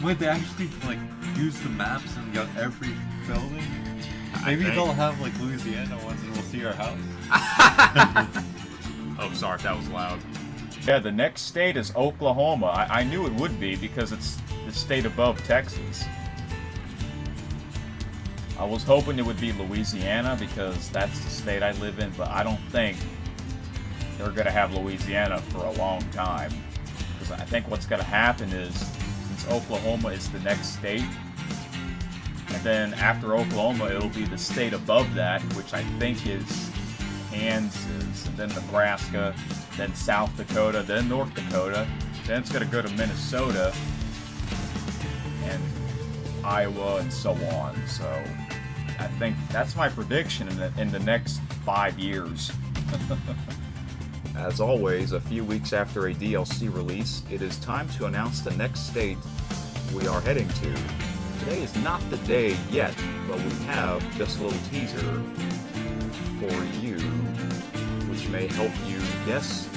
Wait, they actually like use the maps and got every building? Maybe think. they'll have like Louisiana ones and we'll see our house. Oh, sorry if that was loud. Yeah, the next state is Oklahoma. I knew it would be because it's the state above Texas. I was hoping it would be Louisiana because that's the state I live in, but I don't think they're going to have Louisiana for a long time. Because I think what's going to happen is, since Oklahoma is the next state, and then after Oklahoma, it'll be the state above that, which I think is Kansas, and then Nebraska, then South Dakota, then North Dakota, then it's going to go to Minnesota, and Iowa, and so on. So I think that's my prediction in the next 5 years. As always, a few weeks after a DLC release, it is time to announce the next state we are heading to. Today is not the day yet, but we have just a little teaser for you, which may help you guess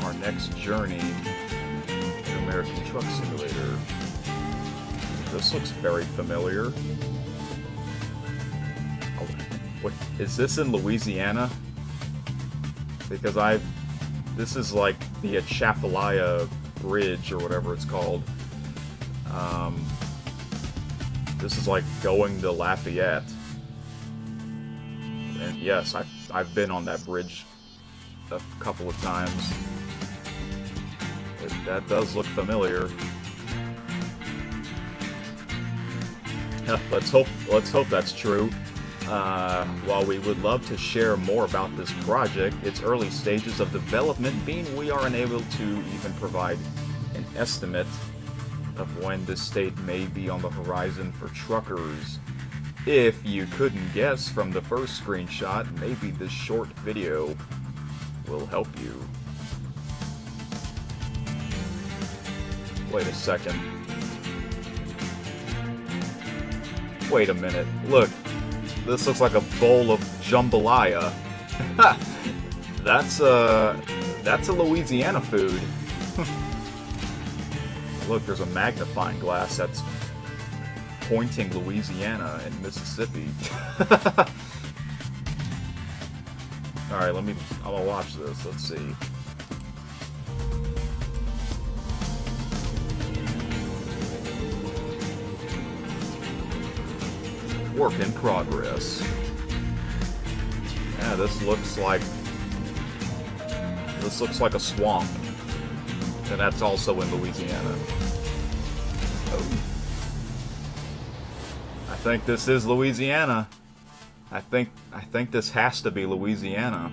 our next journey to American Truck Simulator. This looks very familiar. Oh, what is this in Louisiana? Because this is like the Atchafalaya Bridge or whatever it's called. This is like going to Lafayette. And yes, I've been on that bridge a couple of times. That does look familiar. Let's hope that's true. While we would love to share more about this project, its early stages of development mean we are unable to even provide an estimate of when this state may be on the horizon for truckers. If you couldn't guess from the first screenshot, maybe this short video will help you. Wait a second. Wait a minute. Look. This looks like a bowl of jambalaya. That's a Louisiana food. Look, there's a magnifying glass that's pointing Louisiana and Mississippi. Alright, I'm gonna watch this. Let's see. Work in progress. Yeah, this looks like a swamp. And that's also in Louisiana. Oh. I think this is Louisiana. I think this has to be Louisiana.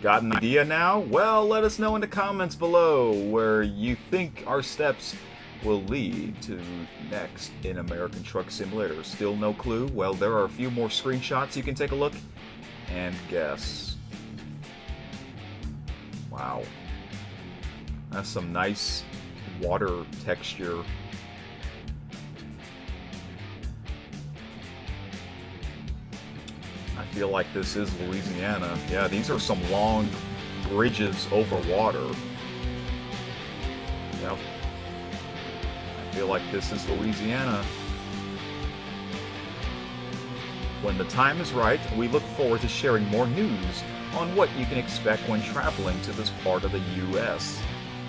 Got an idea now? Well, let us know in the comments below where you think our steps will lead to next in American Truck Simulator. Still no clue? Well, there are a few more screenshots you can take a look and guess. Wow. That's some nice water texture. I feel like this is Louisiana. Yeah, these are some long bridges over water. Yep. I feel like this is Louisiana. When the time is right, we look forward to sharing more news on what you can expect when traveling to this part of the U.S.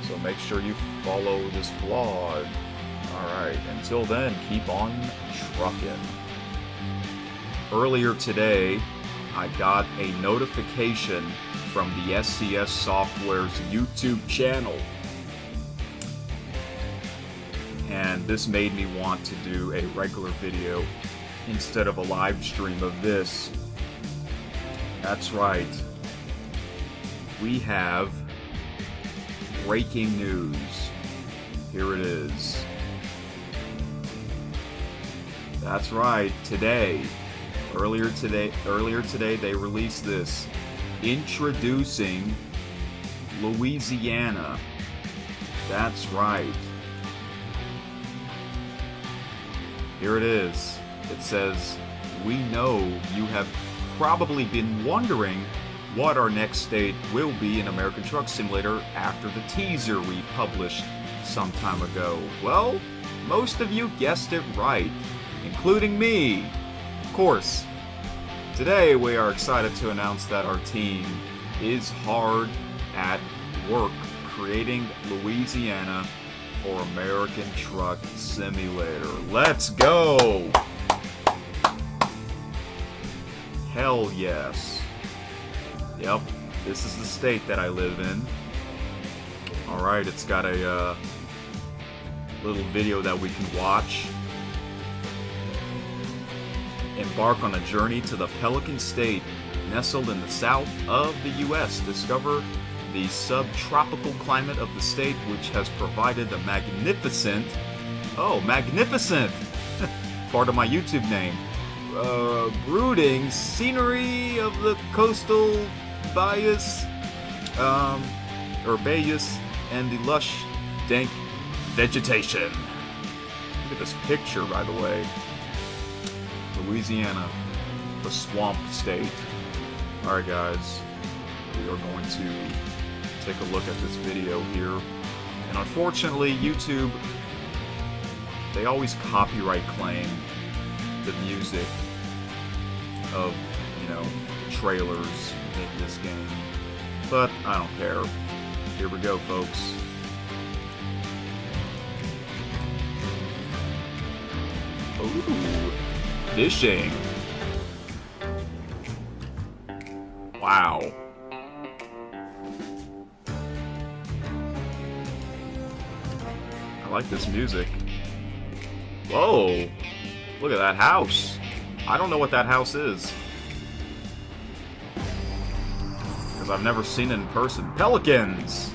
So make sure you follow this blog. Alright, until then, keep on trucking. Earlier today, I got a notification from the SCS Software's YouTube channel. And this made me want to do a regular video instead of a live stream of this. That's right. We have breaking news. Here it is. That's right, earlier today they released this. Introducing Louisiana. That's right. Here it is. It says, "We know you have probably been wondering what our next state will be in American Truck Simulator after the teaser we published some time ago. Well, most of you guessed it right, including me. Of course, today we are excited to announce that our team is hard at work creating Louisiana for American Truck Simulator. Let's go! Hell yes. Yep, this is the state that I live in. Alright, it's got a little video that we can watch. Embark on a journey to the Pelican State, nestled in the south of the U.S. Discover the subtropical climate of the state, which has provided the magnificent, part of my YouTube name, brooding scenery of the coastal bayous, bayous, and the lush, dank vegetation. Look at this picture, by the way. Louisiana, the swamp state. Alright guys, we are going to take a look at this video here. And unfortunately, YouTube, they always copyright claim the music of, trailers in this game. But I don't care. Here we go, folks. Ooh, fishing. Wow. I like this music. Whoa. Look at that house. I don't know what that house is, because I've never seen it in person. Pelicans!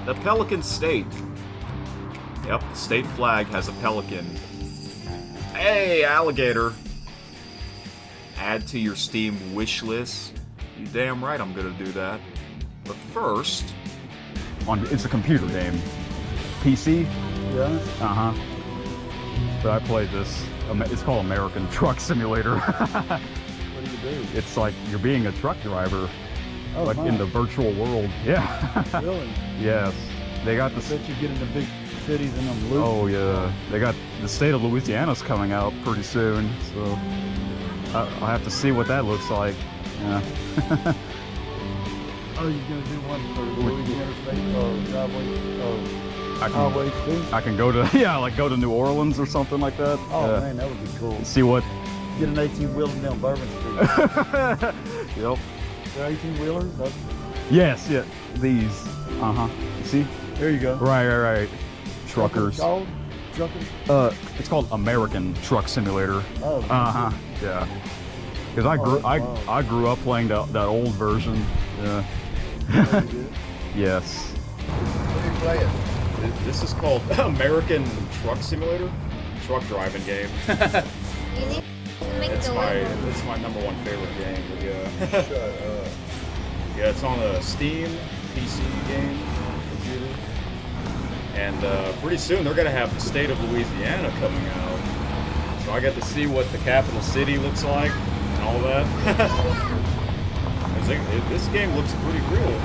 The Pelican State. Yep, the state flag has a pelican. Hey, alligator! Add to your Steam wish list. You damn right I'm gonna do that. But first... It's a computer game. PC? Yeah. Uh-huh. But I played this. It's called American Truck Simulator. What do you do? It's like you're being a truck driver, Oh, like my. in the virtual world. Yeah. Really? Yes. They got I the... bet you get into big cities in them loops. Oh, yeah. They got the state of Louisiana's coming out pretty soon, so... I'll have to see what that looks like. Yeah. Oh, you're gonna do one for Louisiana Interstate or driveway or I highway too? can go to... Yeah, like go to New Orleans or something like that. Oh Yeah. man, that would be cool. See what... Get an 18-wheeler down Bourbon Street. Yep. They're 18-wheelers? Yes, yeah. These. Uh-huh. See? There you go. Right. Truckers. Called? Truckers? It's called American Truck Simulator. Oh. Uh-huh. Yeah. Because I grew up playing that old version. Yeah. Very good. Yes. What do you play it? This is called American Truck Simulator. Truck driving game. You need to make It's the my one. it's my number one favorite game. Yeah. Yeah, it's on a Steam PC game computer, and pretty soon they're gonna have the state of Louisiana coming out. So I get to see what the capital city looks like and all that. This game looks pretty real.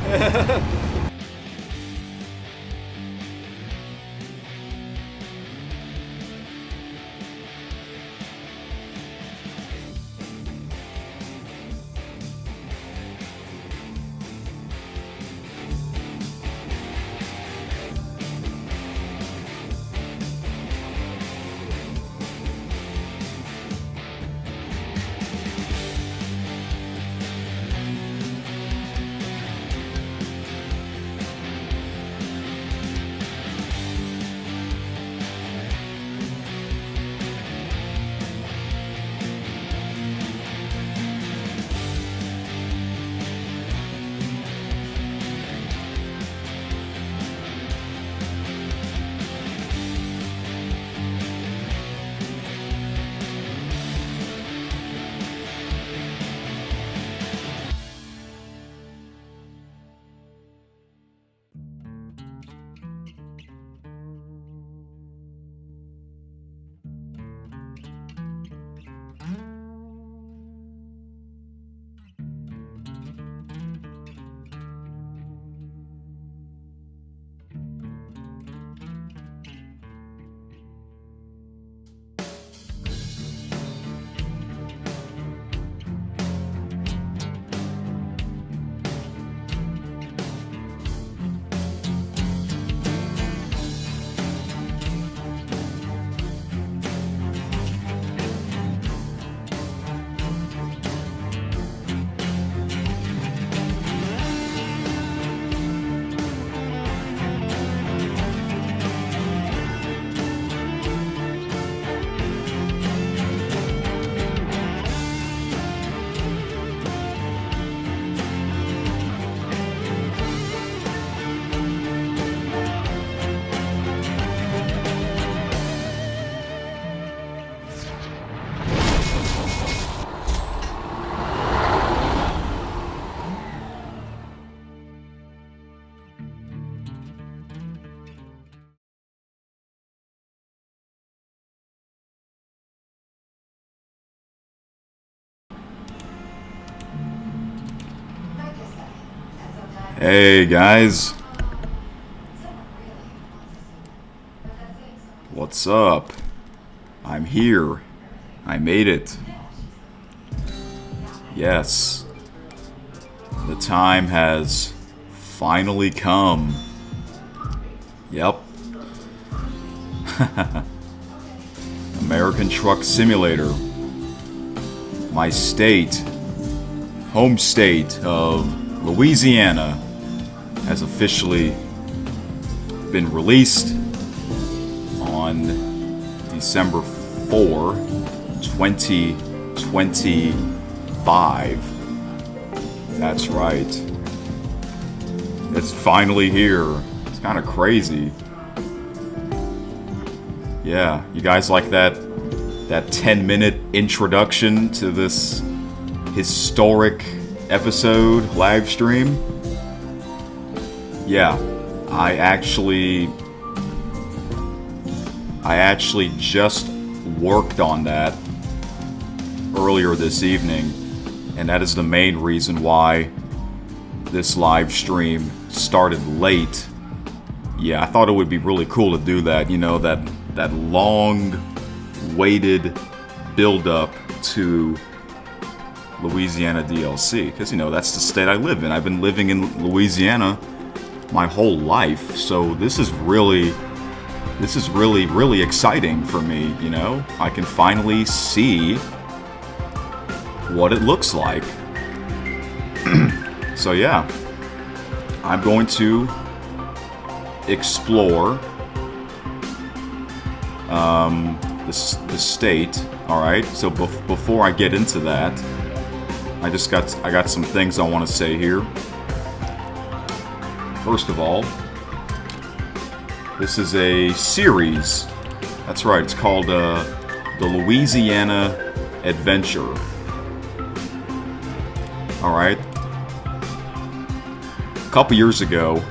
Hey guys, what's up? I'm here. I made it. Yes, the time has finally come. Yep. American Truck Simulator. My state, home state of Louisiana, has officially been released on December 4, 2025. That's right. It's finally here. It's kind of crazy. Yeah, you guys like that 10-minute introduction to this historic episode live stream? Yeah, I actually just worked on that earlier this evening, and that is the main reason why this live stream started late. Yeah, I thought it would be really cool to do that, you know, that long-waited build-up to Louisiana DLC, because, you know, that's the state I live in. I've been living in Louisiana my whole life, so this is really exciting for me, you know? I can finally see what it looks like. So yeah, I'm going to explore the state. All right. So before I get into that, I got some things I want to say here. First of all, this is a series. That's right. It's called the Louisiana Adventure. All right. A couple years ago,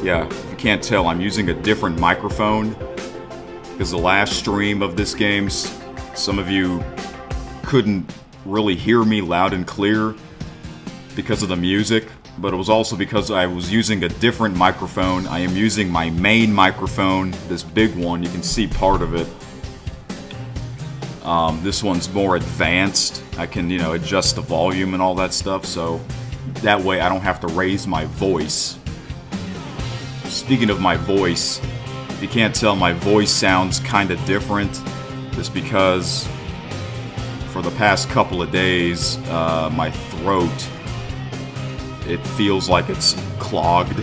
yeah, if you can't tell, I'm using a different microphone because the last stream of this game, some of you couldn't really hear me loud and clear because of the music, but it was also because I was using a different microphone. I am using my main microphone, this big one. You can see part of it. This one's more advanced. I can, you know, adjust the volume and all that stuff, so that way I don't have to raise my voice. Speaking of my voice, if you can't tell, my voice sounds kind of different. Just because for the past couple of days, my throat, it feels like it's clogged.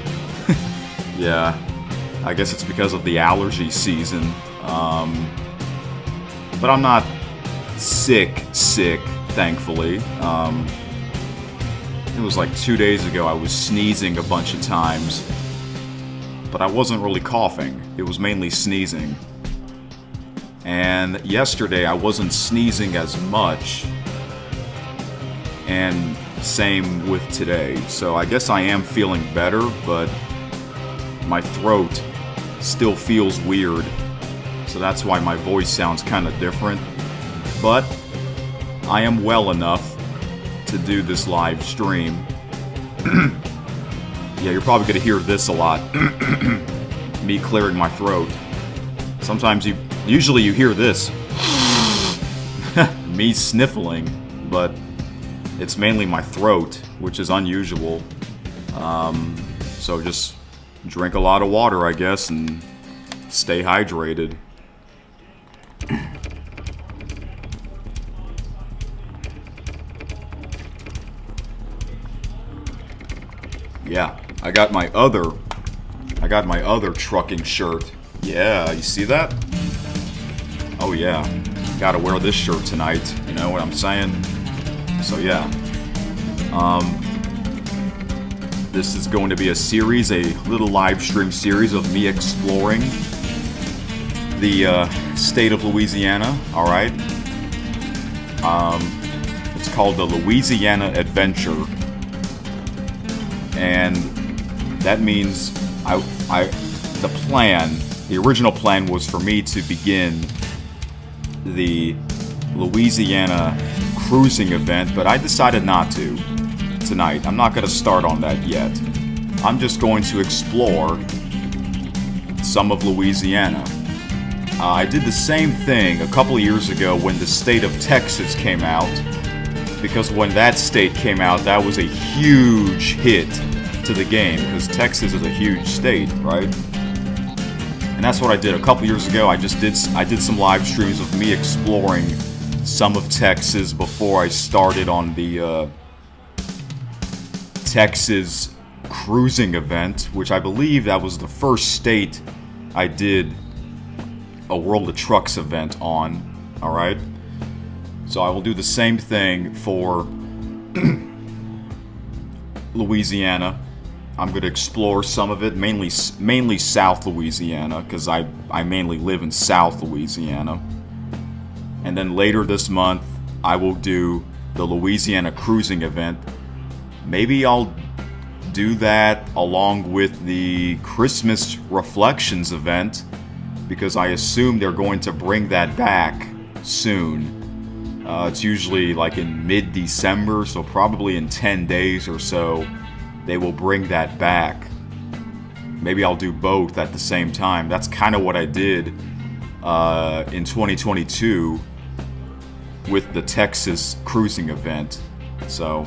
Yeah, I guess it's because of the allergy season. But I'm not sick, thankfully. It was like 2 days ago I was sneezing a bunch of times, but I wasn't really coughing. It was mainly sneezing. And yesterday I wasn't sneezing as much, and same with today. So I guess I am feeling better, but my throat still feels weird. So that's why my voice sounds kind of different. But I am well enough to do this live stream. Yeah, you're probably going to hear this a lot. Me clearing my throat. Sometimes usually you hear this. Me sniffling, but it's mainly my throat, which is unusual. So just drink a lot of water, I guess, and stay hydrated. Yeah, I got my other trucking shirt. Yeah, you see that? Oh yeah, gotta wear this shirt tonight, you know what I'm saying? So yeah, this is going to be a series, a little live stream series of me exploring the state of Louisiana, alright? It's called the Louisiana Adventure. And that means the original plan was for me to begin the Louisiana cruising event, but I decided not to tonight. I'm not going to start on that yet. I'm just going to explore some of Louisiana. I did the same thing a couple years ago when the state of Texas came out, because when that state came out, that was a huge hit to the game, because Texas is a huge state, right? And that's what I did a couple years ago. I did some live streams of me exploring some of Texas before I started on the Texas cruising event, which I believe that was the first state I did a World of Trucks event on. Alright? So I will do the same thing for Louisiana. I'm going to explore some of it, mainly South Louisiana, because I mainly live in South Louisiana. And then later this month, I will do the Louisiana cruising event. Maybe I'll do that along with the Christmas Reflections event, because I assume they're going to bring that back soon. It's usually like in mid-December, so probably in 10 days or so, they will bring that back. Maybe I'll do both at the same time. That's kind of what I did in 2022 with the Texas cruising event. So,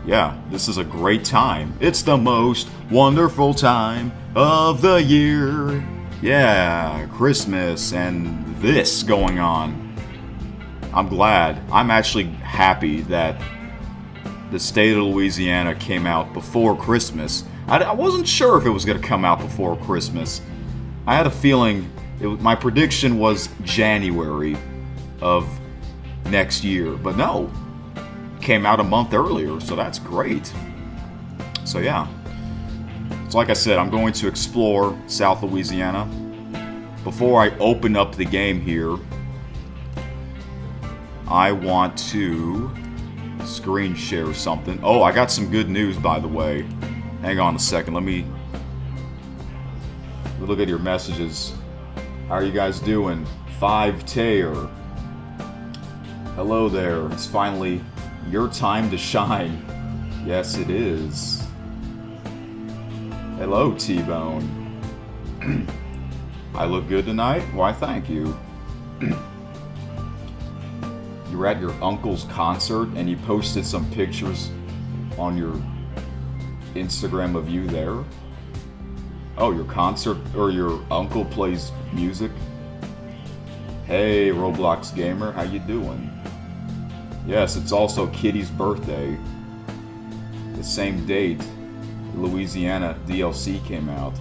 yeah, this is a great time. It's the most wonderful time of the year. Yeah, Christmas and this going on. I'm glad. I'm actually happy that the state of Louisiana came out before Christmas. I wasn't sure if it was going to come out before Christmas. I had a feeling, my prediction was January of next year, but no, came out a month earlier, so that's great. So yeah, so like I said, I'm going to explore South Louisiana. Before I open up the game here, I want to screen share something. Oh, I got some good news, by the way. Hang on a second. Let me look at your messages. How are you guys doing? 5Tayer. Hello there. It's finally your time to shine. Yes, it is. Hello, T-Bone. I look good tonight? Why, thank you. You were at your uncle's concert and you posted some pictures on your Instagram of you there? Oh, your concert, or your uncle plays music? Hey, Roblox Gamer, how you doing? Yes, it's also Kitty's birthday. The same date Louisiana DLC came out.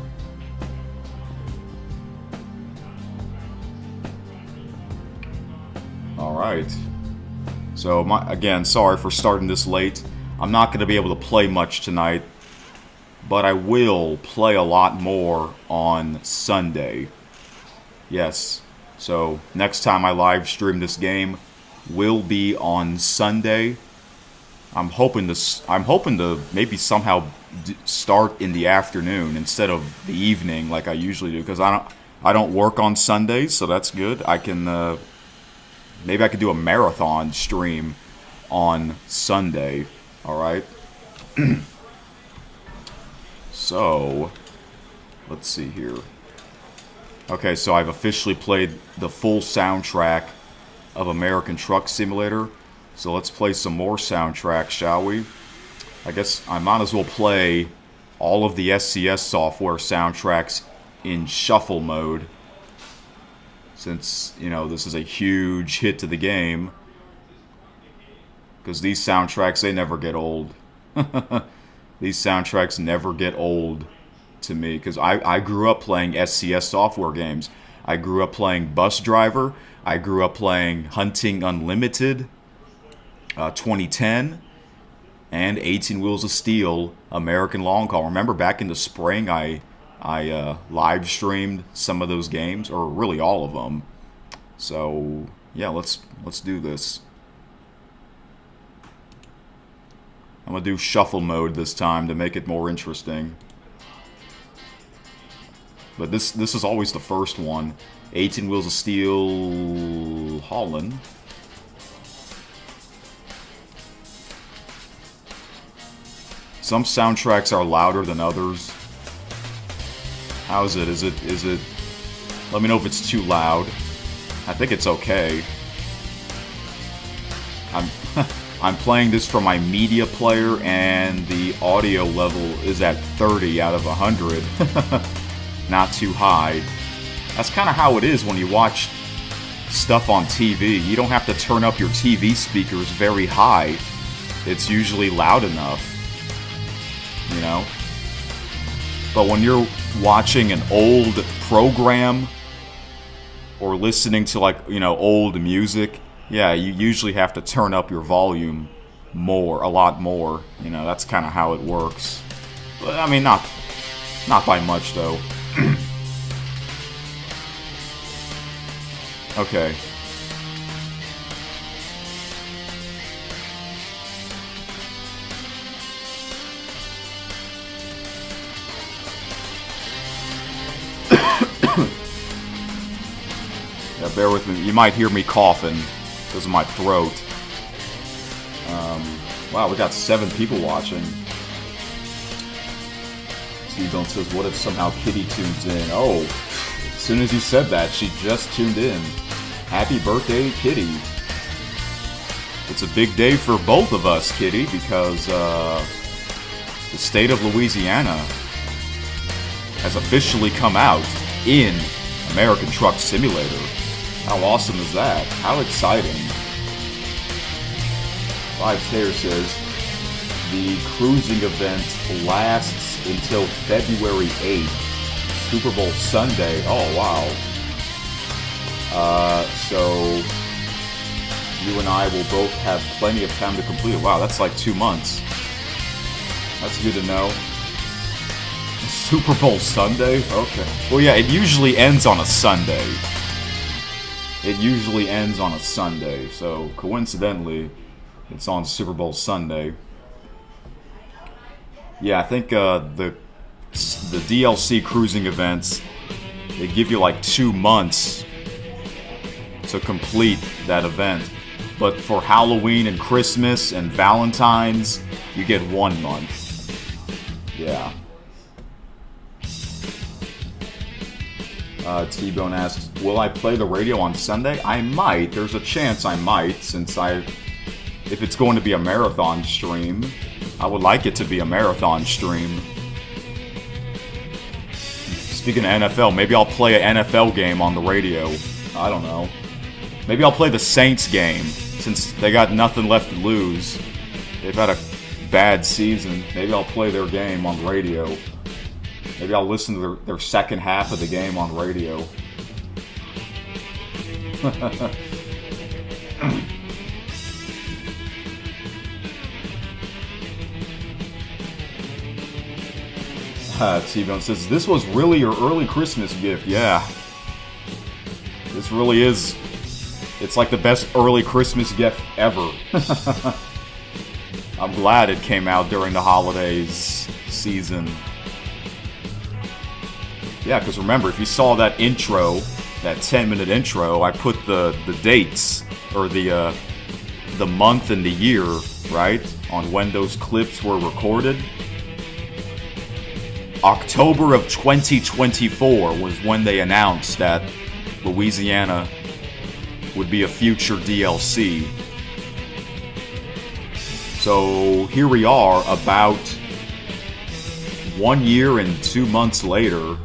Alright. So, again, sorry for starting this late. I'm not going to be able to play much tonight, but I will play a lot more on Sunday. Yes. So, next time I live stream this game will be on Sunday. I'm hoping to maybe somehow start in the afternoon instead of the evening like I usually do, because I don't work on Sundays, so that's good. I can maybe I could do a marathon stream on Sunday. All right. So, let's see here. Okay, so I've officially played the full soundtrack of American Truck Simulator. So let's play some more soundtracks, shall we? I guess I might as well play all of the SCS software soundtracks in shuffle mode, since, you know, this is a huge hit to the game. Because these soundtracks, they never get old. These soundtracks never get old to me, because I grew up playing SCS software games. I grew up playing Bus Driver. I grew up playing Hunting Unlimited, 2010, and 18 Wheels of Steel, American Long Haul. Remember back in the spring, I live streamed some of those games, or really all of them. So yeah, let's do this. I'm gonna do shuffle mode this time to make it more interesting. But this is always the first one. 18 Wheels of Steel Holland. Some soundtracks are louder than others. How is it? Is it... Let me know if it's too loud. I think it's okay. I'm playing this from my media player, and the audio level is at 30 out of 100. Not too high. That's kind of how it is when you watch stuff on TV. You don't have to turn up your TV speakers very high. It's usually loud enough. You know? But when you're watching an old program or listening to, like, you know, old music, yeah, you usually have to turn up your volume more, a lot more. You know, that's kind of how it works. But, I mean, not by much, though. Okay. Yeah, bear with me. You might hear me coughing because of my throat. Wow, we got 7 people watching. T-Bone says, what if somehow Kitty tunes in? Oh, as soon as you said that, she just tuned in. Happy birthday, Kitty. It's a big day for both of us, Kitty, because the state of Louisiana has officially come out in American Truck Simulator. How awesome is that? How exciting. Five Taylor says, the cruising event lasts until February 8th, Super Bowl Sunday. Oh, wow. So you and I will both have plenty of time to complete it. Wow, that's like 2 months. That's good to know. Super Bowl Sunday? Okay. Well, yeah, it usually ends on a Sunday. It usually ends on a Sunday, so coincidentally, it's on Super Bowl Sunday. Yeah, I think the DLC cruising events, they give you like 2 months to complete that event. But for Halloween and Christmas and Valentine's, you get 1 month. Yeah. T-Bone asks, will I play the radio on Sunday? I might. There's a chance I might, since if it's going to be a marathon stream, I would like it to be a marathon stream. Speaking of NFL, maybe I'll play an NFL game on the radio. I don't know. Maybe I'll play the Saints game, since they got nothing left to lose. They've had a bad season. Maybe I'll play their game on the radio. Maybe I'll listen to their second half of the game on radio. T-Bone says, this was really your early Christmas gift. Yeah. This really is. It's like the best early Christmas gift ever. I'm glad it came out during the holidays season. Yeah, because remember, if you saw that intro, that 10-minute intro, I put the dates, or the month and the year, right, on when those clips were recorded. October of 2024 was when they announced that Louisiana would be a future DLC. So here we are, about 1 year and 2 months later.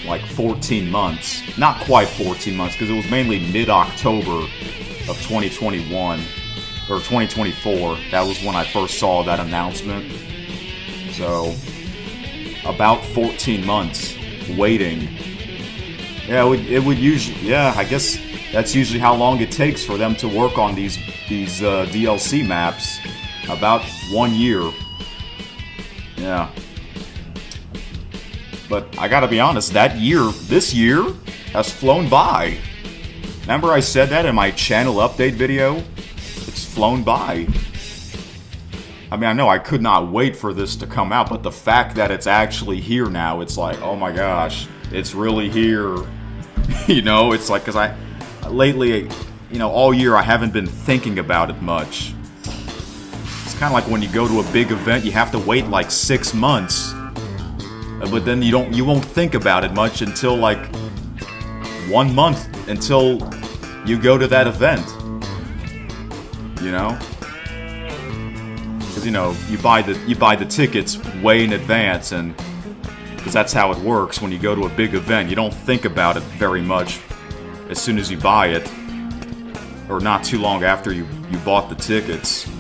Like 14 months. Not quite 14 months, because it was mainly mid-October of 2021. Or 2024. That was when I first saw that announcement. So, about 14 months waiting. Yeah, it would usually... Yeah, I guess that's usually how long it takes for them to work on these DLC maps. About 1 year. Yeah. But I gotta be honest, this year, has flown by. Remember I said that in my channel update video? It's flown by. I mean, I know I could not wait for this to come out, but the fact that it's actually here now, it's like, oh my gosh, it's really here. You know, it's like, because lately, you know, all year I haven't been thinking about it much. It's kind of like when you go to a big event, you have to wait like 6 months. But then you won't think about it much until like 1 month until you go to that event. You know? Because you buy the tickets way in advance, and because that's how it works when you go to a big event. You don't think about it very much as soon as you buy it, or not too long after you bought the tickets.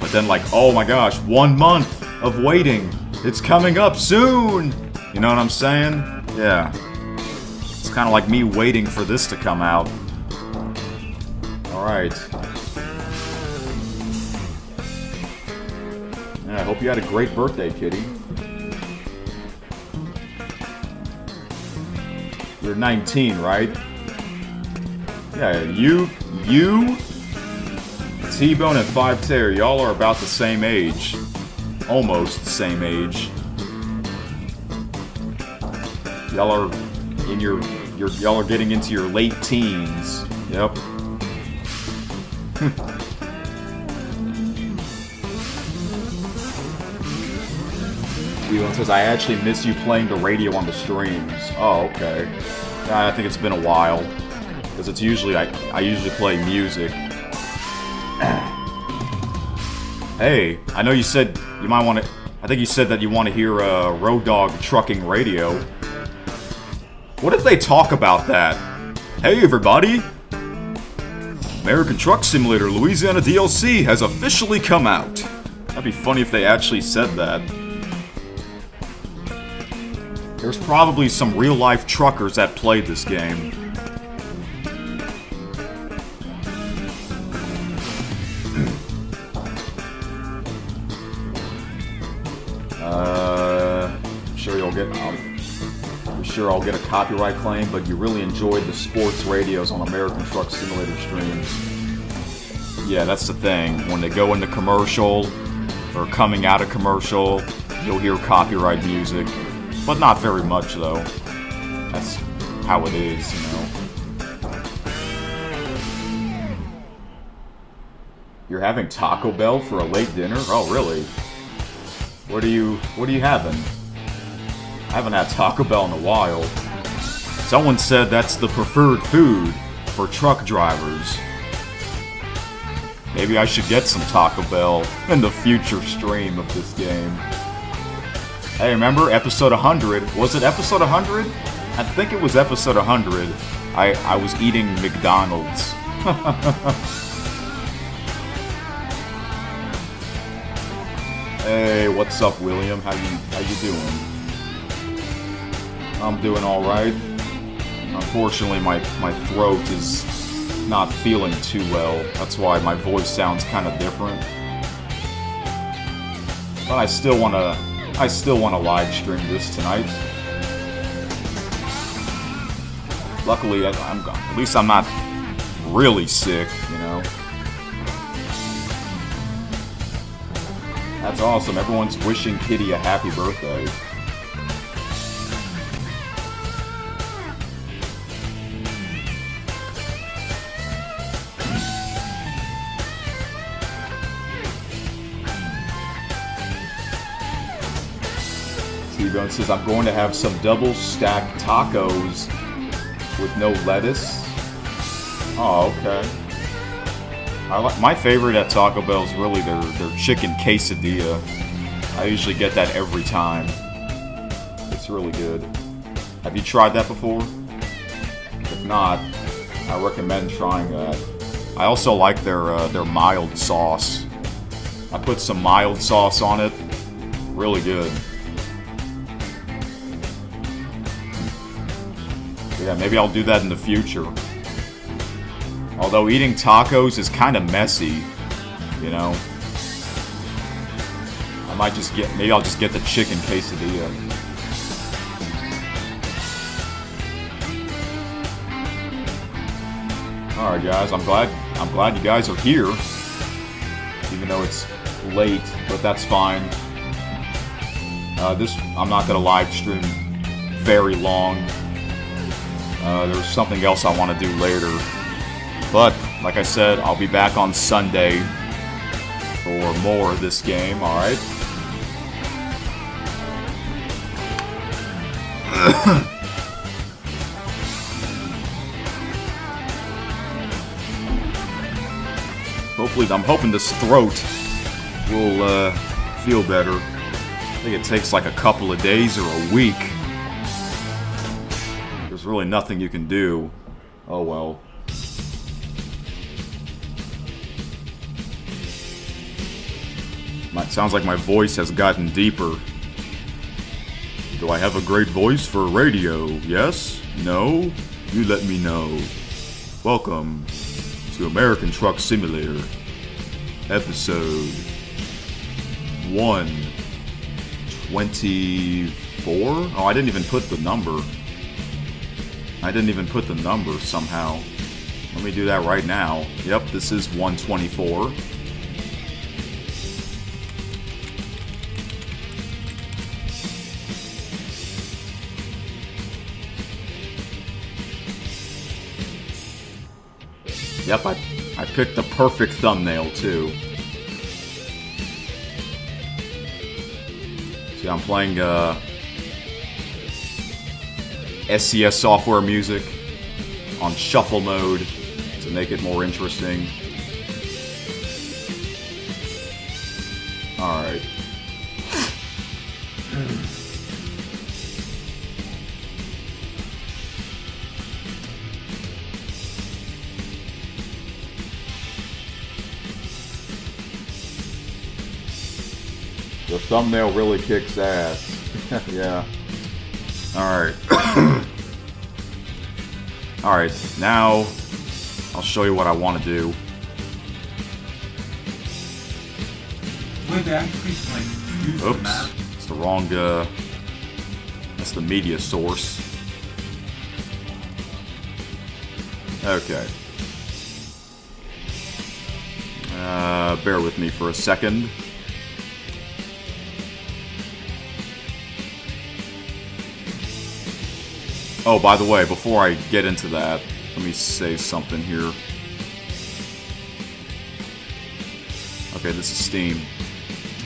But then like, oh my gosh, 1 month of waiting. It's coming up soon. You know what I'm saying? Yeah. It's kind of like me waiting for this to come out. All right. Yeah, I hope you had a great birthday, kitty. You're 19, right? Yeah, you, T-Bone and 5 y'all are about the same age. Almost the same age. Y'all are in y'all are getting into your late teens. Yep. T-Bone says, I actually miss you playing the radio on the streams. Oh, okay. I think it's been a while. Because it's usually, I usually play music. Hey, I know you said you might want to, I think you said that you want to hear Road Dogg Trucking Radio. What if they talk about that? Hey everybody! American Truck Simulator Louisiana DLC has officially come out. That'd be funny if they actually said that. There's probably some real-life truckers that played this game. I'm sure I'll get a copyright claim, but you really enjoyed the sports radios on American Truck Simulator streams. Yeah, that's the thing. When they go into commercial, or coming out of commercial, you'll hear copyright music. But not very much, though. That's how it is, you know. You're having Taco Bell for a late dinner? Oh, really? What are you having? I haven't had Taco Bell in a while. Someone said that's the preferred food for truck drivers. Maybe I should get some Taco Bell in the future stream of this game. Hey, remember episode 100? Was it episode 100? I think it was episode 100. I was eating McDonald's. Hey, what's up, William? How you doing? I'm doing all right. Unfortunately, my throat is not feeling too well. That's why my voice sounds kind of different. But I still want to live stream this tonight. Luckily, at least I'm not really sick, you know. That's awesome. Everyone's wishing Kitty a happy birthday. T-Bone says, I'm going to have some double stacked tacos with no lettuce. Oh, okay. My favorite at Taco Bell is really their chicken quesadilla. I usually get that every time. It's really good. Have you tried that before? If not, I recommend trying that. I also like their mild sauce. I put some mild sauce on it. Really good. Yeah, maybe I'll do that in the future. Although eating tacos is kind of messy, you know. Maybe I'll just get the chicken quesadilla. All right, guys. I'm glad you guys are here, even though it's late, but that's fine. I'm not gonna live stream very long. There's something else I want to do later. But, like I said, I'll be back on Sunday for for more of this game, alright? Hopefully, I'm hoping this throat will feel better. I think it takes like a couple of days or a week. There's really nothing you can do. Oh well. Sounds like my voice has gotten deeper. Do I have a great voice for radio? Yes? No? You let me know. Welcome to American Truck Simulator, episode 124? Oh, I didn't even put the number. I didn't even put the number somehow. Let me do that right now. Yep, this is 124. Yep, I picked the perfect thumbnail, too. See, I'm playing, SCS software music on shuffle mode to make it more interesting. Alright. The thumbnail really kicks ass. Yeah. Alright. Alright, now I'll show you what I want to do. Oops. It's the wrong, that's the media source. Okay. Bear with me for a second. Oh, by the way, before I get into that, let me say something here. Okay, this is Steam.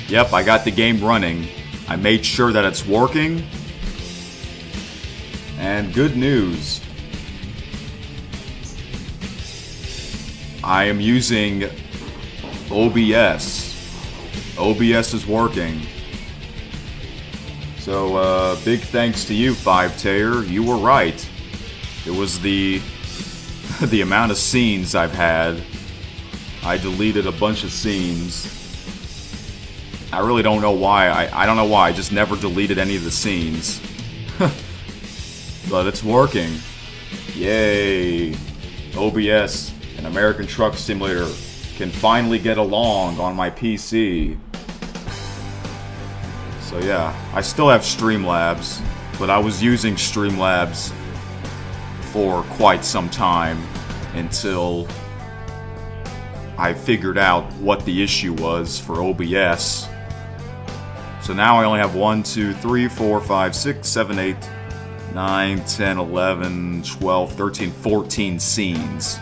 Yep, I got the game running. I made sure that it's working. And good news. I am using OBS. OBS is working. So, big thanks to you, 5Tayer. You were right. It was the amount of scenes I've had. I deleted a bunch of scenes. I really don't know why. I don't know why. I just never deleted any of the scenes. But it's working. Yay. OBS and American Truck Simulator can finally get along on my PC. So yeah, I still have Streamlabs, but I was using Streamlabs for quite some time until I figured out what the issue was for OBS. So now I only have 1, 2, 3, 4, 5, 6, 7, 8, 9, 10, 11, 12, 13, 14 scenes.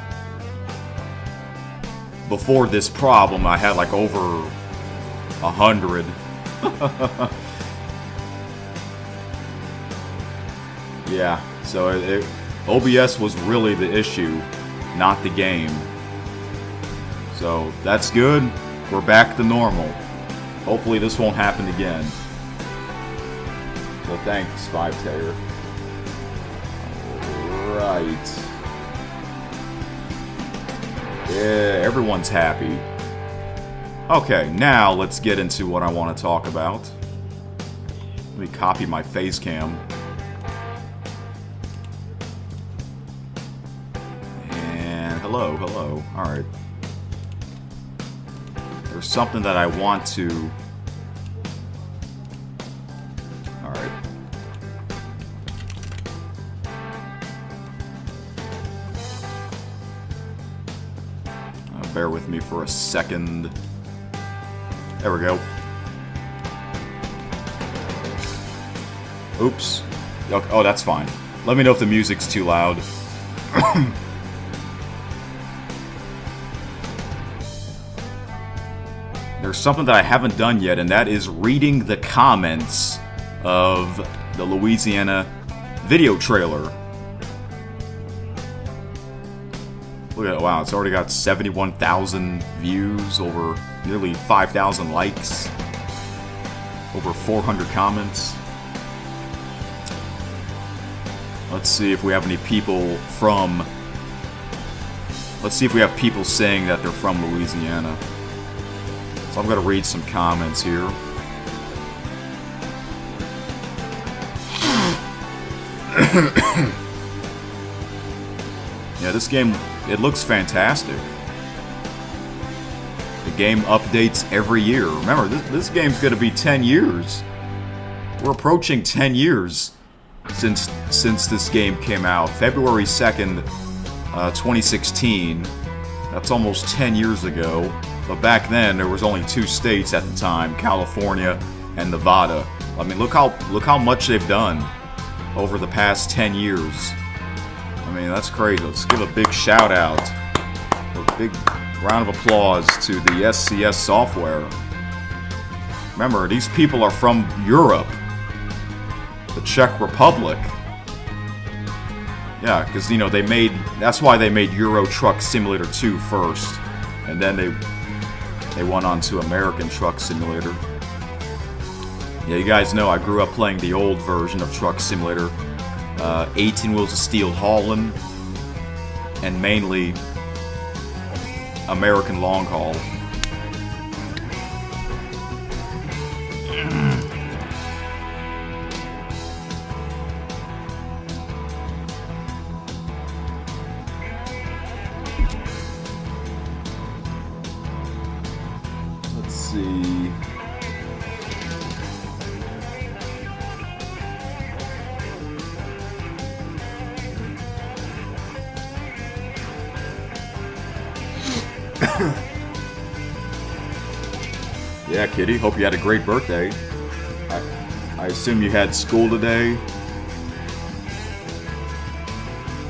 Before this problem, I had like over 100. Yeah, so OBS was really the issue, not the game. So that's good. We're back to normal. Hopefully this won't happen again. So thanks, 5Tayer. Right. Yeah, everyone's happy. Okay, now let's get into what I want to talk about. Let me copy my face cam. And hello, hello. Alright. There's something that I want to... Alright. Bear with me for a second. There we go. Oops. Oh, that's fine. Let me know if the music's too loud. there's something that I haven't done yet, and that is reading the comments of the Louisiana video trailer. Look at it, wow, it's already got 71,000 views, over nearly 5,000 likes, over 400 comments. Let's see if we have any people from... Let's see if we have people saying that they're from Louisiana. So I'm going to read some comments here. Yeah, this game, it looks fantastic. The game updates every year. Remember, this game's going to be 10 years. We're approaching 10 years since this game came out. February 2nd, 2016. That's almost 10 years ago. But back then, there was only 2 states at the time, California and Nevada. I mean, look how much they've done over the past 10 years. I mean, that's crazy. Let's give a big shout out, a big round of applause to the SCS software. Remember, these people are from Europe, the Czech Republic. Yeah, because, you know, that's why they made Euro Truck Simulator 2 first, and then they went on to American Truck Simulator. Yeah, you guys know I grew up playing the old version of Truck Simulator, 18 Wheels of Steel Hauling, and mainly American Long Haul. Let's see. Yeah, Kitty, hope you had a great birthday. I assume you had school today.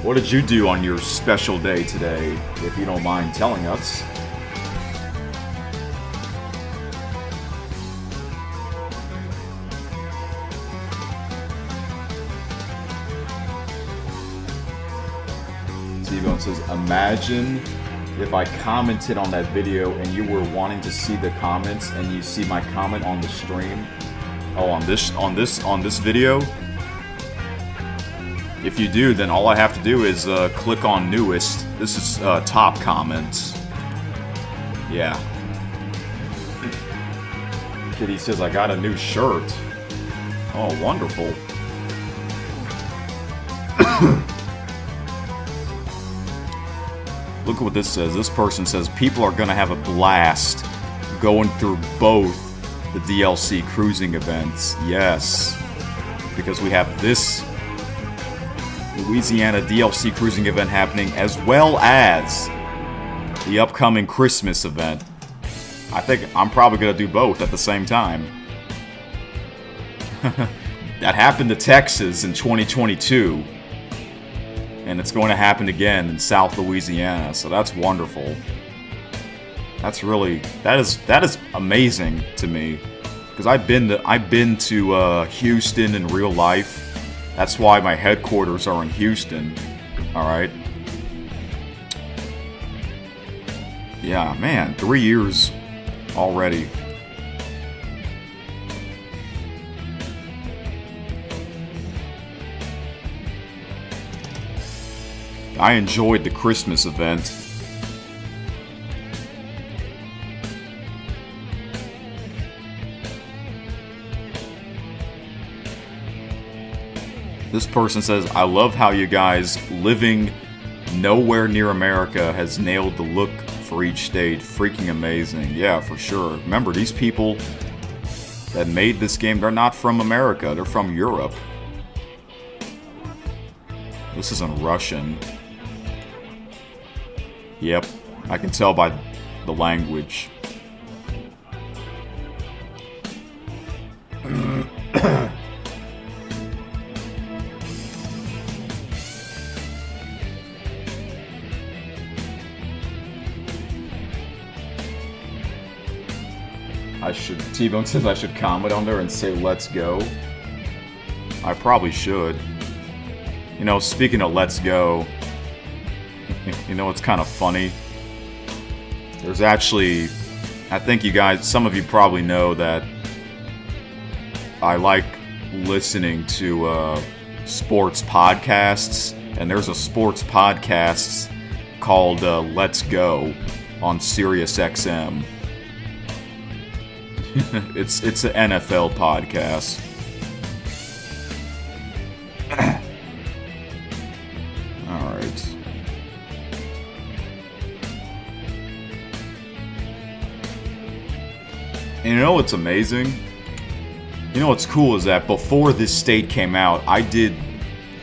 What did you do on your special day today, if you don't mind telling us? T-Bone says, imagine if I commented on that video and you were wanting to see the comments and you see my comment on the stream. Oh, on this video? If you do, then all I have to do is click on newest. This is top comments. Yeah. Kitty says, I got a new shirt. Oh, wonderful. Look at what this says. This person says, people are going to have a blast going through both the DLC cruising events. Yes. Because we have this Louisiana DLC cruising event happening, as well as the upcoming Christmas event. I think I'm probably going to do both at the same time. That happened to Texas in 2022. And it's going to happen again in South Louisiana, so that's wonderful. That's really, that is amazing to me, because I've been to Houston in real life. That's why my headquarters are in Houston. All right. Yeah, man, 3 years already. I enjoyed the Christmas event. This person says, I love how you guys living nowhere near America has nailed the look for each state. Freaking amazing. Yeah, for sure. Remember, these people that made this game, they're not from America. They're from Europe. This isn't Russian. Yep, I can tell by the language. T-Bone says I should comment on there and say let's go. I probably should. You know, speaking of let's go, you know, it's kind of funny. There's actually, I think you guys, some of you probably know that I like listening to sports podcasts, and there's a sports podcast called Let's Go on Sirius XM. It's an NFL podcast. All right. And you know what's amazing? You know what's cool is that before this state came out, I did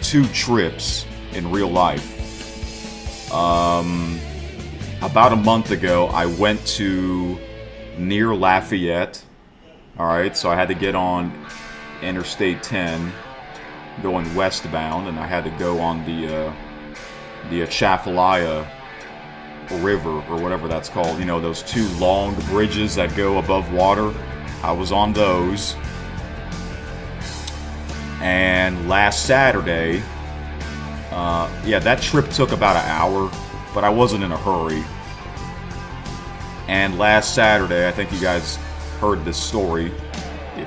2 trips in real life. About a month ago, I went to near Lafayette. Alright, so I had to get on Interstate 10 going westbound, and I had to go on the Atchafalaya River, or whatever that's called. You know, those 2 long bridges that go above water. I was on those. And last Saturday, yeah, that trip took about an hour, but I wasn't in a hurry. And last Saturday, I think you guys heard this story,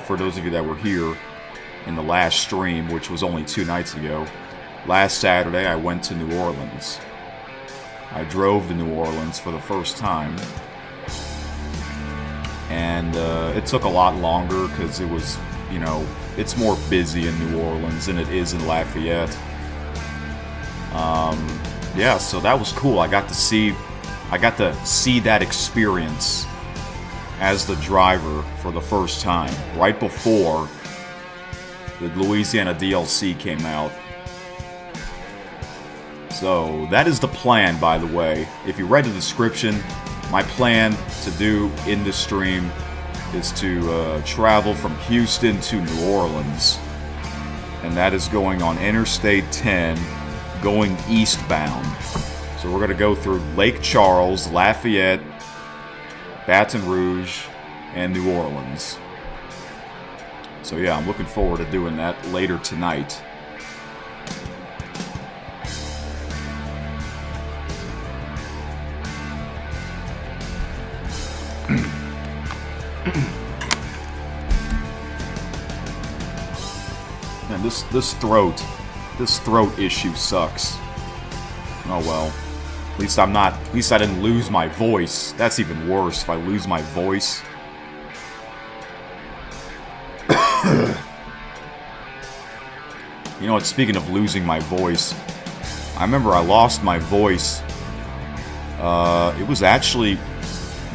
for those of you that were here in the last stream, which was only 2 nights ago. Last Saturday, I went to New Orleans. I drove to New Orleans for the first time. And it took a lot longer because it was, you know, it's more busy in New Orleans than it is in Lafayette. Yeah, so that was cool. I got to see that experience as the driver for the first time, right before the Louisiana DLC came out. So that is the plan, by the way. If you read the description, my plan to do in the stream is to travel from Houston to New Orleans, and that is going on Interstate 10, going eastbound. So we're going to go through Lake Charles, Lafayette, Baton Rouge, and New Orleans. So yeah, I'm looking forward to doing that later tonight. Man, this throat issue sucks. Oh well. At least I didn't lose my voice. That's even worse if I lose my voice. You know what, speaking of losing my voice, I remember I lost my voice. It was actually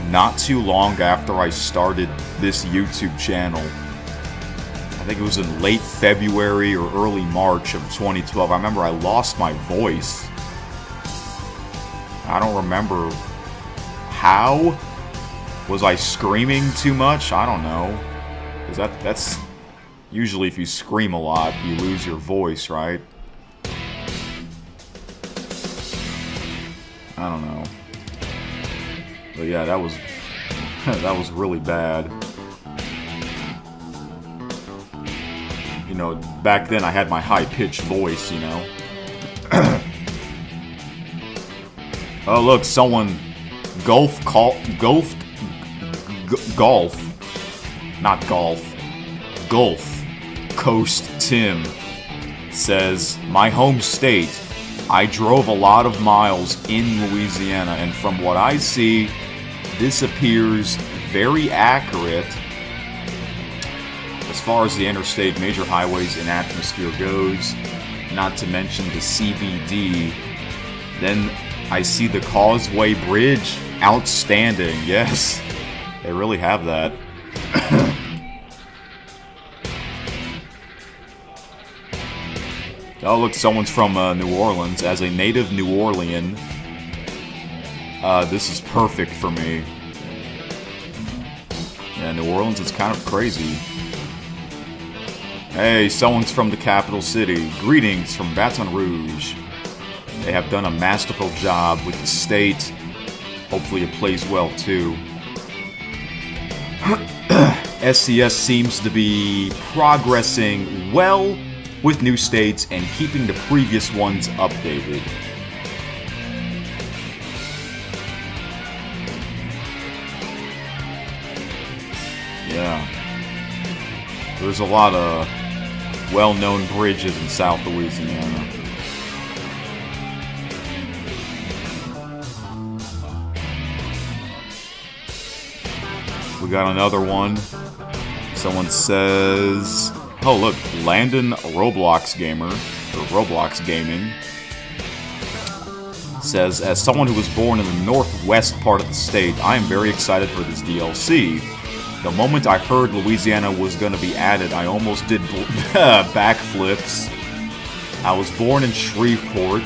not too long after I started this YouTube channel. I think it was in late February or early March of 2012. I remember I lost my voice. I don't remember how. Was I screaming too much? I don't know. Because that's usually if you scream a lot, you lose your voice, right? I don't know. But yeah, that was that was really bad. You know, back then I had my high-pitched voice, you know. Oh look, someone golf Coast Tim says, my home state, I drove a lot of miles in Louisiana, and from what I see, this appears very accurate as far as the interstate major highways and atmosphere goes, not to mention the CBD. Then I see the Causeway Bridge. Outstanding. Yes, they really have that. Oh, look, someone's from New Orleans. As a native New Orlean, this is perfect for me. Yeah, New Orleans is kind of crazy. Hey, someone's from the capital city. Greetings from Baton Rouge. They have done a masterful job with the state. Hopefully it plays well, too. SCS seems to be progressing well with new states and keeping the previous ones updated. Yeah. There's a lot of well-known bridges in South Louisiana. We got another one. Someone says, oh look, Landon Roblox Gamer, or Roblox Gaming, says, as someone who was born in the northwest part of the state, I am very excited for this DLC. The moment I heard Louisiana was going to be added, I almost did backflips. I was born in Shreveport,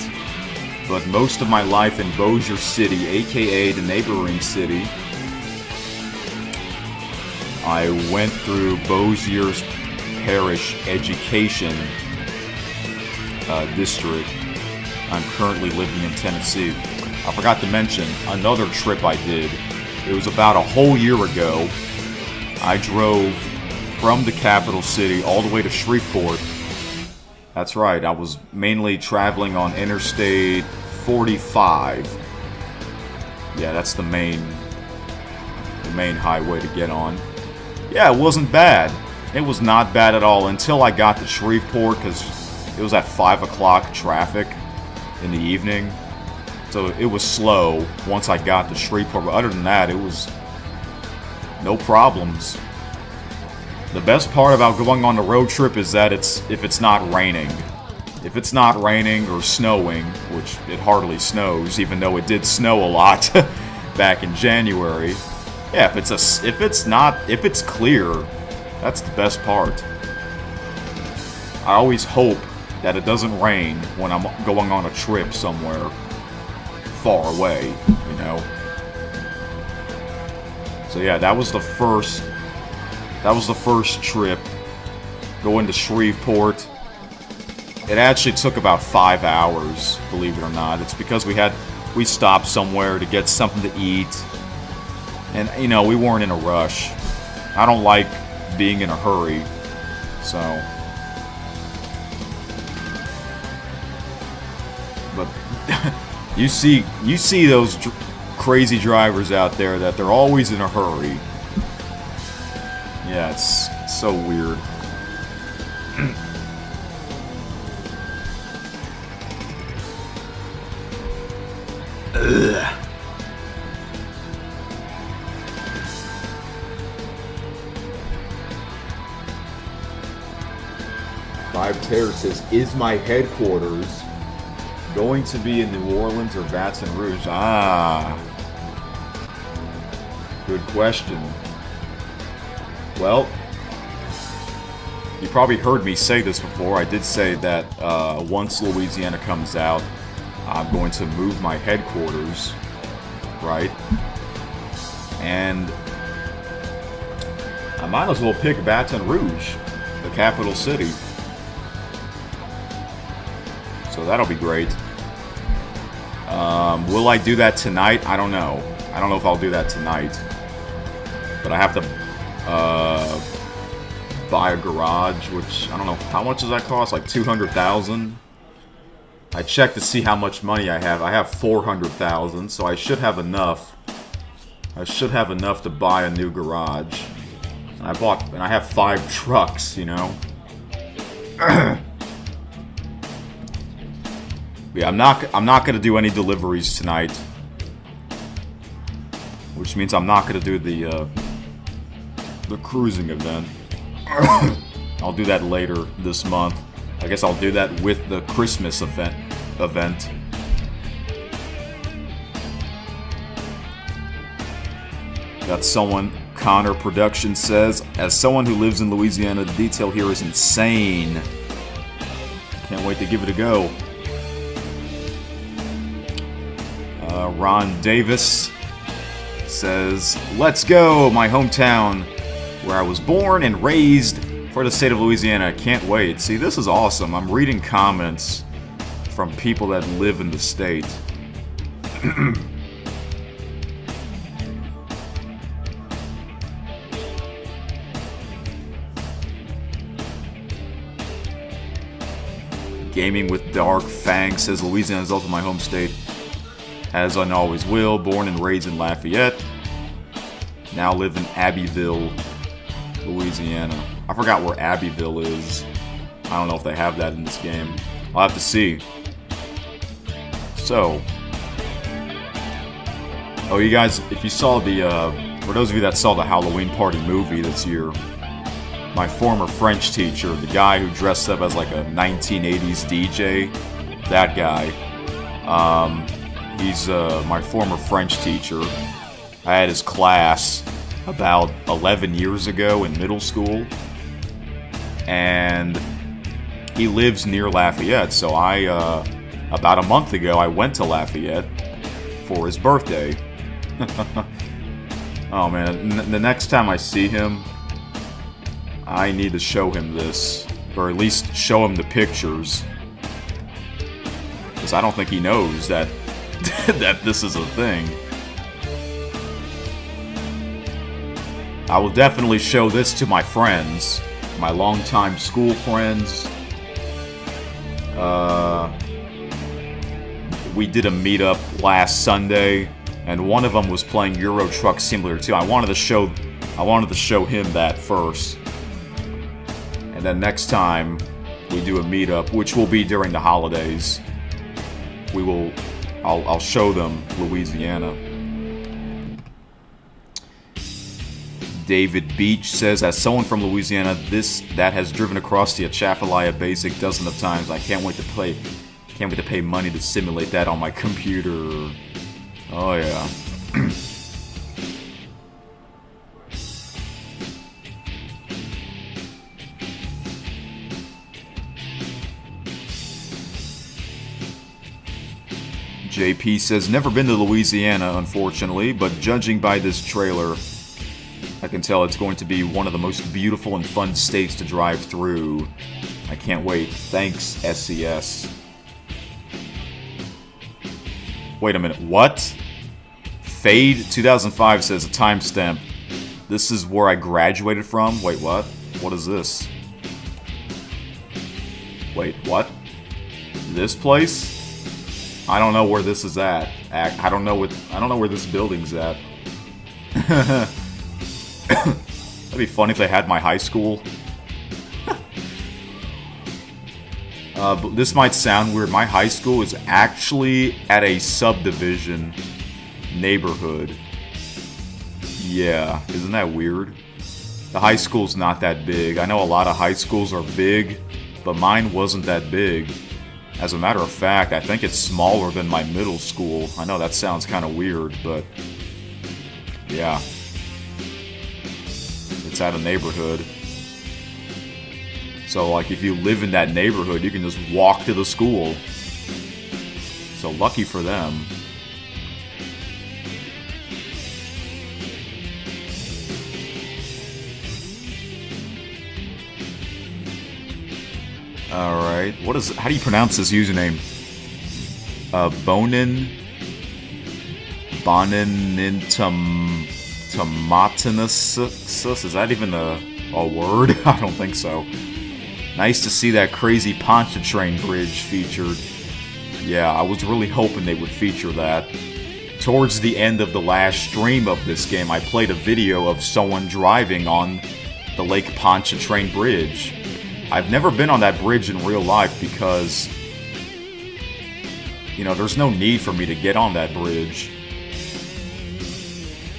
but most of my life in Bossier City, aka the neighboring city. I went through Bossier's Parish Education District. I'm currently living in Tennessee. I forgot to mention another trip I did. It was about a whole year ago. I drove from the capital city all the way to Shreveport. That's right, I was mainly traveling on Interstate 45. Yeah, that's the main highway to get on. Yeah, it wasn't bad. It was not bad at all until I got to Shreveport, because it was at 5 o'clock traffic in the evening. So it was slow once I got to Shreveport, but other than that, it was no problems. The best part about going on the road trip is that if it's not raining. If it's not raining or snowing, which it hardly snows, even though it did snow a lot back in January. Yeah, if it's clear, that's the best part. I always hope that it doesn't rain when I'm going on a trip somewhere far away, you know. So yeah, that was the first trip, going to Shreveport. It actually took about 5 hours, believe it or not. It's because we stopped somewhere to get something to eat. And, you know, we weren't in a rush. I don't like being in a hurry, so. But you see those crazy drivers out there that they're always in a hurry. Yeah, it's so weird. Ugh. Five Terror says, is my headquarters going to be in New Orleans or Baton Rouge? Ah. Good question. Well, you probably heard me say this before. I did say that once Louisiana comes out, I'm going to move my headquarters, right? And I might as well pick Baton Rouge, the capital city. So that'll be great. Will I do that tonight? I don't know. I don't know if I'll do that tonight. But I have to buy a garage, which I don't know how much does that cost. Like $200,000. I checked to see how much money I have. I have $400,000, so I should have enough. I should have enough to buy a new garage. And I have 5 trucks, you know. Yeah, I'm not gonna do any deliveries tonight, which means I'm not gonna do the cruising event. I'll do that later this month. I guess I'll do that with the Christmas event. Got someone, Connor Production says, as someone who lives in Louisiana, the detail here is insane. Can't wait to give it a go. Ron Davis says, let's go, my hometown, where I was born and raised for the state of Louisiana. Can't wait. See, this is awesome. I'm reading comments from people that live in the state. Gaming with Dark Fang says Louisiana is also my home state, as I always will. Born and raised in Lafayette. Now live in Abbeville, Louisiana. I forgot where Abbeville is. I don't know if they have that in this game. I'll have to see. So, oh, you guys, if you saw the, for those of you that saw the Halloween Party movie this year, my former French teacher, the guy who dressed up as like a 1980s DJ, that guy, he's my former French teacher. I had his class about 11 years ago in middle school, and he lives near Lafayette, so about a month ago, I went to Lafayette for his birthday. Oh man, the next time I see him, I need to show him this, or at least show him the pictures, because I don't think he knows that that this is a thing. I will definitely show this to my friends, my longtime school friends. We did a meetup last Sunday, and one of them was playing Euro Truck Simulator 2. I wanted to show him that first. And then next time we do a meetup, which will be during the holidays, I'll show them Louisiana. David Beach says, as someone from Louisiana, that has driven across the Atchafalaya Basic dozens of times, I can't wait to pay money to simulate that on my computer. Oh yeah. JP says, never been to Louisiana, unfortunately, but judging by this trailer, I can tell it's going to be one of the most beautiful and fun states to drive through. I can't wait. Thanks, SCS. Wait a minute, what? Fade 2005 says a timestamp. This is where I graduated from? Wait, what? What is this? Wait, what? This place? I don't know where this is at. I don't know where this building's at. That'd be funny if they had my high school. But this might sound weird. My high school is actually at a subdivision neighborhood. Yeah, isn't that weird? The high school's not that big. I know a lot of high schools are big, but mine wasn't that big. As a matter of fact, I think it's smaller than my middle school. I know that sounds kind of weird, but yeah. It's at a neighborhood. So, like, if you live in that neighborhood, you can just walk to the school. So, lucky for them. Alright, how do you pronounce this username? Boninintamatinus? Is that even a word? I don't think so. Nice to see that crazy Pontchartrain bridge featured. Yeah, I was really hoping they would feature that. Towards the end of the last stream of this game, I played a video of someone driving on the Lake Pontchartrain bridge. I've never been on that bridge in real life because, you know, there's no need for me to get on that bridge.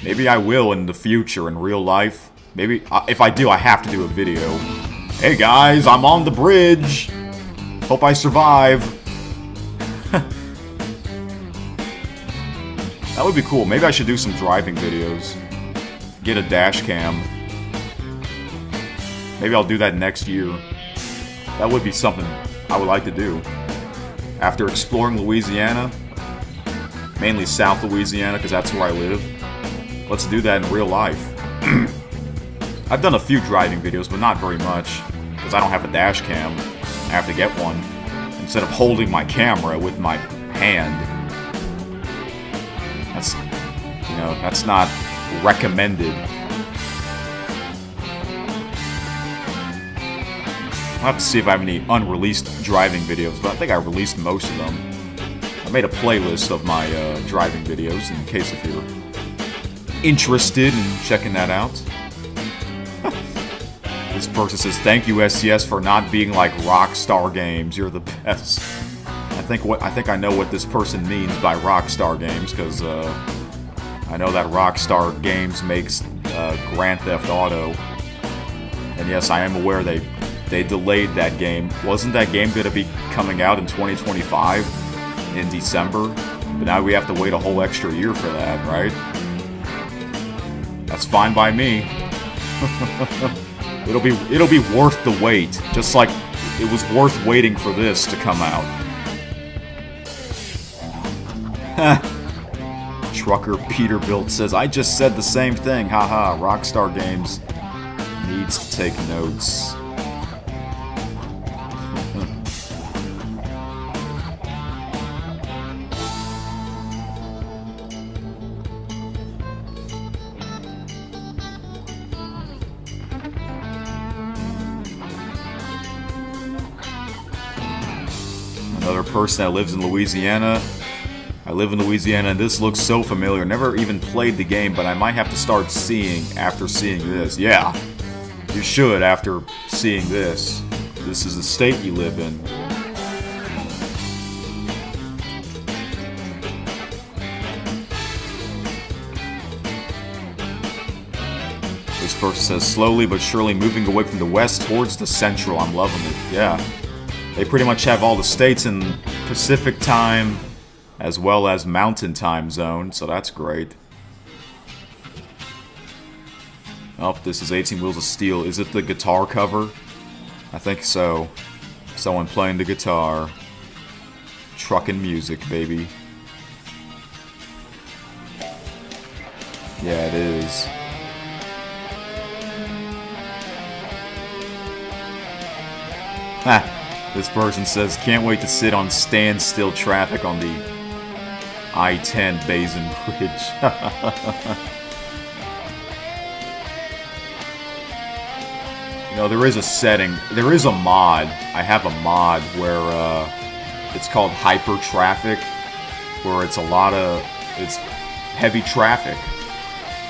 Maybe I will in the future in real life. Maybe, if I do, I have to do a video. Hey guys, I'm on the bridge! Hope I survive. That would be cool. Maybe I should do some driving videos. Get a dash cam. Maybe I'll do that next year. That would be something I would like to do. After exploring Louisiana, mainly South Louisiana, because that's where I live, let's do that in real life. I've done a few driving videos, but not very much, because I don't have a dash cam. I have to get one, instead of holding my camera with my hand. That's, you know, that's not recommended. I'll have to see if I have any unreleased driving videos, but I think I released most of them. I made a playlist of my driving videos in case if you're interested in checking that out. This person says, "Thank you, SCS, for not being like Rockstar Games. You're the best." I think I know what this person means by Rockstar Games, because I know that Rockstar Games makes Grand Theft Auto, and yes, I am aware they delayed that game. Wasn't that game going to be coming out in 2025 in December? But now we have to wait a whole extra year for that, right? That's fine by me. It'll be worth the wait, just like it was worth waiting for this to come out. Trucker Peterbilt says, "I just said the same thing. Haha, Rockstar Games needs to take notes." Another person that lives in Louisiana. I live in Louisiana, and this looks so familiar. Never even played the game, but I might have to start seeing after seeing this. Yeah, you should after seeing this. This is the state you live in. This person says, "Slowly but surely moving away from the west towards the central. I'm loving it." Yeah. They pretty much have all the states in Pacific time as well as Mountain Time Zone, so that's great. Oh, this is 18 Wheels of Steel. Is it the guitar cover? I think so. Someone playing the guitar. Truckin' music, baby. Yeah, it is. Ha! This person says, "Can't wait to sit on standstill traffic on the I-10 Basin Bridge." You know, there is a setting, there is a mod. I have a mod where it's called Hyper Traffic, where it's it's heavy traffic.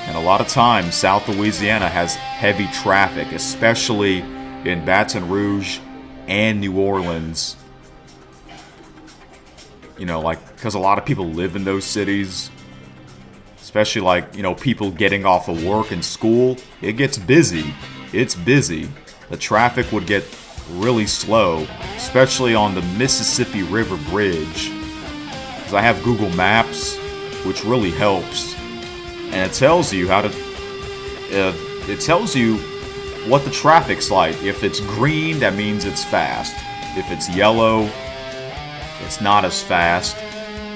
And a lot of times, South Louisiana has heavy traffic, especially in Baton Rouge and New Orleans. You know, like, because a lot of people live in those cities. Especially, like, you know, people getting off of work and school. It gets busy. It's busy. The traffic would get really slow, especially on the Mississippi River Bridge. Because I have Google Maps, which really helps. And it tells you how to... it tells you what the traffic's like. If it's green, that means it's fast. If it's yellow, it's not as fast.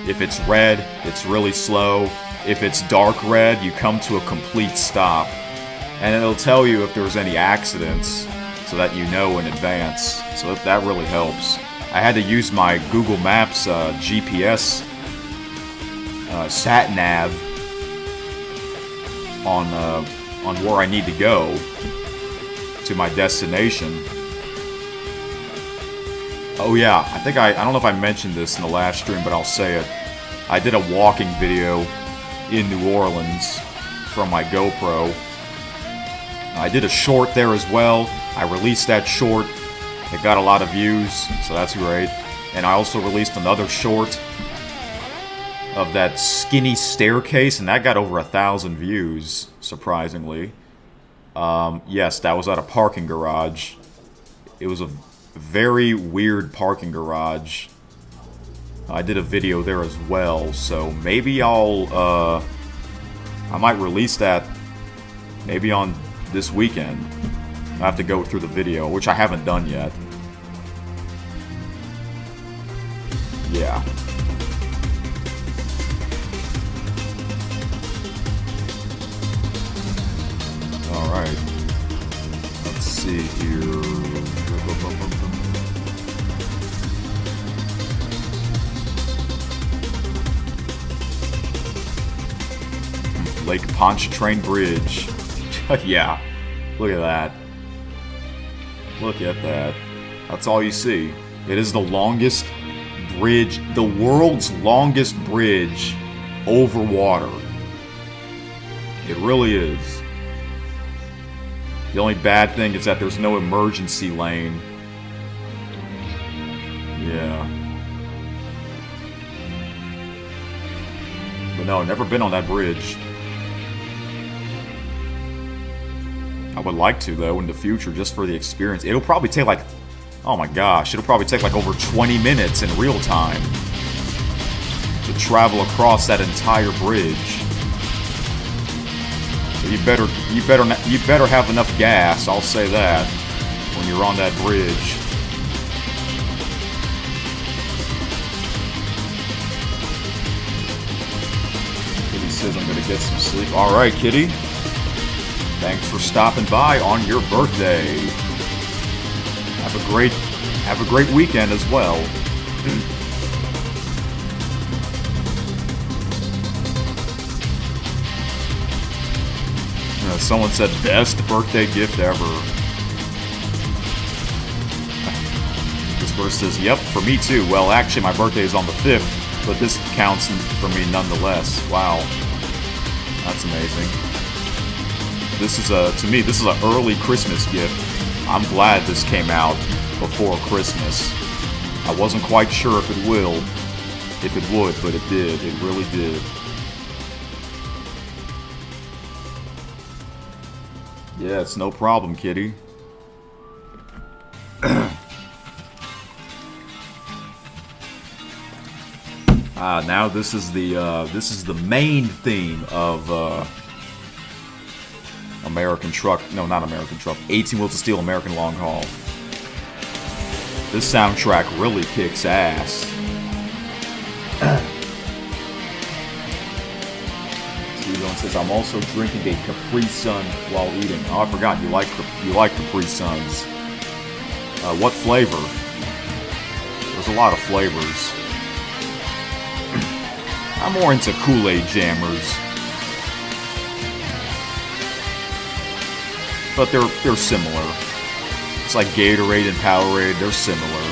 If it's red, it's really slow. If it's dark red, you come to a complete stop. And it'll tell you if there's any accidents, so that you know in advance. So that really helps. I had to use my Google Maps GPS sat nav on where I need to go to my destination. Oh yeah, I don't know if I mentioned this in the last stream, but I'll say it. I did a walking video in New Orleans from my GoPro. I did a short there as well. I released that short. It got a lot of views, so that's great. And I also released another short of that skinny staircase, and that got over 1,000 views, surprisingly. Yes, that was at a parking garage. It was a very weird parking garage. I did a video there as well, so maybe I might release that maybe on this weekend. I have to go through the video, which I haven't done yet. Yeah. Alright. Let's see here. Lake Pontchartrain Bridge. Yeah. Look at that. Look at that. That's all you see. It is the longest bridge, the world's longest bridge over water. It really is. The only bad thing is that there's no emergency lane. Yeah. But no, never been on that bridge. I would like to, though, in the future, just for the experience. It'll probably take like, oh my gosh, it'll probably take like over 20 minutes in real time to travel across that entire bridge. So you better have enough gas, I'll say that, when you're on that bridge. Kitty says I'm gonna get some sleep. Alright, Kitty. Thanks for stopping by on your birthday. Have a great weekend as well. Someone said best birthday gift ever. This person says, yep, for me too. Well, actually my birthday is on the 5th, but this counts for me nonetheless. Wow. That's amazing. This is to me, this is an early Christmas gift. I'm glad this came out before Christmas. I wasn't quite sure if it would, but it did. It really did. Yeah, it's no problem, Kitty. Now this is the main theme of American Truck. No, not American Truck. 18 Wheels of Steel, American Long Haul. This soundtrack really kicks ass. Steven says, I'm also drinking a Capri Sun while eating. Oh, I forgot, you like Capri Suns. What flavor? There's a lot of flavors. I'm more into Kool-Aid jammers. But they're similar. It's like Gatorade and Powerade, they're similar.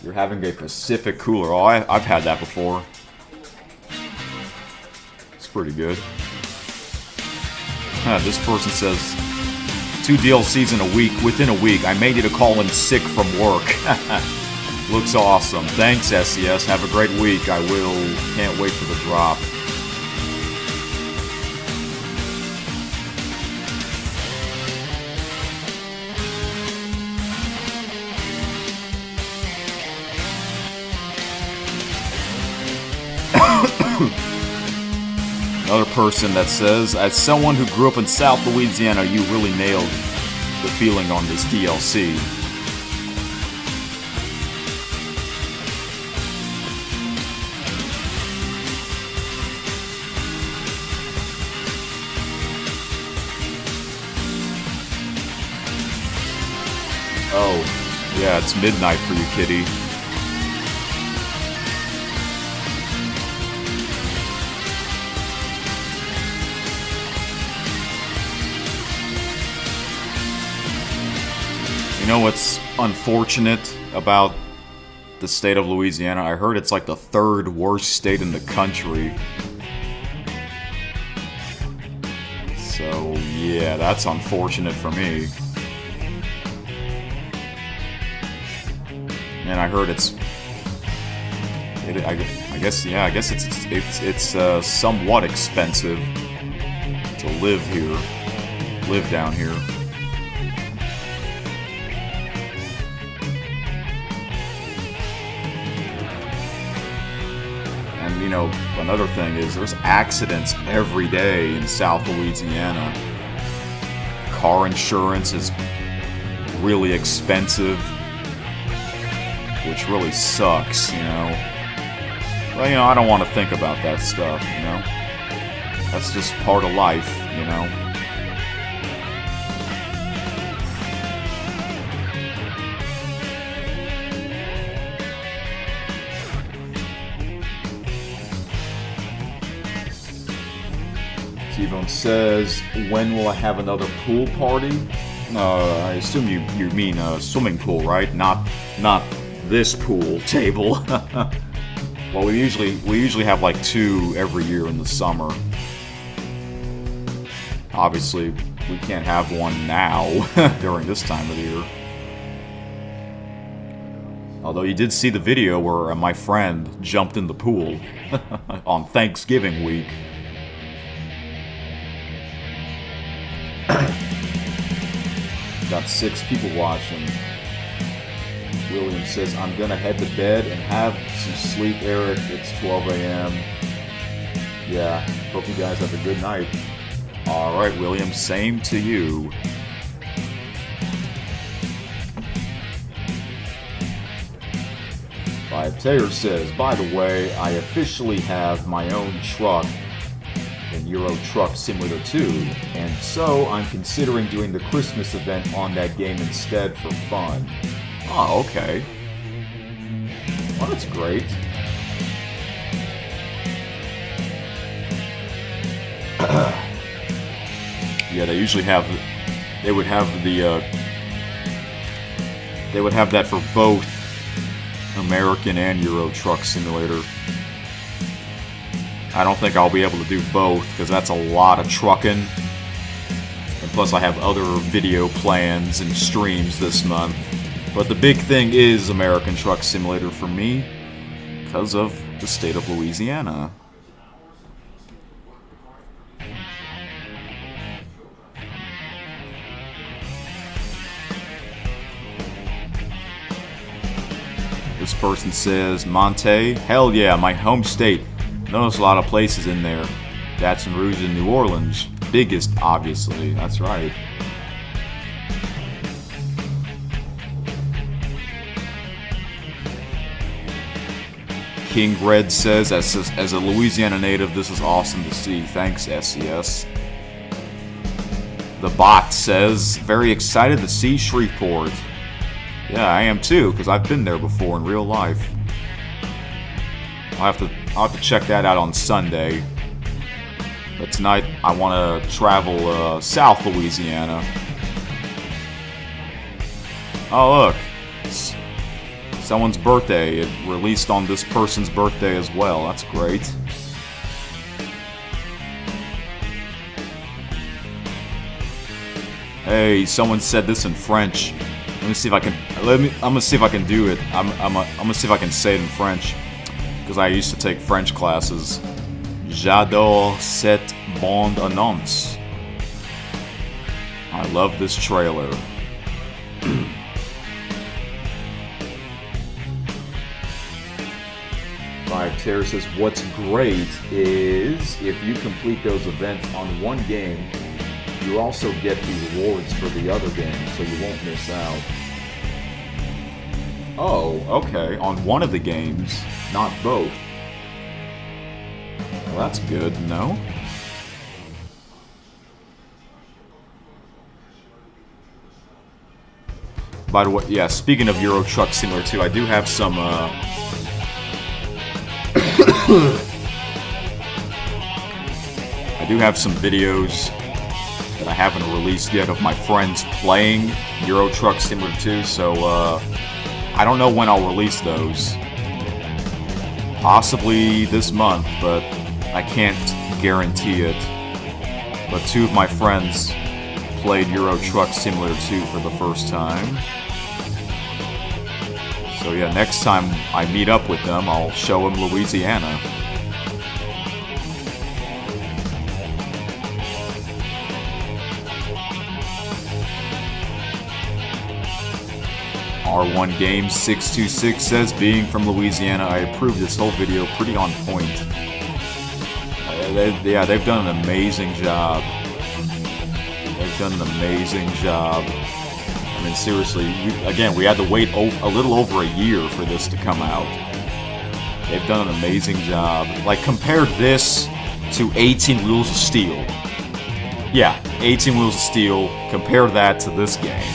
You're having a Pacific cooler. Oh, I've had that before. It's pretty good. This person says, 2 DLCs within a week. I may need to call in sick from work. Looks awesome. Thanks, SES. Have a great week. I will. Can't wait for the drop. Another person that says, as someone who grew up in South Louisiana, you really nailed the feeling on this DLC. Oh, yeah, it's midnight for you, Kitty. You know what's unfortunate about the state of Louisiana? I heard it's like the 3rd worst state in the country. So, yeah, that's unfortunate for me. And I heard I guess it's somewhat expensive to live down here. And, you know, another thing is there's accidents every day in South Louisiana. Car insurance is really expensive, which really sucks, you know. Well, you know, I don't want to think about that stuff, you know. That's just part of life, you know. T-Bone says, when will I have another pool party? I assume you mean a swimming pool, right? Not this pool table. Well, we usually have like 2 every year in the summer. Obviously, we can't have one now during this time of the year. Although you did see the video where my friend jumped in the pool on Thanksgiving week. Got 6 people watching. William says, I'm gonna head to bed and have some sleep, Eric. It's 12 a.m. Yeah, hope you guys have a good night. Alright, William, same to you. Taylor says, by the way, I officially have my own truck in Euro Truck Simulator 2, and so I'm considering doing the Christmas event on that game instead for fun. Oh, okay. Well, that's great. Yeah, they usually have... They would have the... They would have that for both American and Euro Truck Simulator. I don't think I'll be able to do both, because that's a lot of trucking. And plus I have other video plans and streams this month. But the big thing is American Truck Simulator for me, because of the state of Louisiana. This person says, Monte, hell yeah, my home state. Notice a lot of places in there. Baton Rouge and New Orleans. Biggest, obviously. That's right. King Red says, as a Louisiana native, this is awesome to see. Thanks, SES. The Bot says, very excited to see Shreveport. Yeah, I am too, because I've been there before in real life. I'll have to check that out on Sunday. But tonight, I want to travel South Louisiana. Oh look, it's someone's birthday. It released on this person's birthday as well. That's great. Hey, someone said this in French. Let me see if I can. I'm gonna see if I can do it. I'm gonna see if I can say it in French, because I used to take French classes. J'adore cette bande annonce. I love this trailer. Five Terror says, what's great is if you complete those events on one game, you also get the rewards for the other games, so you won't miss out. Oh, okay. On one of the games, not both. Well, that's good, no? By the way, yeah, speaking of Euro Truck Simulator 2, I do have some, I do have some videos that I haven't released yet of my friends playing Euro Truck Simulator 2, so I don't know when I'll release those. Possibly this month, but I can't guarantee it. But two of my friends played Euro Truck Simulator 2 for the first time. So yeah, next time I meet up with them, I'll show them Louisiana. R1 Games 626 says, being from Louisiana, I approve this whole video, pretty on point. They've done an amazing job. They've done an amazing job. I mean, seriously, again, we had to wait a little over a year for this to come out. They've done an amazing job. Like, compare this to 18 Wheels of Steel. Yeah, 18 Wheels of Steel, compare that to this game.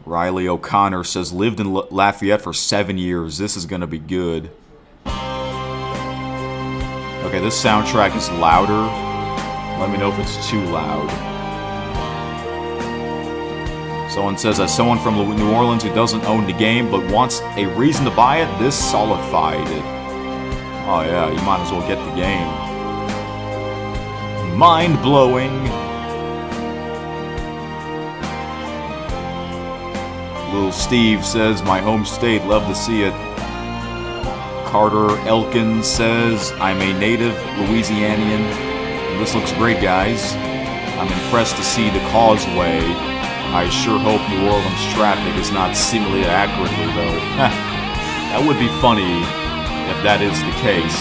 Riley O'Connor says, lived in Lafayette for 7 years. This is gonna be good. Okay, this soundtrack is louder. Let me know if it's too loud. Someone says, as someone from New Orleans who doesn't own the game but wants a reason to buy it, this solidified it. Oh yeah, you might as well get the game. Mind-blowing. Little Steve says, my home state, love to see it. Carter Elkins says, I'm a native Louisianian. This looks great, guys. I'm impressed to see the causeway. I sure hope New Orleans traffic is not simulated accurately, though. That would be funny if that is the case.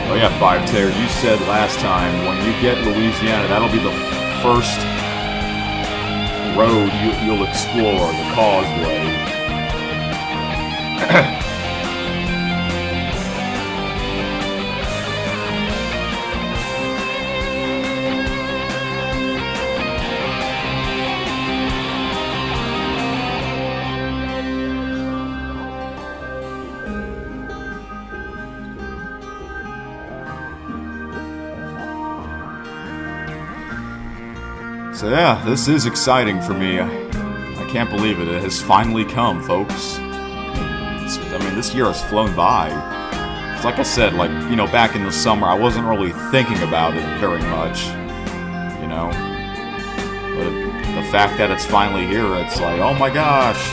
Oh yeah, 5-Tair, you said last time, when you get Louisiana, that'll be the first road you'll explore, the causeway. So yeah, this is exciting for me. I can't believe it. It has finally come, folks. I mean, this year has flown by. It's like I said, like, you know, back in the summer, I wasn't really thinking about it very much, you know. But the fact that it's finally here, it's like, oh my gosh,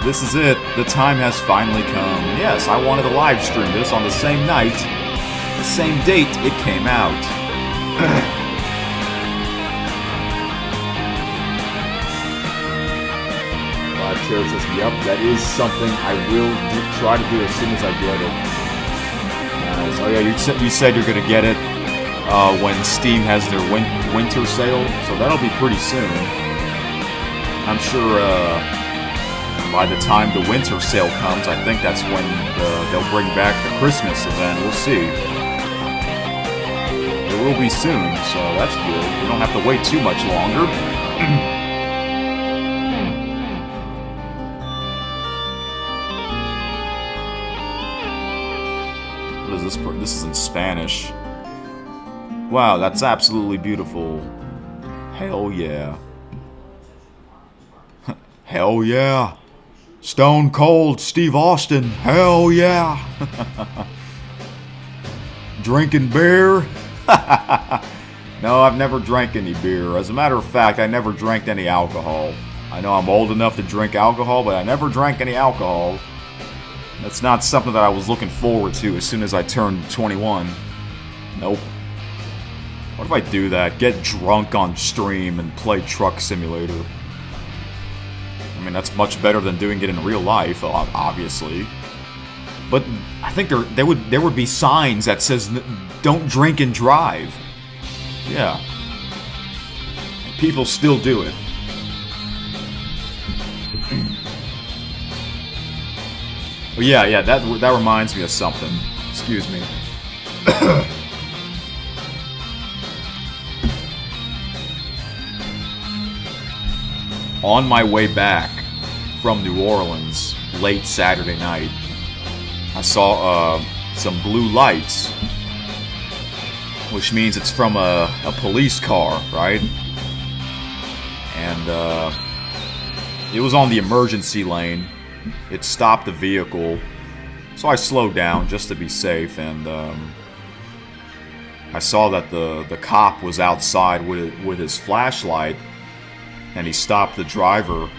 this is it. The time has finally come. And yes, I wanted to live stream this on the same night, the same date it came out. Chair says, yep, that is something I will try to do as soon as I get it. So yeah, you said you're going to get it when Steam has their winter sale, so that'll be pretty soon. I'm sure by the time the winter sale comes, I think that's when they'll bring back the Christmas event. We'll see. It will be soon, so that's good. We don't have to wait too much longer. This is in Spanish. Wow, that's absolutely beautiful. Hell yeah. Hell yeah. Stone Cold Steve Austin. Hell yeah. Drinking beer? No, I've never drank any beer. As a matter of fact, I never drank any alcohol. I know I'm old enough to drink alcohol, but I never drank any alcohol. That's not something that I was looking forward to as soon as I turned 21. Nope. What if I do that? Get drunk on stream and play Truck Simulator. I mean, that's much better than doing it in real life, obviously. But I think there would be signs that says, don't drink and drive. Yeah. People still do it. Oh yeah, that reminds me of something. Excuse me. On my way back from New Orleans, late Saturday night, I saw some blue lights, which means it's from a police car, right? And it was on the emergency lane. It stopped the vehicle, so I slowed down just to be safe, and I saw that the cop was outside with his flashlight, and he stopped the driver,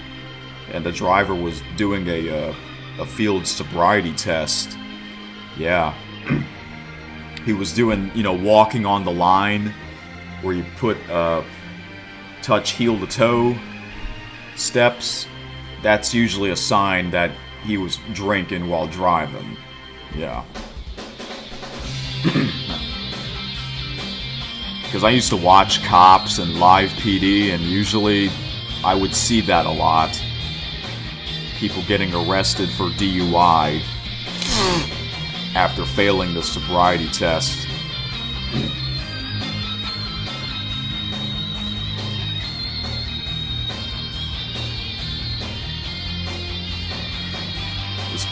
and the driver was doing a field sobriety test. Yeah. He was doing, walking on the line where you put touch heel to toe steps. That's usually a sign that he was drinking while driving. Yeah. Because I used to watch Cops and Live PD, and usually I would see that a lot. People getting arrested for DUI after failing the sobriety test.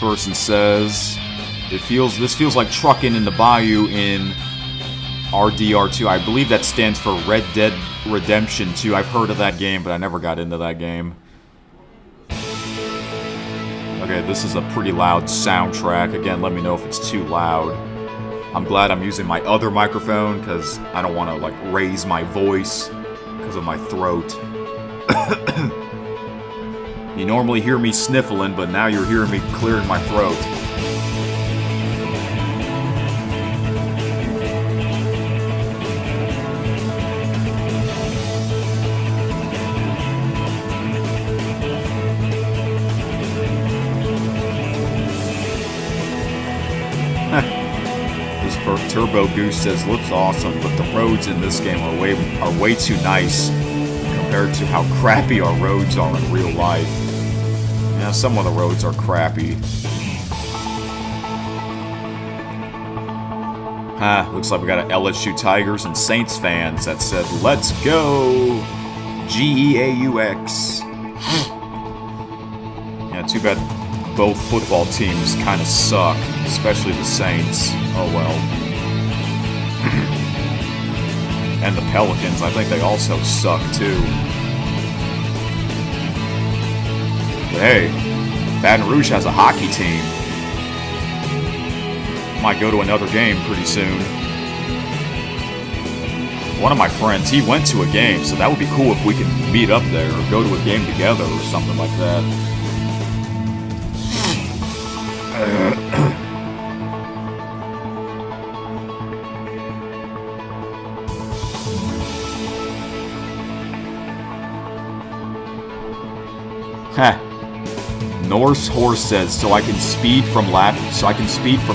person says, this feels like trucking in the bayou in RDR2. I believe that stands for Red Dead Redemption 2. I've heard of that game, but I never got into that game. Okay, this is a pretty loud soundtrack. Again, let me know if it's too loud. I'm glad I'm using my other microphone, because I don't want to, like, raise my voice because of my throat. You normally hear me sniffling, but now you're hearing me clearing my throat. Turbo Goose says, looks awesome, but the roads in this game are way too nice compared to how crappy our roads are in real life. Yeah, some of the roads are crappy. Looks like we got an LSU Tigers and Saints fans that said, let's go! G-E-A-U-X. Yeah, too bad both football teams kind of suck, especially the Saints. Oh well. And the Pelicans, I think they also suck too. But hey, Baton Rouge has a hockey team. Might go to another game pretty soon. One of my friends, he went to a game, so that would be cool if we could meet up there or go to a game together or something like that. Norse Horse says, so I can speed from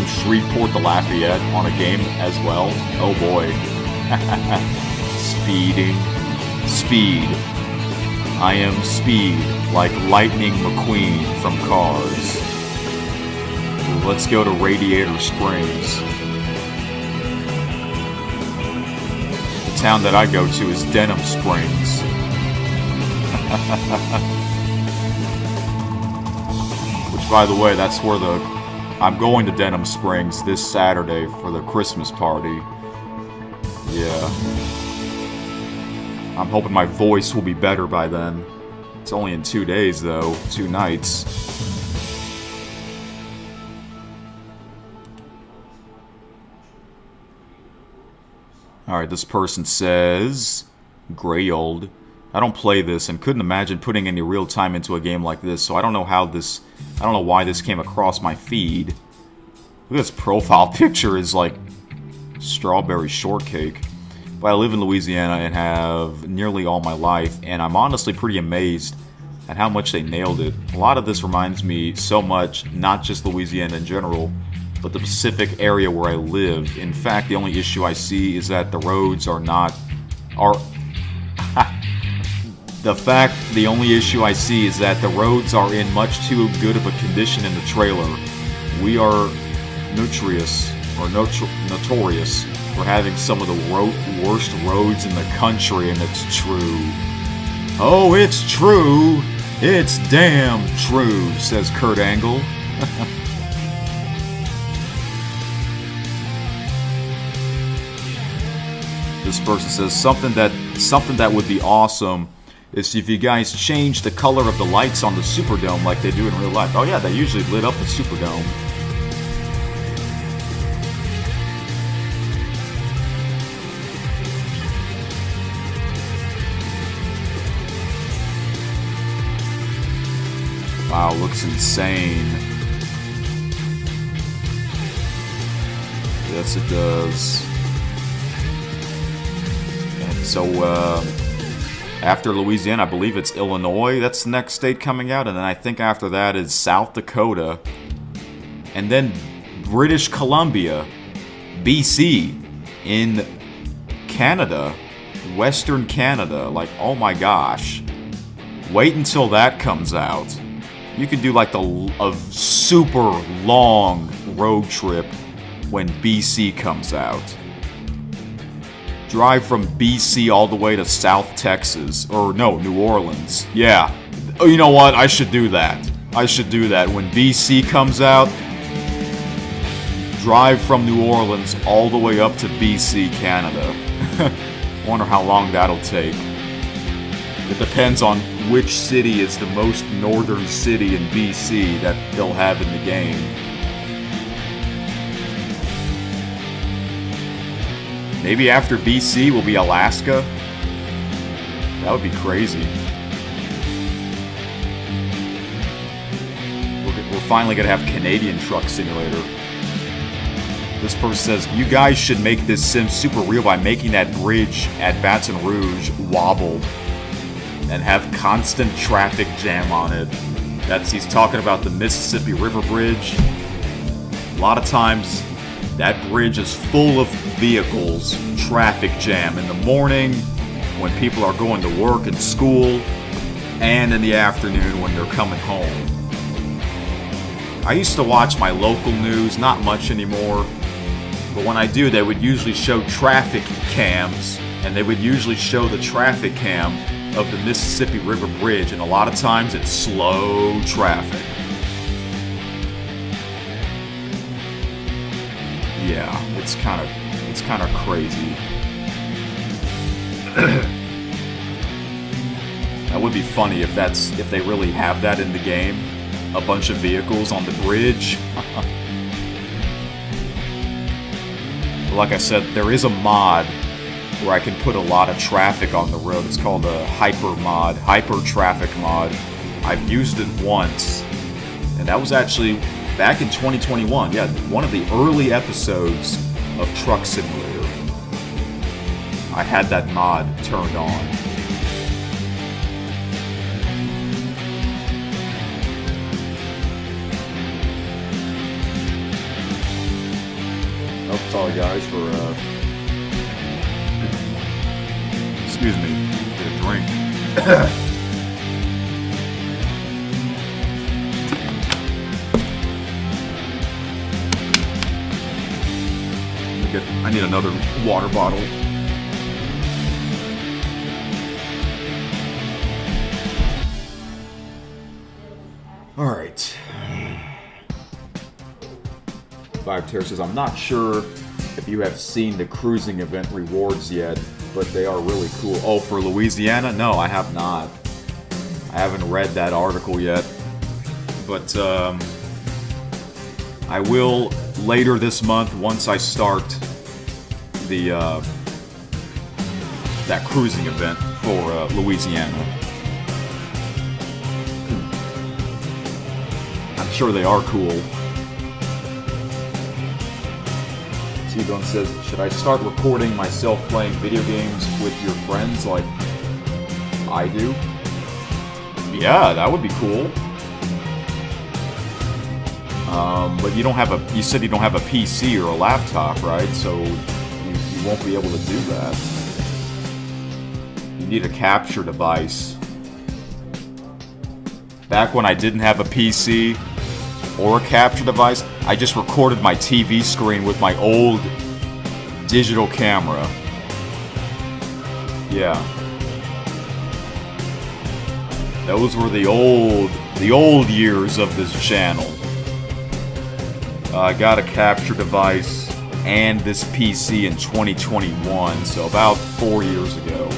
Shreveport to Lafayette on a game as well. Oh boy. Speeding. Speed. I am speed, like Lightning McQueen from Cars. Let's go to Radiator Springs. The town that I go to is Denham Springs. By the way, that's where I'm going to Denham Springs this Saturday for the Christmas party. Yeah. I'm hoping my voice will be better by then. It's only in 2 days, though. 2 nights. Alright, this person says, Grey Old. I don't play this and couldn't imagine putting any real time into a game like this, so I don't know why this came across my feed. Look at this profile picture, is like strawberry shortcake. But I live in Louisiana and have nearly all my life, and I'm honestly pretty amazed at how much they nailed it. A lot of this reminds me so much, not just Louisiana in general, but the Pacific area where I live. In fact, the only issue I see is that the roads are in much too good of a condition in the trailer. We are notorious for having some of the worst roads in the country, and it's true. Oh, it's true. It's damn true, says Kurt Angle. This person says something that would be awesome is if you guys change the color of the lights on the Superdome like they do in real life. Oh yeah, they usually lit up the Superdome. Wow, looks insane. Yes, it does. And so, after Louisiana, I believe it's Illinois. That's the next state coming out. And then I think after that is South Dakota. And then British Columbia, BC, in Canada, Western Canada. Like, oh my gosh. Wait until that comes out. You could do like a super long road trip when BC comes out. Drive from BC all the way to South Texas. Or no, New Orleans. Yeah. Oh, you know what? I should do that. I should do that. When BC comes out, drive from New Orleans all the way up to BC, Canada. Wonder how long that'll take. It depends on which city is the most northern city in BC that they'll have in the game. Maybe after BC will be Alaska? That would be crazy. We're finally gonna have Canadian Truck Simulator. This person says, you guys should make this sim super real by making that bridge at Baton Rouge wobble and have constant traffic jam on it. He's talking about the Mississippi River Bridge. A lot of times, that bridge is full of vehicles, traffic jam in the morning, when people are going to work and school, and in the afternoon when they're coming home. I used to watch my local news, not much anymore, but when I do, they would usually show traffic cams, and they would usually show the traffic cam of the Mississippi River Bridge, and a lot of times it's slow traffic. Yeah, it's kind of crazy. That would be funny if they really have that in the game. A bunch of vehicles on the bridge. Like I said, there is a mod where I can put a lot of traffic on the road. It's called a hyper mod, hyper traffic mod. I've used it once, and that was actually back in 2021. Yeah, one of the early episodes of Truck Simulator. I had that mod turned on. Oh, sorry guys for excuse me, get a drink. I need another water bottle. All right. Five Tear says, I'm not sure if you have seen the cruising event rewards yet, but they are really cool. Oh, for Louisiana? No, I have not. I haven't read that article yet. But I will later this month once I start the that cruising event for Louisiana. I'm sure they are cool. T-Bone says, should I start recording myself playing video games with your friends like I do? Yeah, that would be cool. But you don't have you said you don't have a PC or a laptop, right? So you won't be able to do that. You need a capture device. Back when I didn't have a PC or a capture device, I just recorded my TV screen with my old digital camera. Yeah. Those were the old years of this channel. I got a capture device and this PC in 2021, so about 4 years ago.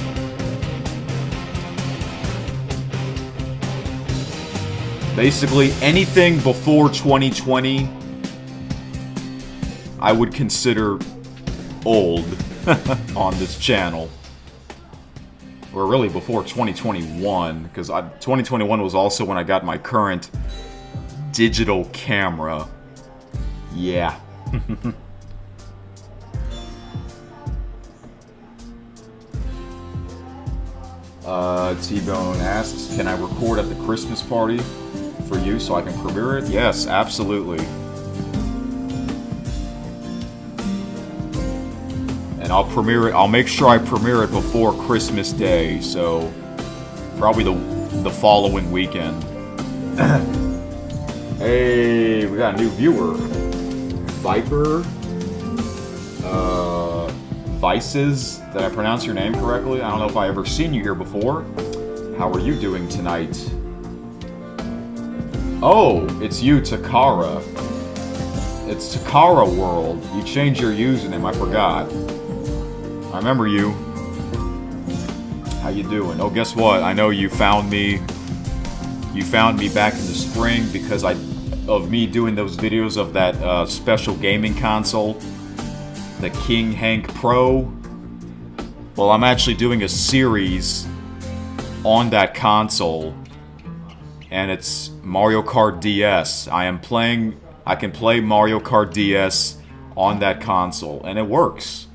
Basically, anything before 2020, I would consider old on this channel. Or really before 2021, because 2021 was also when I got my current digital camera. Yeah. T-Bone asks, can I record at the Christmas party for you so I can premiere it? Yes, absolutely. And I'll premiere it, I'll make sure I premiere it before Christmas Day, so probably the following weekend. Hey, we got a new viewer. Viper, Vices, did I pronounce your name correctly? I don't know if I ever seen you here before. How are you doing tonight? Oh, it's you, Takara. It's Takara World. You changed your username, I forgot. I remember you. How you doing? Oh, guess what? I know you found me. You found me back in the spring because of me doing those videos of that special gaming console, the King Hank Pro. Well, I'm actually doing a series on that console, and it's Mario Kart DS. I can play Mario Kart DS on that console, and it works.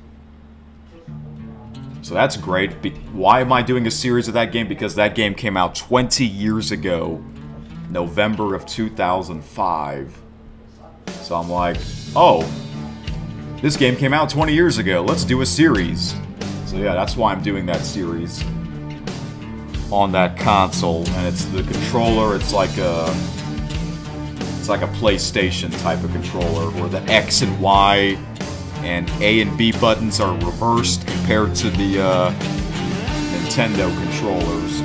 So that's great. Why am I doing a series of that game? Because that game came out 20 years ago, November of 2005. So I'm like, oh, this game came out 20 years ago. Let's do a series. So yeah, that's why I'm doing that series on that console. And it's the controller. It's like a PlayStation type of controller, where the X and Y and A and B buttons are reversed compared to the Nintendo controllers.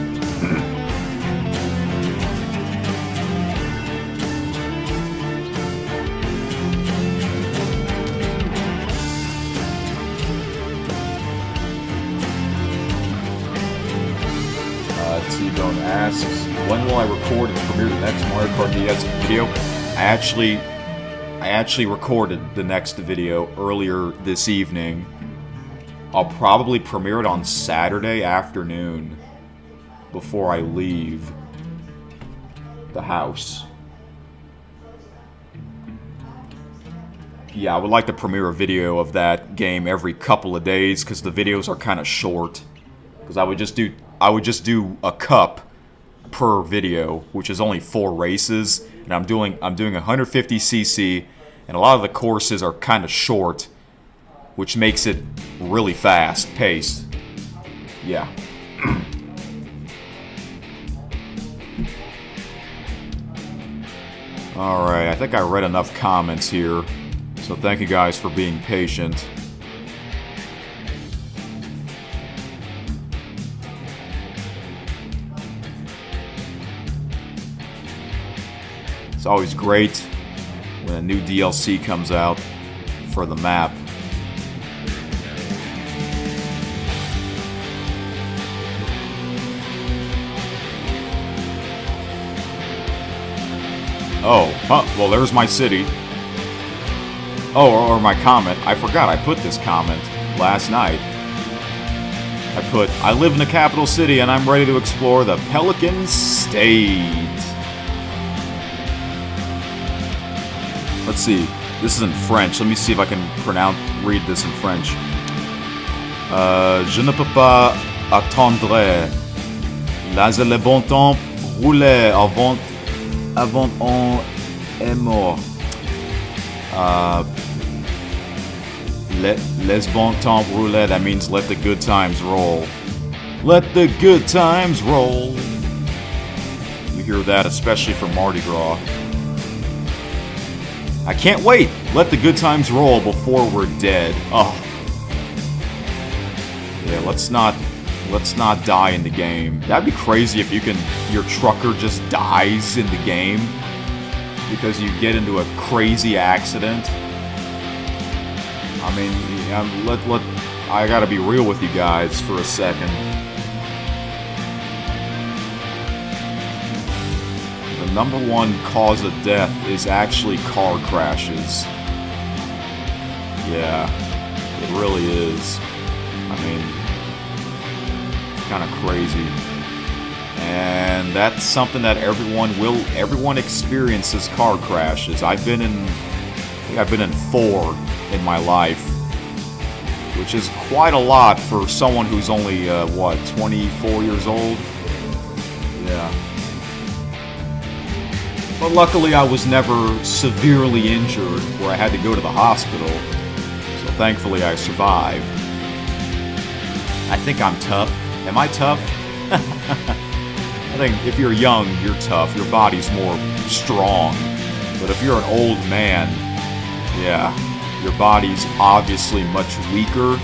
T-Bone asks, when will I record and premiere the next Mario Kart DS video? I actually recorded the next video earlier this evening. I'll probably premiere it on Saturday afternoon before I leave the house. Yeah, I would like to premiere a video of that game every couple of days because the videos are kind of short. Because I would just do a cup per video, which is only 4 races, and I'm doing 150cc, and a lot of the courses are kind of short, which makes it really fast paced. Yeah. Alright, I think I read enough comments here, so thank you guys for being patient. It's always great when a new DLC comes out for the map. Oh, well, there's my city. Oh, or my comment. I forgot I put this comment last night. I live in the capital city and I'm ready to explore the Pelican State. Let's see. This is in French. Let me see if I can read this in French. Je ne peux pas attendre. Là, le bon temps roulait avant on est mort. Les bons temps roulait. That means let the good times roll. Let the good times roll. You hear that, especially from Mardi Gras. I can't wait. Let the good times roll before we're dead. Oh. Yeah, let's not die in the game. That'd be crazy if your trucker just dies in the game because you get into a crazy accident. I mean, I gotta be real with you guys for a second. The number one cause of death is actually car crashes. Yeah, it really is. I mean, it's kind of crazy. And that's something that everyone experiences car crashes. I've been in 4 in my life, which is quite a lot for someone who's only, 24 years old? Yeah. But luckily I was never severely injured where I had to go to the hospital, so thankfully I survived. I think I'm tough. Am I tough? I think if you're young, you're tough. Your body's more strong. But if you're an old man, yeah, your body's obviously much weaker.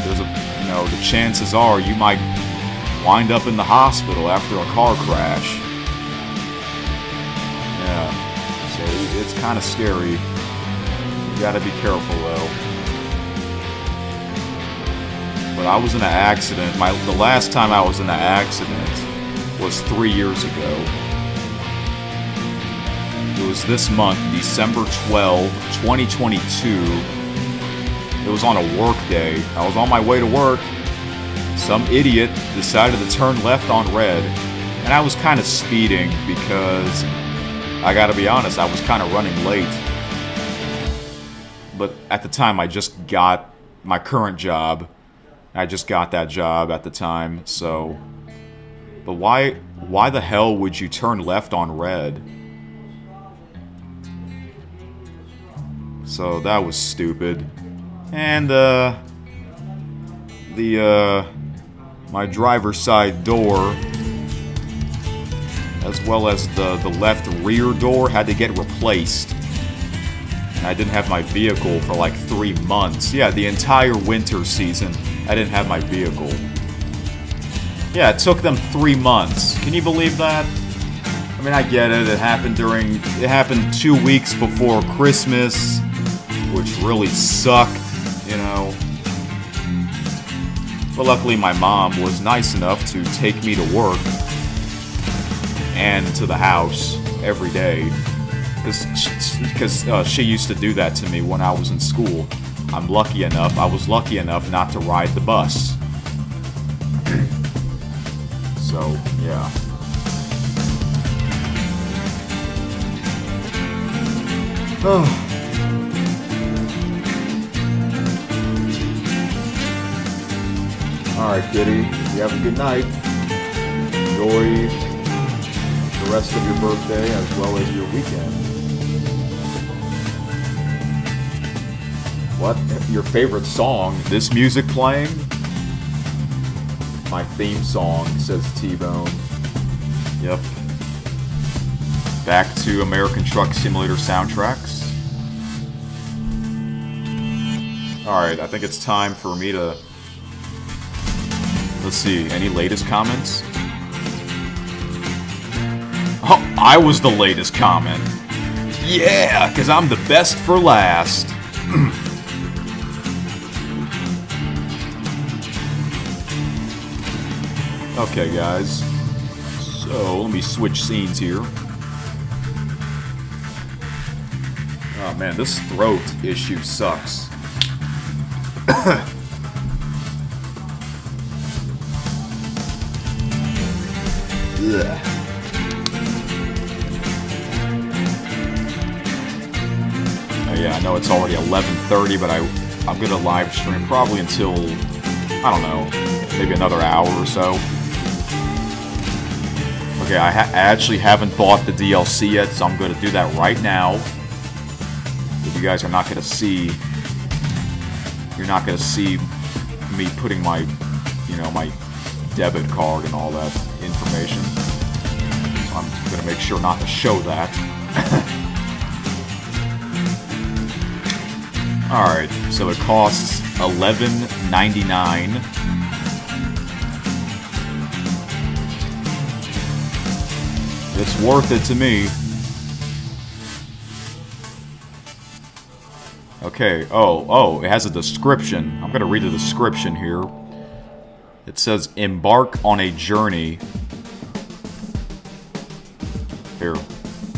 The chances are you might wind up in the hospital after a car crash. Yeah. So it's kind of scary. You gotta be careful though. But I was in an accident. The last time I was in an accident was 3 years ago. It was this month, December 12, 2022. It was on a work day. I was on my way to work. Some idiot decided to turn left on red. And I was kind of speeding because, I gotta be honest, I was kind of running late. But at the time, I just got my current job. I just got that job at the time, so... But why the hell would you turn left on red? So that was stupid. And, my driver's side door, as well as the left rear door, had to get replaced. And I didn't have my vehicle for like 3 months. Yeah, the entire winter season, I didn't have my vehicle. Yeah, it took them 3 months. Can you believe that? I mean, I get it. It happened 2 weeks before Christmas, which really sucked, you know. But luckily my mom was nice enough to take me to work and to the house every day. Because she used to do that to me when I was in school. I was lucky enough not to ride the bus. So, yeah. Oh. Alright, kitty. You have a good night. Enjoy the rest of your birthday as well as your weekend. What? Your favorite song? This music playing? My theme song, says T-Bone. Yep. Back to American Truck Simulator soundtracks. Alright, I think it's time for me to... Let's see, any latest comments? Oh, I was the latest comment. Yeah, because I'm the best for last. Okay, guys. So, let me switch scenes here. Oh man, this throat issue sucks. Ugh. Yeah, I know it's already 11:30, but I'm gonna live stream probably until, I don't know, maybe another hour or so. Okay, I actually haven't bought the DLC yet, so I'm gonna do that right now. But you guys are not gonna see, you're not gonna see me putting my, you know, my debit card and all that information. So I'm gonna make sure not to show that. Alright, so it costs $11.99. It's worth it to me. Okay, oh, it has a description. I'm gonna read the description here. It says, embark on a journey. Here,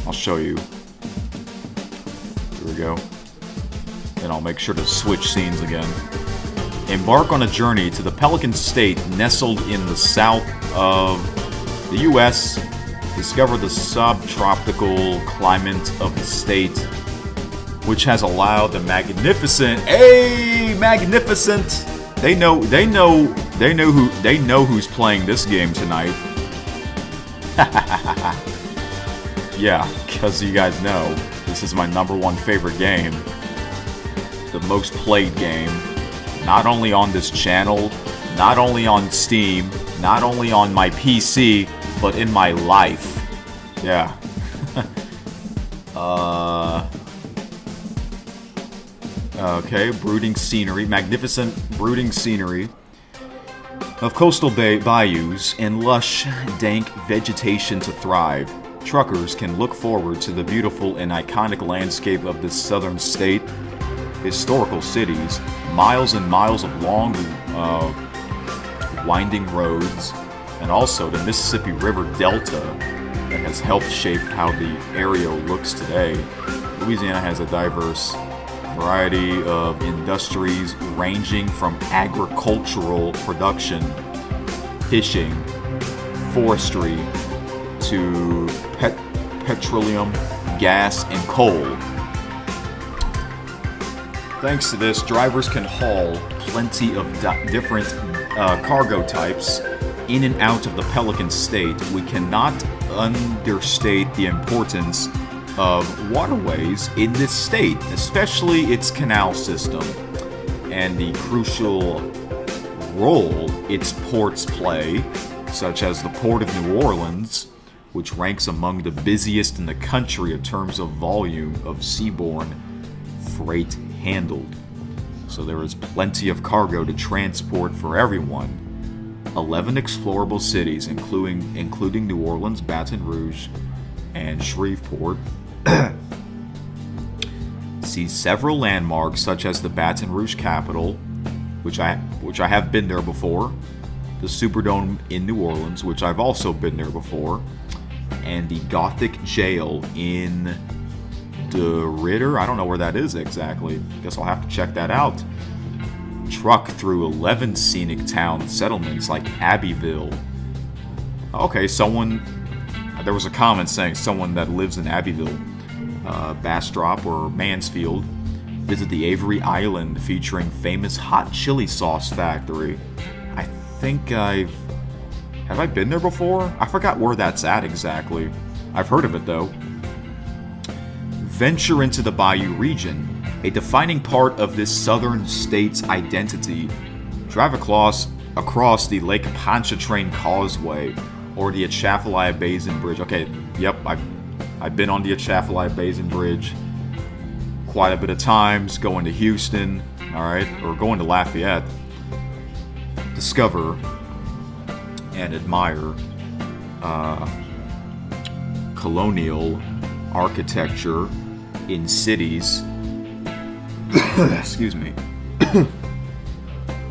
I'll show you. Here we go. And I'll make sure to switch scenes again. Embark on a journey to the Pelican State nestled in the south of the U.S. Discover the subtropical climate of the state, which has allowed the magnificent, magnificent. They know who's playing this game tonight. Yeah, because you guys know this is my #1 favorite game. The most played game, not only on this channel, not only on Steam, not only on my PC, but in my life. Yeah. Okay, brooding scenery, magnificent brooding scenery of coastal bayous and lush, dank vegetation to thrive. truckers can look forward to the beautiful and iconic landscape of this southern state, historical cities, miles and miles of long, winding roads, and also the Mississippi River Delta that has helped shape how the area looks today. Louisiana has a diverse variety of industries ranging from agricultural production, fishing, forestry, to petroleum, gas, and coal. Thanks to this, drivers can haul plenty of different cargo types in and out of the Pelican State. We cannot understate the importance of waterways in this state, especially its canal system, and the crucial role its ports play, such as the Port of New Orleans, which ranks among the busiest in the country in terms of volume of seaborne freight handled. So there is plenty of cargo to transport for everyone. 11 explorable cities, including New Orleans, Baton Rouge, and Shreveport, see several landmarks such as the Baton Rouge Capitol, which I have been there before, the Superdome in New Orleans, which I've also been there before, and the Gothic Jail in De Ritter. I don't know where that is exactly. Guess I'll have to check that out. Truck through 11 scenic town settlements like Abbeville. Okay, there was a comment saying someone that lives in Abbeville, Bastrop or Mansfield. Visit the Avery Island featuring famous hot chili sauce factory. I think have I been there before? I forgot where that's at exactly. I've heard of it though. Venture into the Bayou region, a defining part of this southern state's identity. Drive across the Lake Pontchartrain Causeway or the Atchafalaya Basin Bridge. Okay, yep, I've been on the Atchafalaya Basin Bridge quite a bit of times, going to Houston, alright, or going to Lafayette. Discover and admire colonial architecture in cities excuse me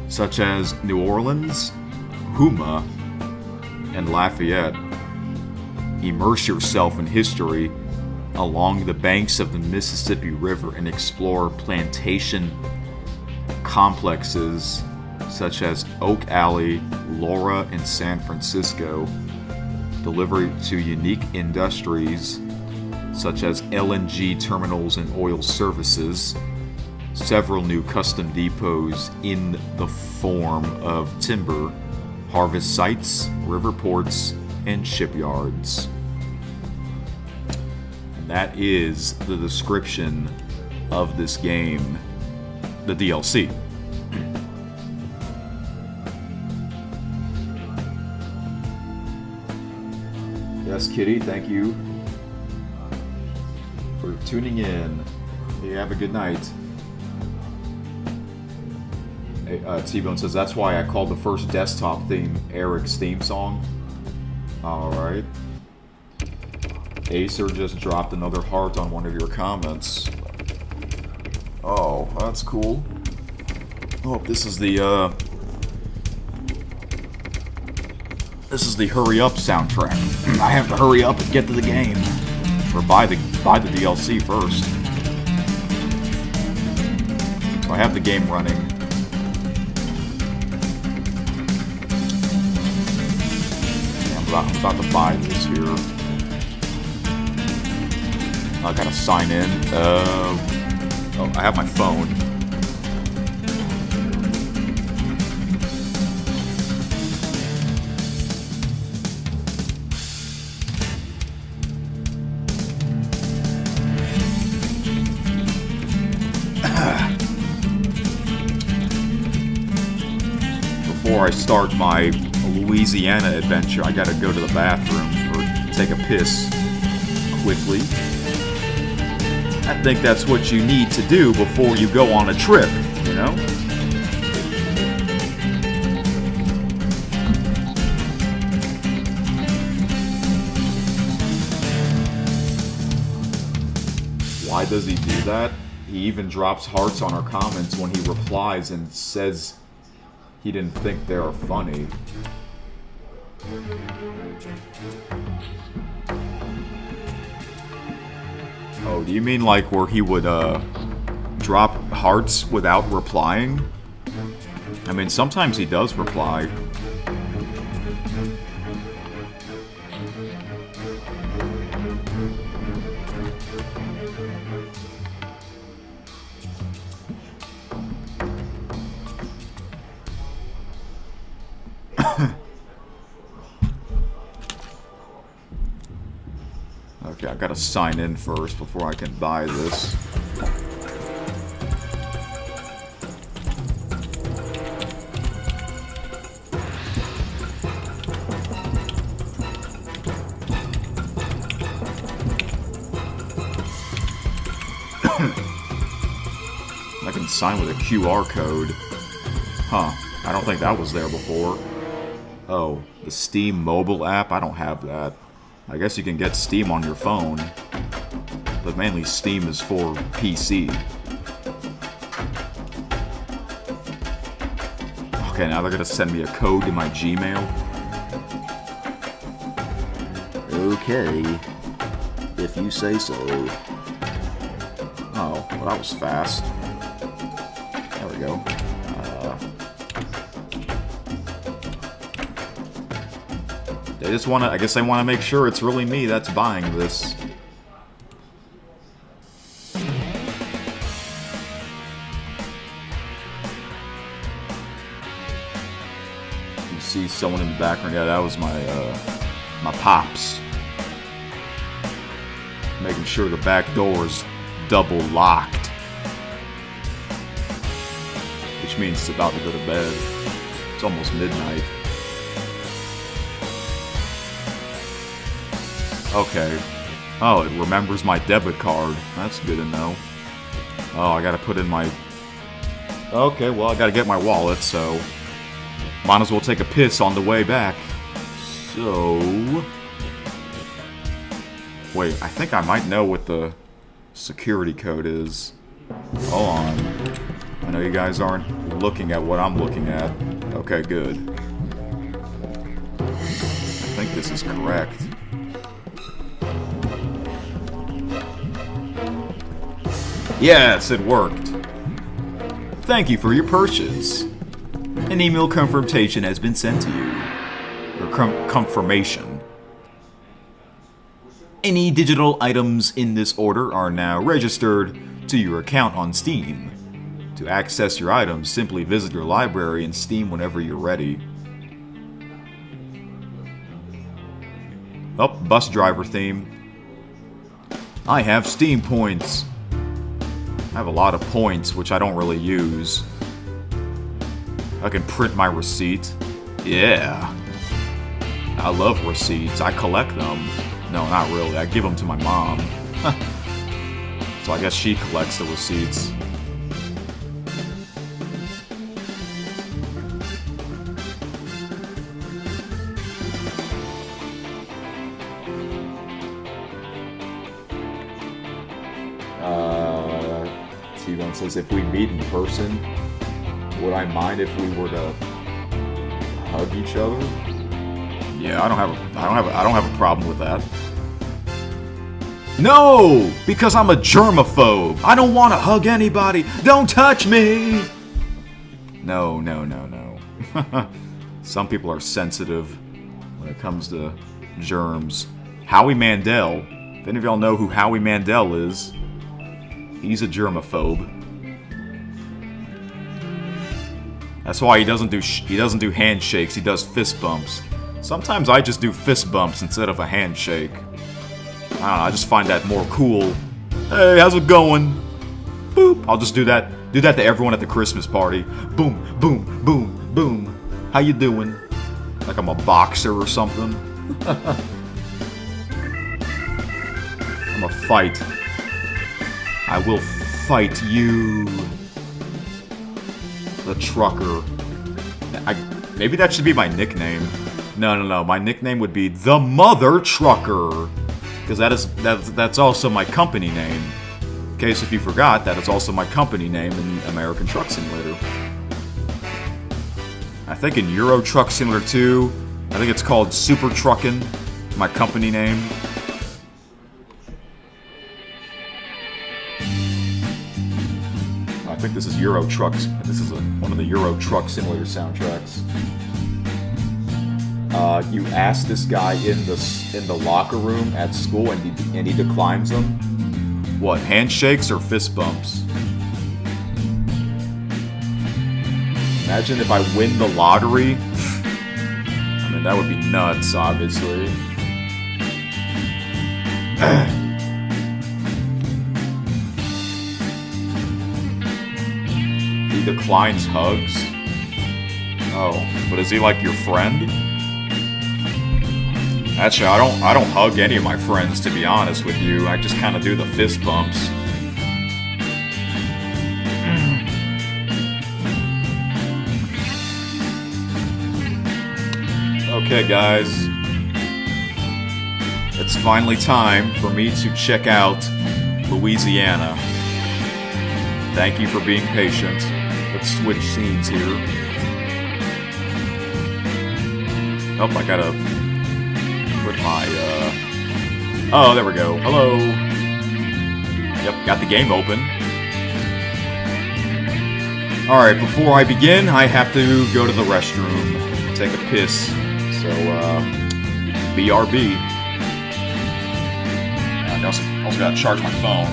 such as New Orleans, Houma, and Lafayette. Immerse yourself in history along the banks of the Mississippi River and explore plantation complexes such as Oak Alley, Laura, and San Francisco. Delivery to unique industries such as LNG terminals and oil services. Several new custom depots in the form of timber, harvest sites, river ports, and shipyards. And that is the description of this game, the DLC. Yes, Kitty, thank you for tuning in. You have a good night. T-Bone says, that's why I called the first desktop theme Eric's theme song. Alright. Acer just dropped another heart on one of your comments. Oh, that's cool. Oh, this is the hurry up soundtrack. I have to hurry up and get to the game. Or buy the DLC first. So I have the game running. I'm about to buy this here. I gotta sign in. Oh, I have my phone. Before I start my Louisiana adventure, I gotta go to the bathroom or take a piss quickly. I think that's what you need to do before you go on a trip, you know? why does he do that? He even drops hearts on our comments when he replies and says he didn't think they are funny. Oh, do you mean like where he would drop hearts without replying? I mean, sometimes he does reply. Okay, I gotta sign in first before I can buy this. I can sign with a QR code. Huh, I don't think that was there before. Oh, the Steam mobile app? I don't have that. I guess you can get Steam on your phone, but mainly Steam is for PC. Okay, now they're gonna send me a code to my Gmail. Okay, if you say so. Oh, well that was fast. There we go. They just want to, I guess they want to make sure it's really me that's buying this. You see someone in the background? Yeah, that was my, my pops. Making sure the back door is double locked. Which means it's about to go to bed. It's almost midnight. Okay. Oh, it remembers my debit card. That's good to know. Oh, I gotta put in my... Okay, well, I gotta get my wallet, so... Might as well take a piss on the way back. So... Wait, I think I might know what the security code is. Hold on. I know you guys aren't looking at what I'm looking at. Okay, good. I think this is correct. Yes, it worked. Thank you for your purchase. An email confirmation has been sent to you. Or confirmation. Any digital items in this order are now registered to your account on Steam. To access your items, simply visit your library in Steam whenever you're ready. Oh, bus driver theme. I have Steam points. I have a lot of points, which I don't really use. I can print my receipt. Yeah. I love receipts. I collect them. No, not really. I give them to my mom. So I guess she collects the receipts. T-Bone says, if we meet in person, would I mind if we were to hug each other? Yeah, I don't have a problem with that. No, because I'm a germaphobe. I don't want to hug anybody. Don't touch me. No. Some people are sensitive when it comes to germs. Howie Mandel. If any of y'all know who Howie Mandel is, he's a germaphobe. That's why he doesn't do handshakes. He does fist bumps. Sometimes I just do fist bumps instead of a handshake. I don't know, I just find that more cool. Hey, how's it going? Boop. I'll just do that. Do that to everyone at the Christmas party. Boom, boom, boom, boom. How you doing? Like I'm a boxer or something. I'm a fight. I will fight you. The trucker. Maybe that should be my nickname. No. My nickname would be the Mother Trucker. Because that's also my company name. case if you forgot, that is also my company name in American Truck Simulator. I think in Euro Truck Simulator 2, I think it's called Super Truckin', my company name. I think this is Euro Trucks. This is one of the Euro Truck Simulator soundtracks. You ask this guy in the locker room at school, and he declines them. What, handshakes or fist bumps? Imagine if I win the lottery. I mean, that would be nuts, obviously. He declines hugs. Oh, but is he like your friend? Actually, I don't hug any of my friends, to be honest with you. I just kind of do the fist bumps. Okay, guys. It's finally time for me to check out Louisiana. Thank you for being patient. Let's switch scenes here. Oh, I gotta put my, oh, there we go. Hello. Yep, got the game open. Alright, before I begin, I have to go to the restroom. Take a piss. So, BRB. I also gotta charge my phone.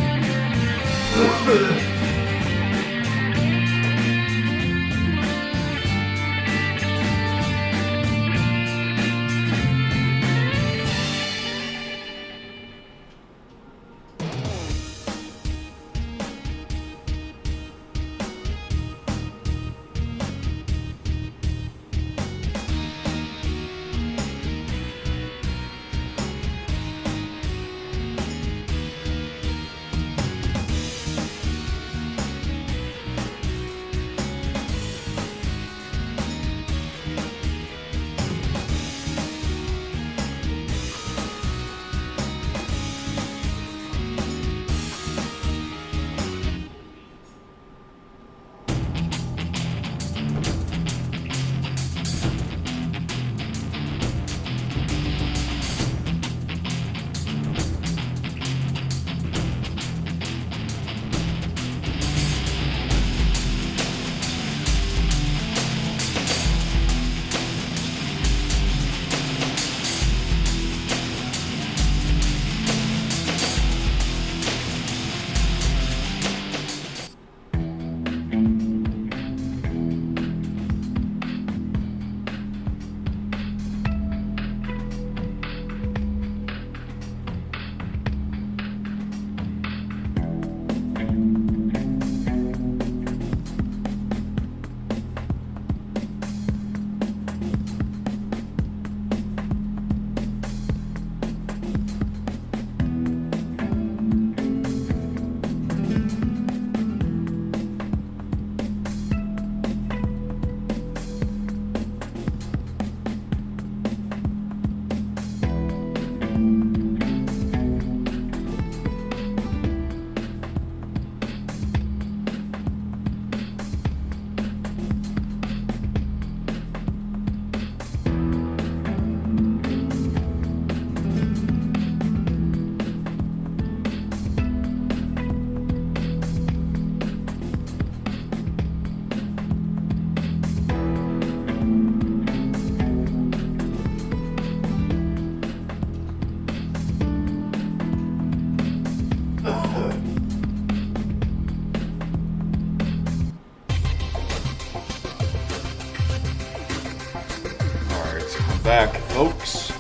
Back, folks.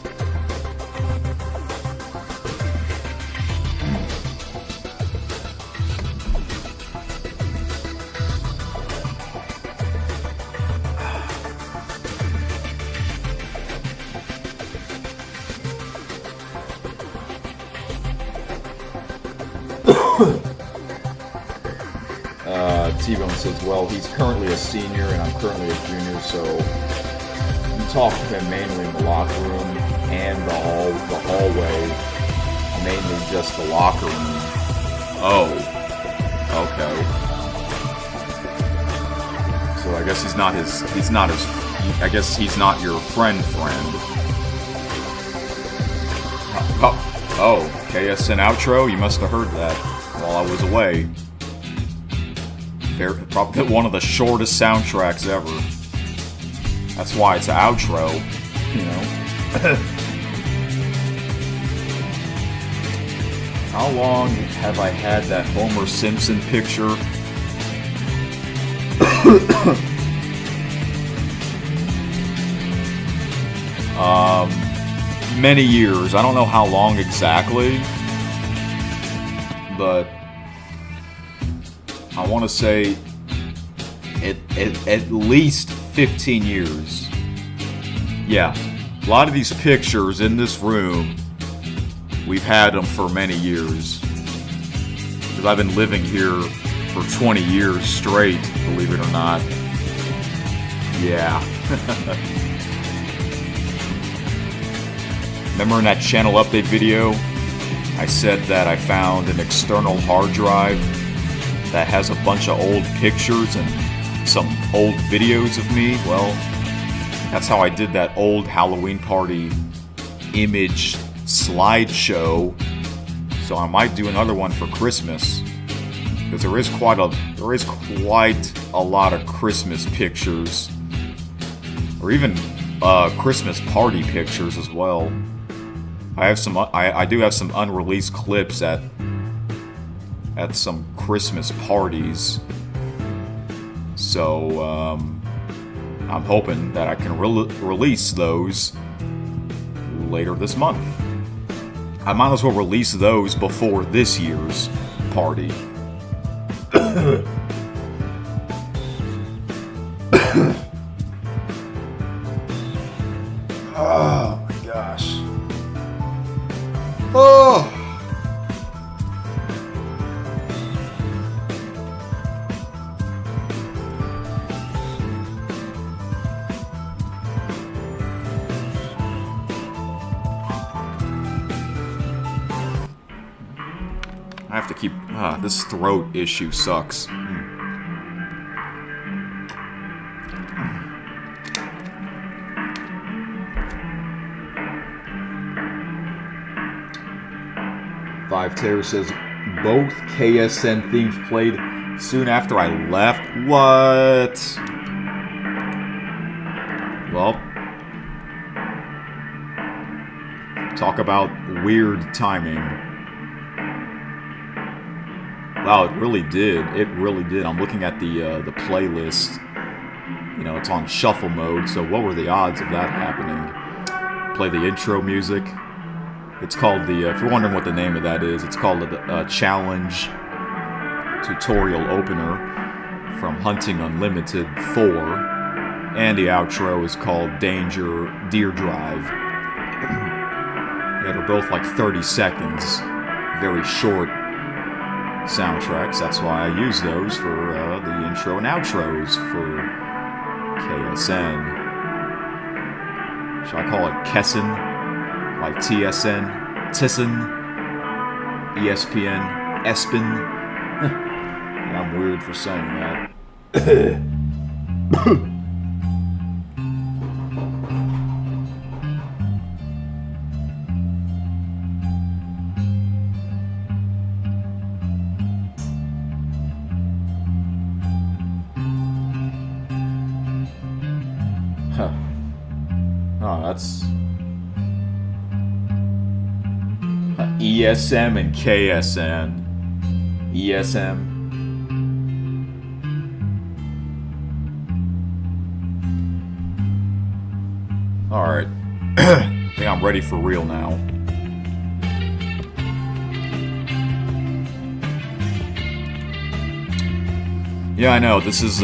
T-Bone says, well, he's currently a senior and I'm currently a junior, so you talk to him mainly in the locker room and the hallway, mainly just the locker room. Oh, Okay. So I guess he's not his, I guess he's not your friend. Oh, KSN outro? You must have heard that while I was away. They're probably one of the shortest soundtracks ever. That's why it's an outro, you know. How long have I had that Homer Simpson picture? Many years. I don't know how long exactly, but I want to say at least 15 years. Yeah, a lot of these pictures in this room, we've had them for many years. Because I've been living here for 20 years straight, believe it or not. Yeah. Remember in that channel update video, I said that I found an external hard drive that has a bunch of old pictures and some old videos of me? Well, that's how I did that old Halloween party image slideshow. So I might do another one for Christmas, because there is quite a lot of Christmas pictures, or even Christmas party pictures as well. I do have some unreleased clips at some Christmas parties. So I'm hoping that I can release those later this month. I might as well release those before this year's party. Oh my gosh. Oh. I have to keep... this throat issue sucks. 5 Terror says, both KSN themes played soon after I left. What? Well, talk about weird timing. Wow, it really did. It really did. I'm looking at the playlist. You know, it's on shuffle mode, so what were the odds of that happening? Play the intro music. It's called the, if you're wondering what the name of that is, it's called the Challenge Tutorial Opener from Hunting Unlimited 4. And the outro is called Danger Deer Drive. Yeah, they're both like 30 seconds. Very short soundtracks. That's why I use those for the intro and outros for KSN. Should I call it Kessin? Like TSN, Tissin, ESPN, Espin. Yeah, I'm weird for saying that. Huh. Oh, that's... ESM and KSN. ESM. Alright. I think I'm ready for real now. Yeah, I know. This is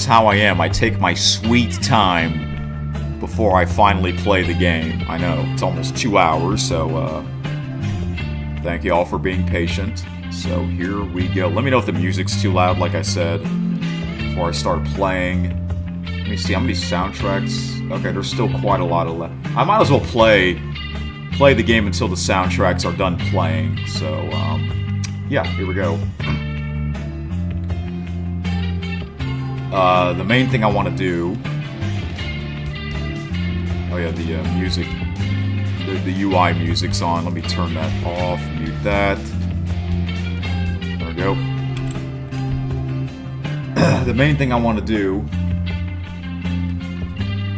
how I am. I take my sweet time before I finally play the game. I know. It's almost 2 hours, so thank you all for being patient. So here we go. Let me know if the music's too loud, like I said, before I start playing. Let me see how many soundtracks. Okay, there's still quite a lot of left. I might as well play the game until the soundtracks are done playing. So, yeah, here we go. The main thing I want to do... Oh yeah, the music... The UI music's on. Let me turn that off, mute that. There we go. The main thing I want to do...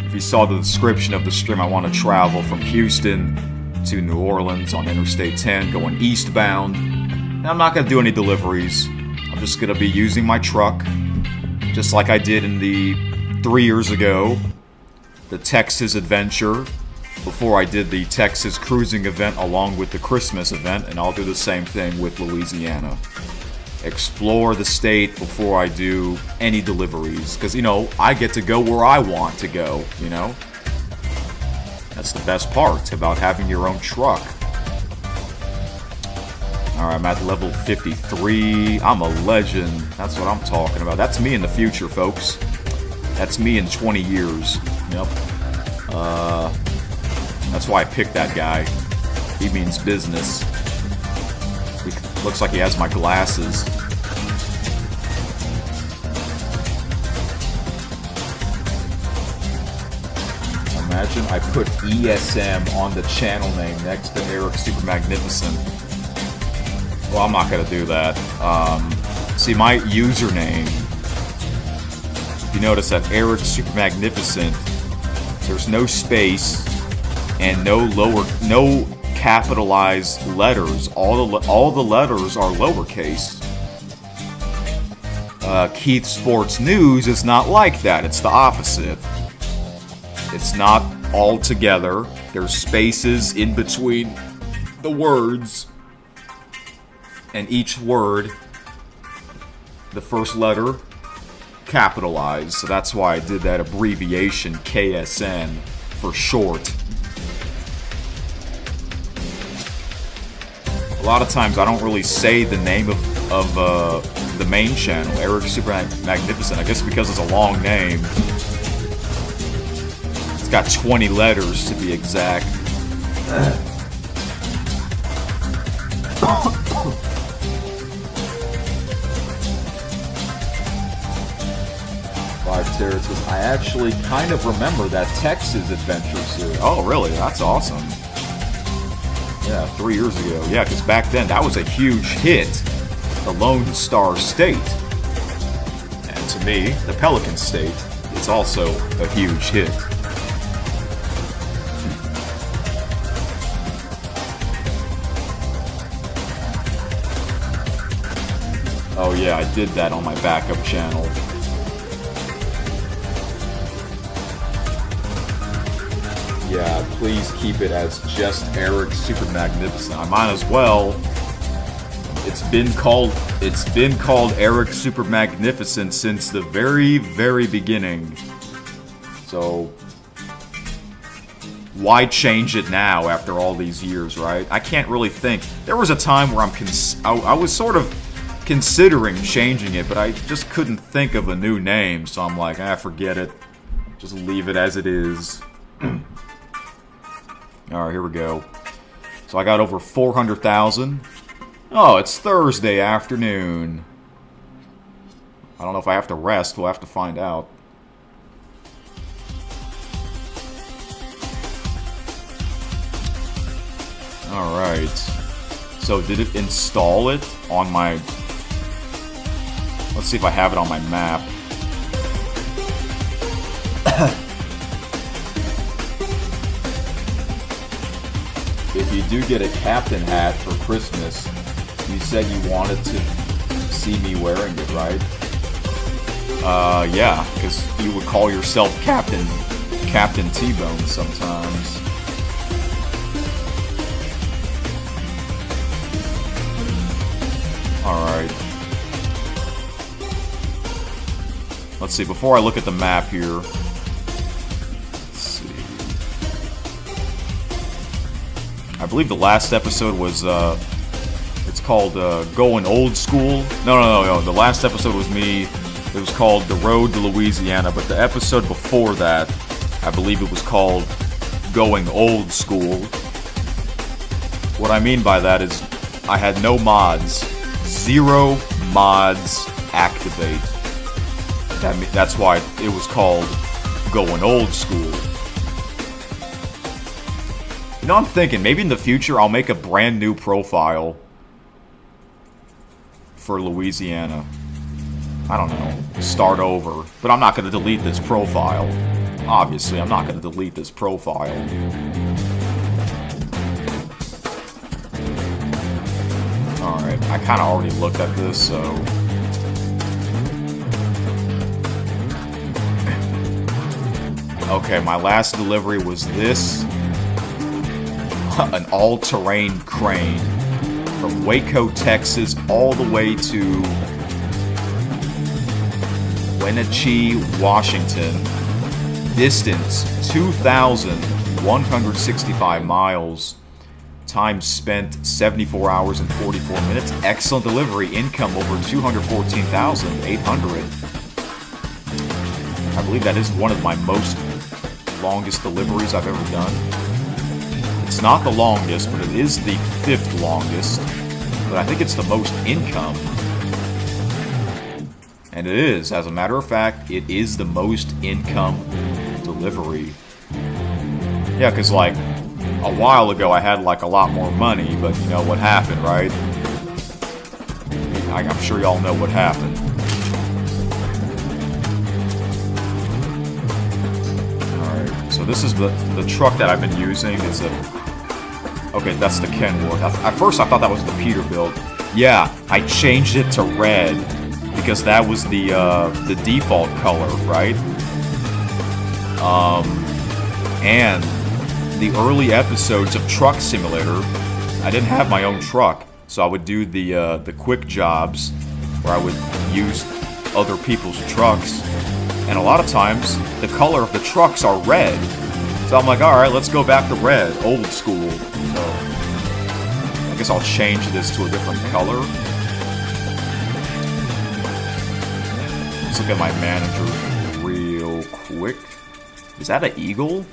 If you saw the description of the stream, I want to travel from Houston to New Orleans on Interstate 10, going eastbound. And I'm not going to do any deliveries. I'm just going to be using my truck, just like I did in the 3 years ago, the Texas adventure, before I did the Texas cruising event along with the Christmas event, and I'll do the same thing with Louisiana. Explore the state before I do any deliveries, because, you know, I get to go where I want to go, you know? That's the best part about having your own truck. Alright, I'm at level 53. I'm a legend. That's what I'm talking about. That's me in the future, folks. That's me in 20 years. Yep. That's why I picked that guy. He means business. He looks like he has my glasses. Imagine I put ESM on the channel name next to Eric Super Magnificent. Well, I'm not gonna do that. See, my username, if you notice that Eric Super Magnificent, there's no space and no capitalized letters. All the letters are lowercase. Keith Sports News is not like that. It's the opposite. It's not all together. There's spaces in between the words, and each word, the first letter, capitalized. So that's why I did that abbreviation, KSN, for short. A lot of times I don't really say the name of the main channel, Eric Super Magnificent. I guess because it's a long name. It's got 20 letters to be exact. Five Terraces. I actually kind of remember that Texas adventure series. Oh, really? That's awesome. Yeah, 3 years ago. Yeah, because back then that was a huge hit. The Lone Star State. And to me, the Pelican State is also a huge hit. Oh yeah, I did that on my backup channel. Yeah, please keep it as just Eric Super Magnificent. I might as well. It's been called Eric Super Magnificent since the very, very beginning. So why change it now after all these years, right? I can't really think. There was a time where I was sort of considering changing it, but I just couldn't think of a new name. So I'm like, forget it. Just leave it as it is. Alright, here we go. So I got over 400,000. Oh, it's Thursday afternoon. I don't know if I have to rest. We'll have to find out. Alright. So did it install it on my... Let's see if I have it on my map. If you do get a captain hat for Christmas, you said you wanted to see me wearing it, right? Yeah, because you would call yourself Captain T-Bone sometimes. Alright. Let's see, before I look at the map here... I believe the last episode was, it's called, Going Old School. No. The last episode was me. It was called The Road to Louisiana. But the episode before that, I believe it was called Going Old School. What I mean by that is I had no mods. 0 mods activate. That's why it was called going old school. You know, I'm thinking maybe in the future I'll make a brand new profile for Louisiana. I don't know, start over. But I'm not going to delete this profile. Obviously, I'm not going to delete this profile. Alright, I kind of already looked at this, so... Okay, my last delivery was this. An all-terrain crane from Waco, Texas, all the way to Wenatchee, Washington. Distance 2,165 miles. Time spent 74 hours and 44 minutes. Excellent delivery. Income over 214,800. I believe that is one of my longest deliveries I've ever done. It's not the longest, but it is the 5th longest. But I think it's the most income. And it is, as a matter of fact, it is the most income delivery. Yeah, because like a while ago I had like a lot more money, but you know what happened, right? I'm sure y'all know what happened. Alright, so this is the truck that I've been using. Is a... Okay, that's the Kenworth. At first I thought that was the Peterbilt. Yeah, I changed it to red because that was the default color, right? And the early episodes of Truck Simulator, I didn't have my own truck, so I would do the quick jobs where I would use other people's trucks, and a lot of times the color of the trucks are red. So I'm like, all right, let's go back to red, old school. So I guess I'll change this to a different color. Let's look at my manager real quick. Is that an Eagle?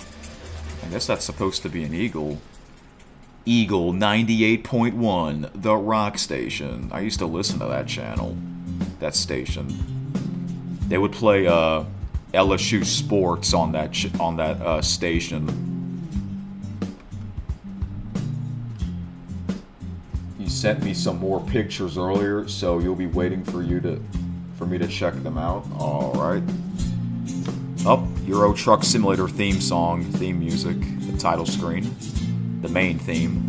I guess that's supposed to be an Eagle. Eagle 98.1, the rock station. I used to listen to that channel, that station. They would play LSU sports on that station. He sent me some more pictures earlier, so you'll be waiting for me to check them out. All right. Up, Euro Truck Simulator theme music, the title screen, the main theme.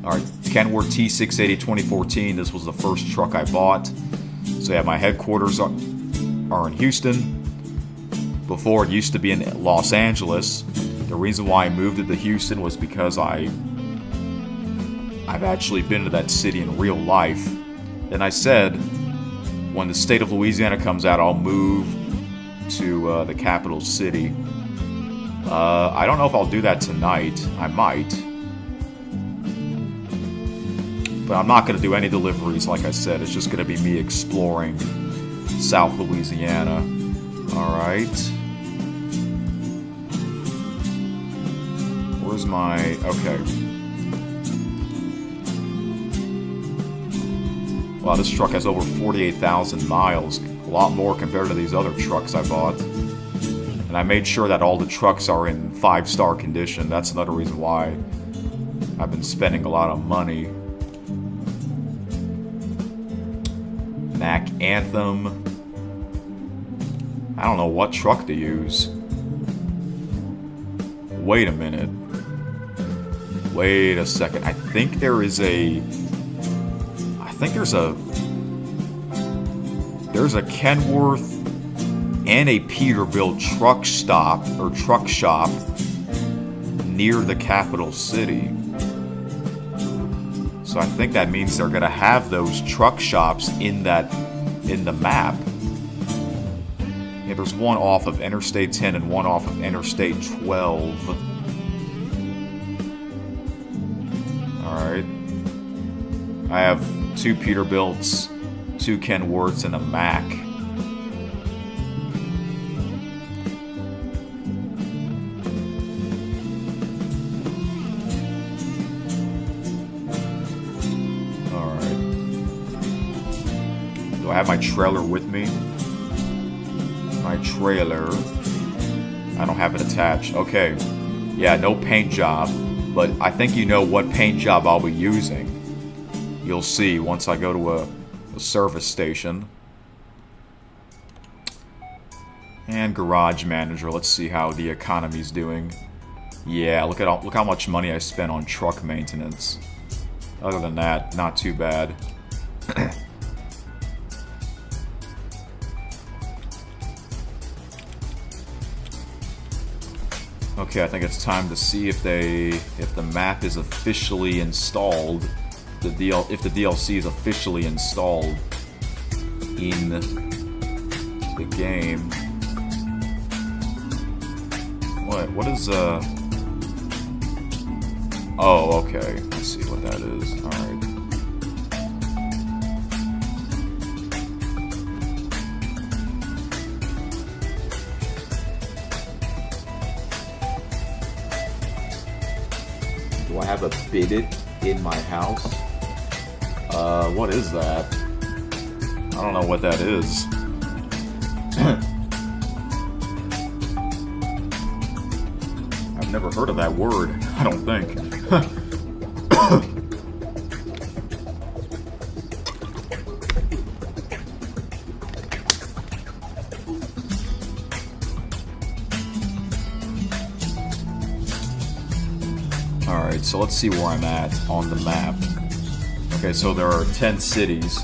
Alright, Kenworth T680 2014, this was the first truck I bought. So yeah, my headquarters are in Houston. Before it used to be in Los Angeles. The reason why I moved it to Houston was because I've actually been to that city in real life. And I said, when the state of Louisiana comes out, I'll move to the capital city. I don't know if I'll do that tonight. I might. But I'm not going to do any deliveries, like I said. It's just going to be me exploring South Louisiana. Alright. Where's my... Okay. Wow, this truck has over 48,000 miles. A lot more compared to these other trucks I bought. And I made sure that all the trucks are in 5-star condition. That's another reason why I've been spending a lot of money. Mack Anthem. I don't know what truck to use. Wait a minute. Wait a second. I think there's a Kenworth and a Peterbilt truck shop near the capital city. So I think that means they're gonna have those truck shops in the map. Yeah, there's one off of Interstate 10 and one off of Interstate 12. Alright. I have 2 Peterbilts, 2 Kenworths, and a Mack. Alright. Do Do I have my trailer with me? My trailer. I don't have it attached. Okay. Yeah, no paint job. But I think you know what paint job I'll be using. You'll see once I go to a service station. And garage manager. Let's see how the economy's doing. Yeah, look how much money I spent on truck maintenance. Other than that, not too bad. Okay, I think it's time to see if the map is officially installed. If the DLC is officially installed in the game. What is Oh, okay. I see what that is. Alright. Do I have a bidet in my house? What is that? I don't know what that is. I've never heard of that word, I don't think. Alright, so let's see where I'm at on the map. Okay, so there are 10 cities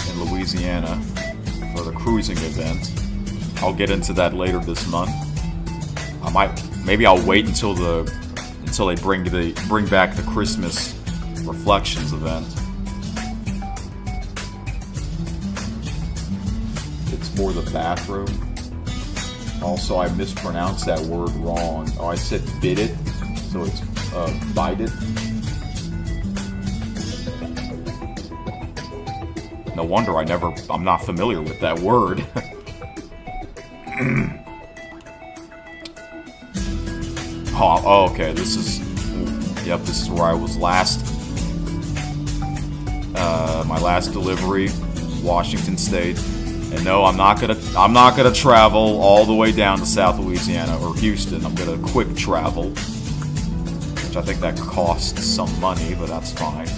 in Louisiana for the cruising event. I'll get into that later this month. Maybe I'll wait until they bring back the Christmas Reflections event. It's more the bathroom. Also, I mispronounced that word wrong. Oh, I said bidet, so it's bidet. No wonder I'm not familiar with that word. Oh, okay, this is where I was last. My last delivery, Washington State. And no, I'm not gonna travel all the way down to South Louisiana or Houston. I'm gonna quick travel, which I think that costs some money, but that's fine.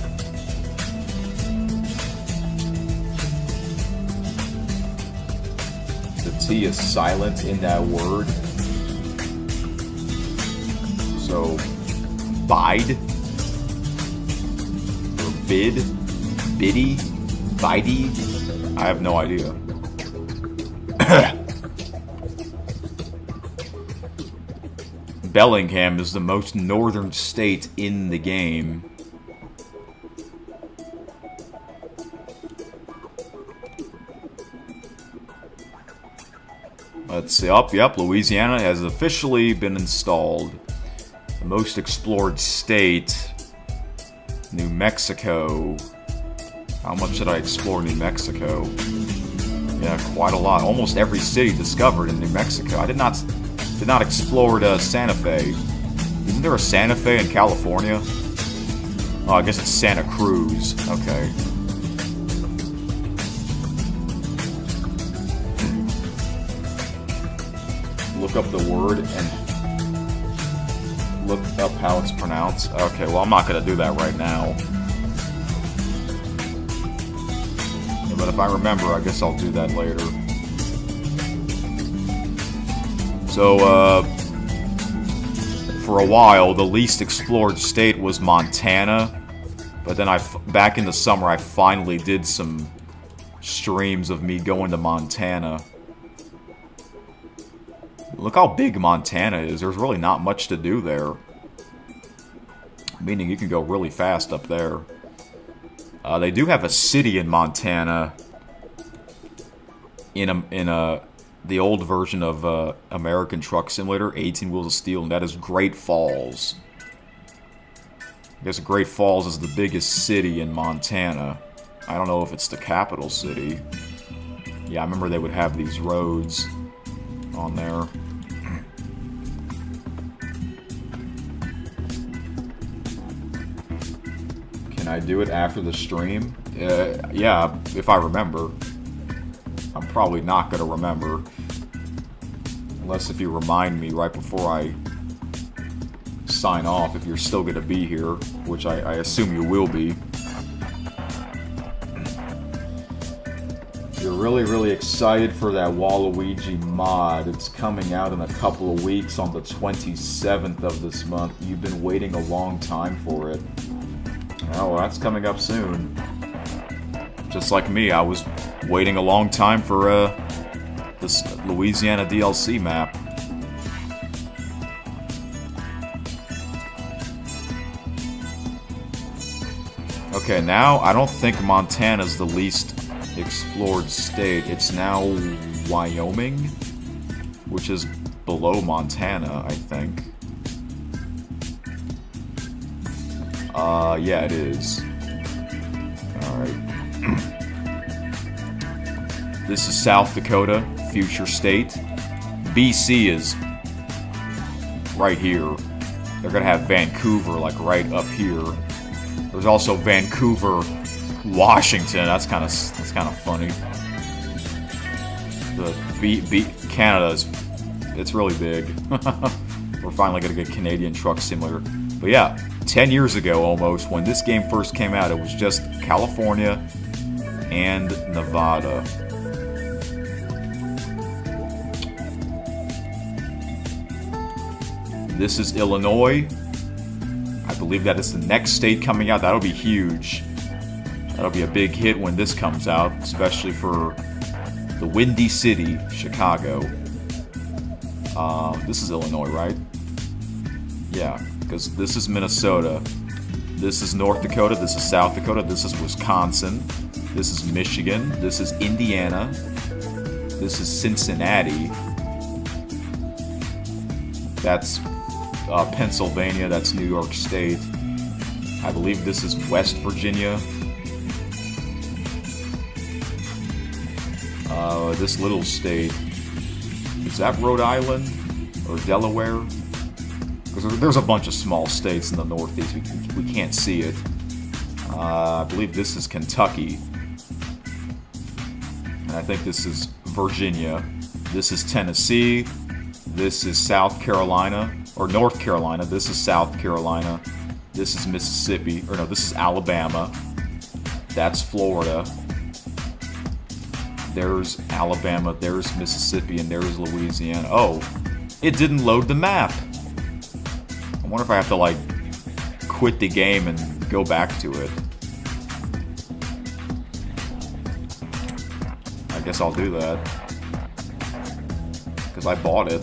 The T is silent in that word. So, bide, or bid, biddy, bidey, I have no idea. Bellingham is the most northern state in the game. Let's see. Yep, Louisiana has officially been installed. The most explored state, New Mexico. How much did I explore New Mexico? Yeah, quite a lot. Almost every city discovered in New Mexico. I did not explore Santa Fe. Isn't there a Santa Fe in California? Oh, I guess it's Santa Cruz. Okay. Look up the word and look up how it's pronounced. Okay, well, I'm not going to do that right now. Yeah, but if I remember, I guess I'll do that later. So, for a while, the least explored state was Montana. But then back in the summer, I finally did some streams of me going to Montana. Look how big Montana is. There's really not much to do there. Meaning you can go really fast up there. They do have a city in Montana in the old version of American Truck Simulator, 18 Wheels of Steel, and that is Great Falls. I guess Great Falls is the biggest city in Montana. I don't know if it's the capital city. Yeah, I remember they would have these roads on there. Can I do it after the stream? Yeah, if I remember. I'm probably not going to remember. Unless if you remind me right before I sign off, if you're still going to be here, which I assume you will be. You're really, really excited for that Waluigi mod. It's coming out in a couple of weeks on the 27th of this month. You've been waiting a long time for it. Oh, well, that's coming up soon. Just like me, I was waiting a long time for this Louisiana DLC map. Okay, now I don't think Montana's the least explored state. It's now Wyoming, which is below Montana, I think. Yeah, it is. Alright. This is South Dakota, future state. BC is right here. They're gonna have Vancouver, like, right up here. There's also Vancouver, Washington. That's kind of funny. The Canada it's really big. We're finally gonna get Canadian Truck Simulator. But yeah, 10 years ago almost, when this game first came out, it was just California and Nevada. This is Illinois. I believe that is the next state coming out. That'll be huge. That'll be a big hit when this comes out, especially for the Windy City, Chicago. This is Illinois, right? Yeah, because this is Minnesota. This is North Dakota. This is South Dakota. This is Wisconsin. This is Michigan. This is Indiana. This is Cincinnati. That's Pennsylvania. That's New York State. I believe this is West Virginia. This little state. Is that Rhode Island? Or Delaware? Because there's a bunch of small states in the Northeast. We can't see it. I believe this is Kentucky. And I think this is Virginia. This is Tennessee. This is South Carolina. Or North Carolina. This is South Carolina. This is Mississippi. Or no, this is Alabama. That's Florida. There's Alabama. There's Mississippi. And there's Louisiana. Oh, it didn't load the map. I wonder if I have to, like, quit the game and go back to it. I guess I'll do that. Because I bought it.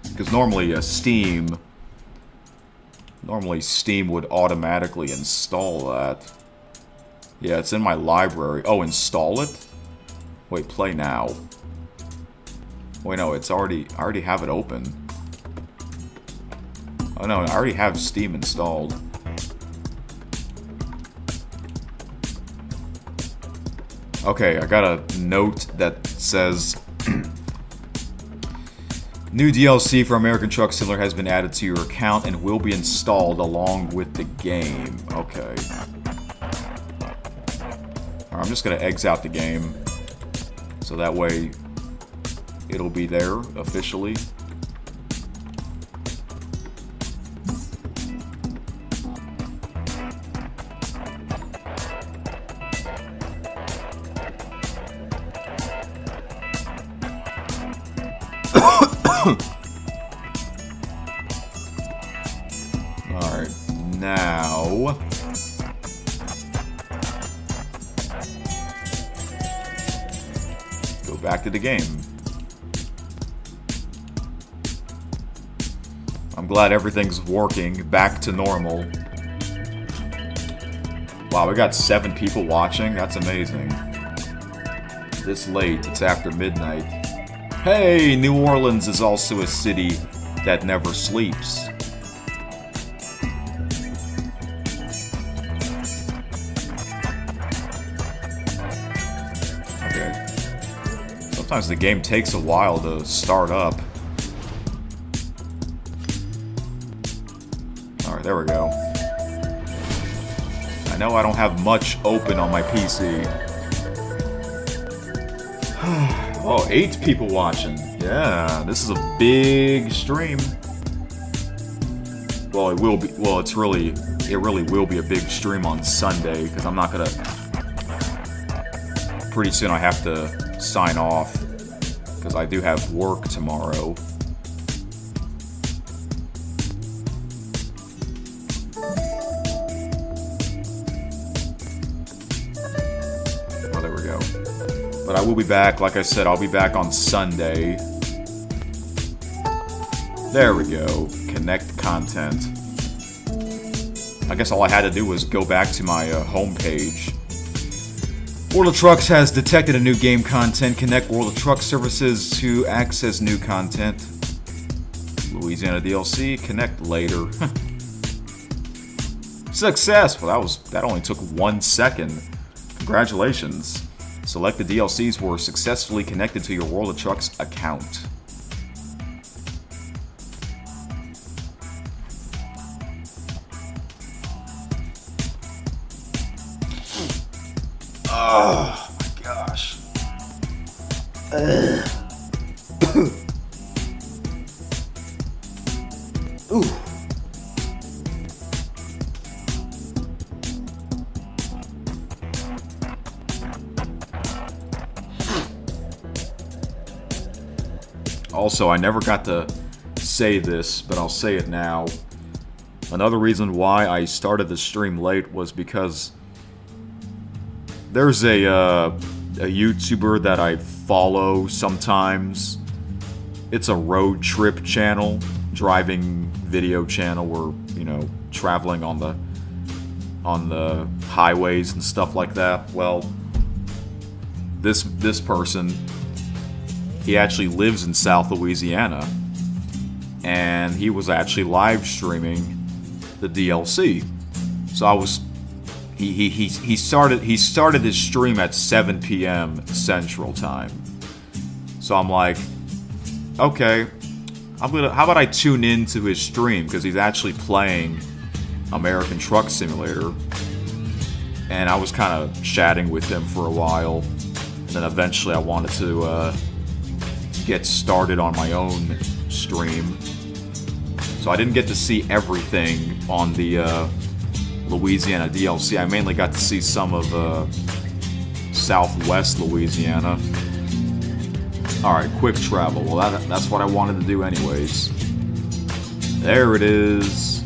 Because normally Steam would automatically install that. Yeah, it's in my library. Oh, install it? Wait, play now. Wait, no, I already have it open. Oh no, I already have Steam installed. Okay, I got a note that says new DLC for American Truck Simulator has been added to your account and will be installed along with the game. Okay. I'm just gonna exit out the game, so that way it'll be there officially. Alright, now go back to the game. I'm glad everything's working back to normal. Wow, we got 7 people watching. That's amazing. This late, it's after midnight. Hey, New Orleans is also a city that never sleeps. Okay. Sometimes the game takes a while to start up. Alright, there we go. I know I don't have much open on my PC. Oh, 8 people watching. Yeah, this is a big stream. Well, it will be. Well, it really will be a big stream on Sunday because I'm not gonna. Pretty soon I have to sign off because I do have work tomorrow. Oh, there we go. But I will be back. Like I said, I'll be back on Sunday. There we go. Connect content. I guess all I had to do was go back to my home page. World of Trucks has detected a new game content. Connect World of Truck services to access new content. Louisiana DLC. Connect later. Success! Well, that only took 1 second. Congratulations. Selected DLCs were successfully connected to your World of Trucks account. Oh my gosh. Ooh. Also, I never got to say this, but I'll say it now. Another reason why I started the stream late was because there's a YouTuber that I follow sometimes. It's a road trip channel, driving video channel where, you know, traveling on the highways and stuff like that. Well, this person, he actually lives in South Louisiana, and he was actually live streaming the DLC. So I was he started his stream at 7 p.m. Central Time. So I'm like, okay, how about I tune into his stream, because he's actually playing American Truck Simulator. And I was kind of chatting with him for a while. And then eventually I wanted to get started on my own stream. So I didn't get to see everything on the Louisiana DLC. I mainly got to see some of Southwest Louisiana. Alright, quick travel. Well, that's what I wanted to do anyways. There it is.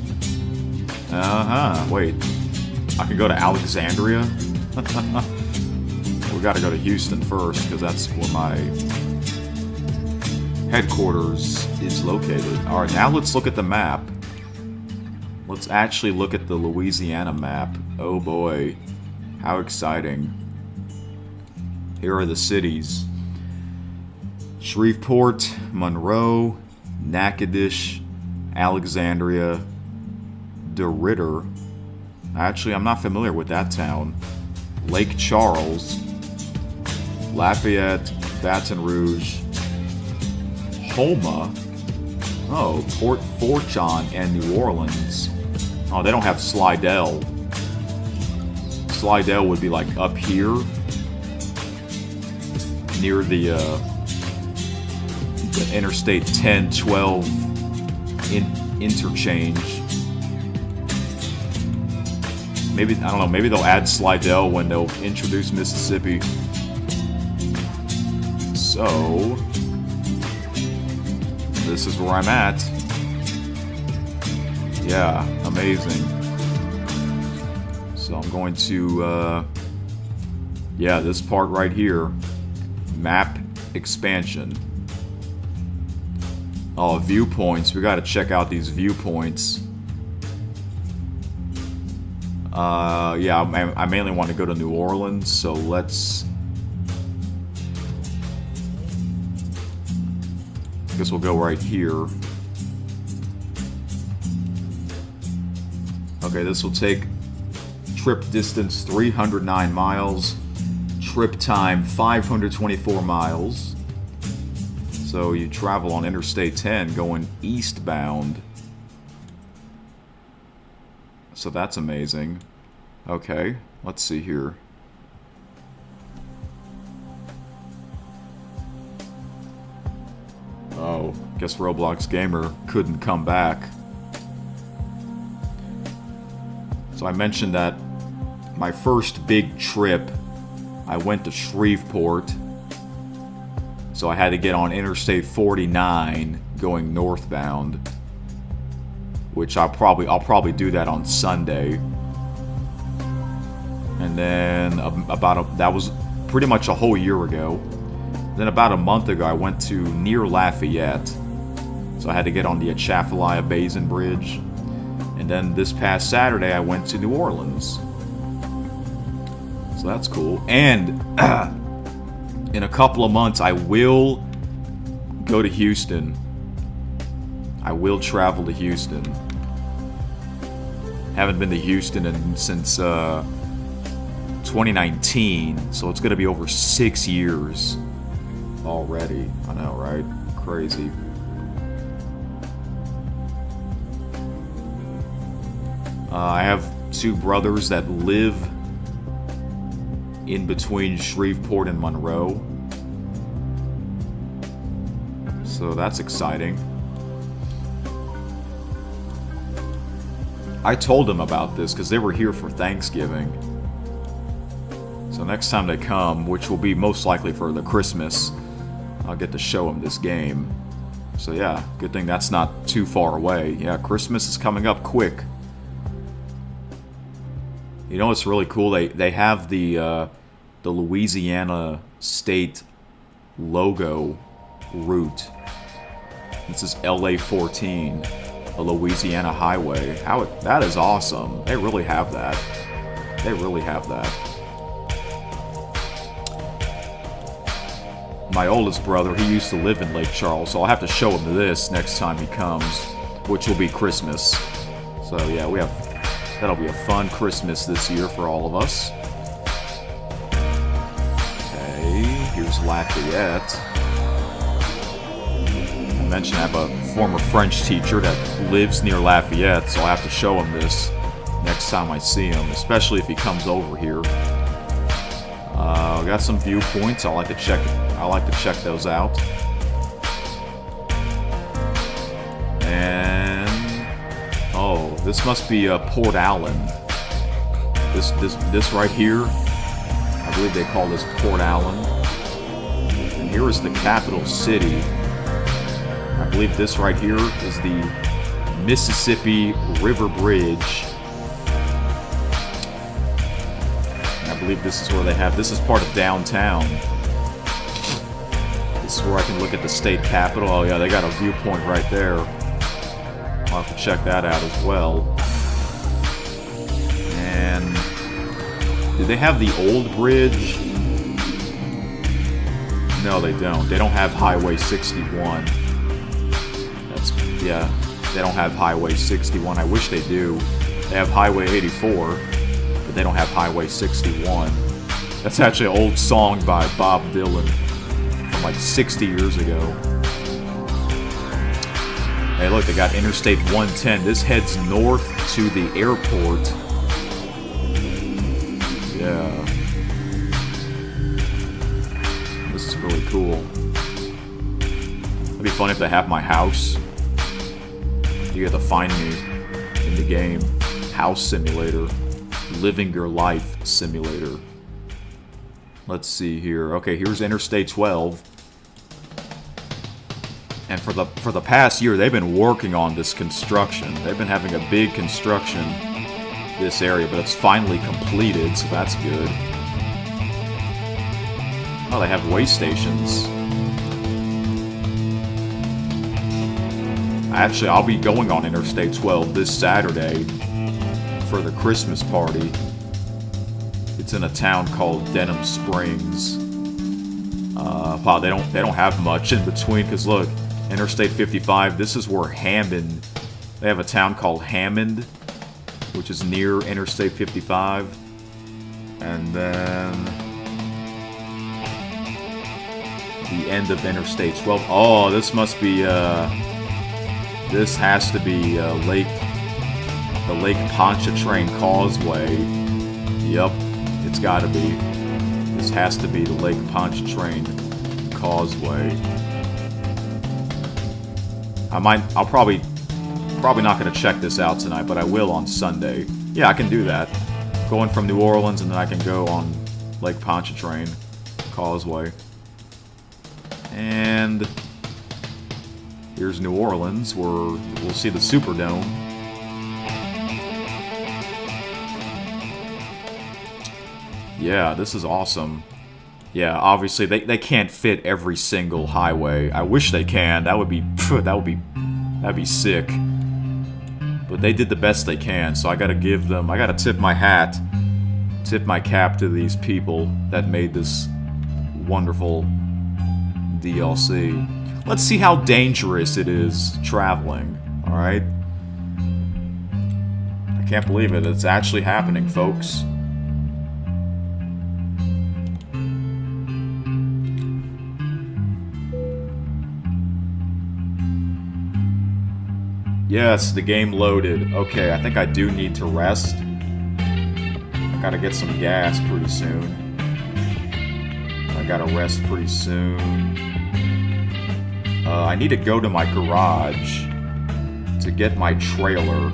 Wait. I can go to Alexandria? We gotta go to Houston first, because that's where my headquarters is located. Alright, now let's look at the map. Let's actually look at the Louisiana map. Oh boy. How exciting. Here are the cities. Shreveport, Monroe, Natchitoches, Alexandria, DeRidder. Actually, I'm not familiar with that town. Lake Charles, Lafayette, Baton Rouge, Houma. Oh, Port Fourchon and New Orleans. Oh, they don't have Slidell. Slidell would be like up here, near the Interstate 10-12 interchange. Maybe, I don't know, maybe they'll add Slidell when they'll introduce Mississippi. So, this is where I'm at. Yeah, amazing. So I'm going to, yeah, this part right here. Map expansion. Oh, viewpoints. We gotta check out these viewpoints. Yeah, I mainly want to go to New Orleans, so let's... I guess we'll go right here. Okay, this will take trip distance 309 miles, trip time 524 miles. So you travel on Interstate 10 going eastbound. So that's amazing. Okay, let's see here. Oh, guess Roblox Gamer couldn't come back. So I mentioned that my first big trip, I went to Shreveport. So I had to get on Interstate 49 going northbound, which I'll probably do that on Sunday. And then that was pretty much a whole year ago. Then about a month ago, I went to near Lafayette. So I had to get on the Atchafalaya Basin Bridge. And then this past Saturday, I went to New Orleans. So that's cool. And in a couple of months, I will go to Houston. I will travel to Houston. Haven't been to Houston since 2019, so it's going to be over 6 years already. I know, right? Crazy. I have two brothers that live in between Shreveport and Monroe. So that's exciting. I told them about this because they were here for Thanksgiving. So next time they come, which will be most likely for the Christmas, I'll get to show them this game. So yeah, good thing that's not too far away. Yeah, Christmas is coming up quick. You know what's really cool? They have the Louisiana State logo route. This is LA 14, a Louisiana highway. That is awesome. They really have that. They really have that. My oldest brother, he used to live in Lake Charles, so I'll have to show him this next time he comes, which will be Christmas. So yeah, that'll be a fun Christmas this year for all of us. Okay, here's Lafayette. I mentioned I have a former French teacher that lives near Lafayette, so I'll have to show him this next time I see him, especially if he comes over here. Got some viewpoints. I like to check those out. And oh, this must be Port Allen. This right here, I believe they call this Port Allen. And here is the capital city. I believe this right here is the Mississippi River Bridge. I believe this is where they have, this is part of downtown. This is where I can look at the state capitol. Oh yeah, they got a viewpoint right there. I'll have to check that out as well. And do they have the old bridge? No, they don't. They don't have Highway 61. Yeah, they don't have Highway 61. I wish they do. They have Highway 84, but they don't have Highway 61. That's actually an old song by Bob Dylan from like 60 years ago. Hey, look, they got Interstate 110. This heads north to the airport. Yeah. This is really cool. It'd be fun if they have my house. You have to find me in the game. House Simulator. Living Your Life Simulator. Let's see here. Okay, here's Interstate 12. And for the past year, they've been working on this construction. They've been having a big construction this area, but it's finally completed, so that's good. Oh, they have way stations. Actually, I'll be going on Interstate 12 this Saturday for the Christmas party. It's in a town called Denham Springs. Wow, they don't have much in between, because look, Interstate 55, this is where Hammond, they have a town called Hammond, which is near Interstate 55. And then the end of Interstate 12. Oh, this must be, this has to be the Lake Pontchartrain Causeway. Yep, it's gotta be. This has to be the Lake Pontchartrain Causeway. I'll probably not gonna check this out tonight, but I will on Sunday. Yeah, I can do that. Going from New Orleans, and then I can go on Lake Pontchartrain Causeway. And here's New Orleans, where we'll see the Superdome. Yeah, this is awesome. Yeah, obviously they can't fit every single highway. I wish they can. That'd be sick. But they did the best they can, so I gotta tip my cap to these people that made this wonderful DLC. Let's see how dangerous it is traveling, alright? I can't believe it. It's actually happening, folks. Yes, the game loaded. Okay, I think I do need to rest. I gotta get some gas pretty soon. I gotta rest pretty soon. I need to go to my garage to get my trailer.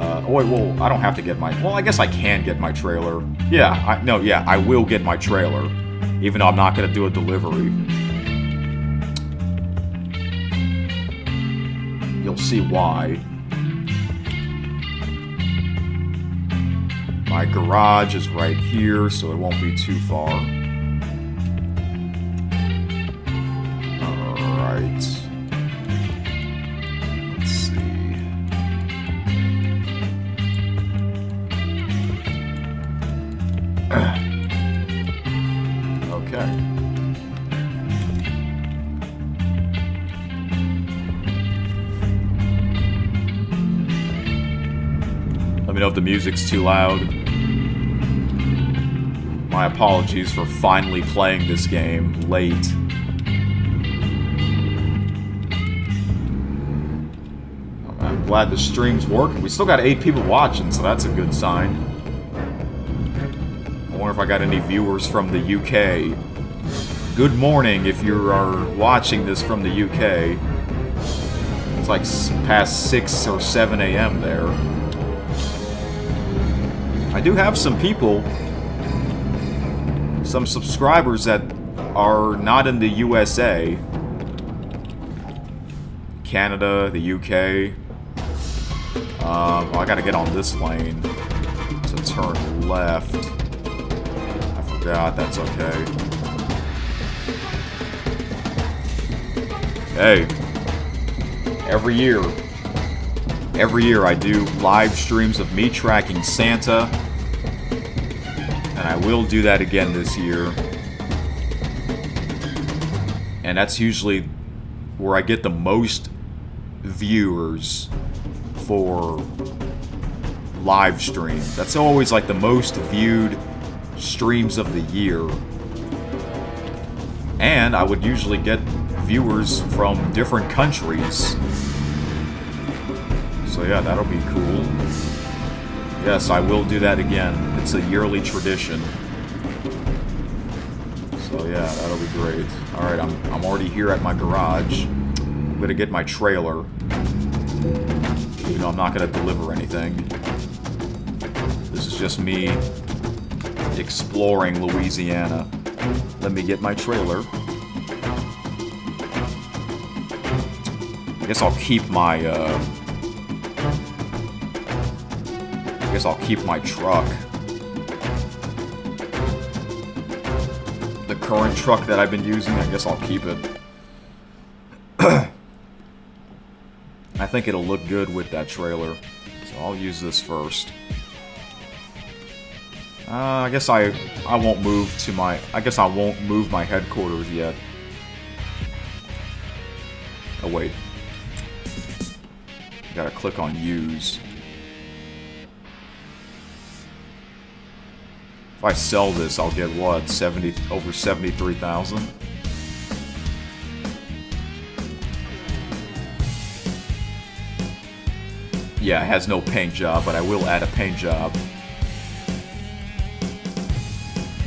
I don't have to get my... Well, I guess I can get my trailer. Yeah, I will get my trailer. Even though I'm not gonna do a delivery. You'll see why. My garage is right here, so it won't be too far. Alright. Let's see. Okay. Let me know if the music's too loud. My apologies for finally playing this game late. I'm glad the stream's working. We still got 8 people watching, so that's a good sign. I wonder if I got any viewers from the UK. Good morning if you are watching this from the UK. It's like past 6 or 7 a.m. there. I do have some people, some subscribers that are not in the USA. Canada, the UK. I gotta get on this lane to turn left. I forgot, that's okay. Hey, every year I do live streams of me tracking Santa, and I will do that again this year. And that's usually where I get the most viewers for live streams. That's always like the most viewed streams of the year. And I would usually get viewers from different countries. So yeah, that'll be cool. Yes, I will do that again. It's a yearly tradition. So yeah, that'll be great. Alright, I'm already here at my garage. I'm gonna get my trailer. Even though I'm not gonna deliver anything. This is just me exploring Louisiana. Let me get my trailer. I guess I'll keep my truck. The current truck that I've been using, I guess I'll keep it. I think it'll look good with that trailer. So I'll use this first. I guess I won't move to my... I guess I won't move my headquarters yet. Oh, wait. Gotta click on use. If I sell this, I'll get what? Over 73,000? Yeah, it has no paint job, but I will add a paint job.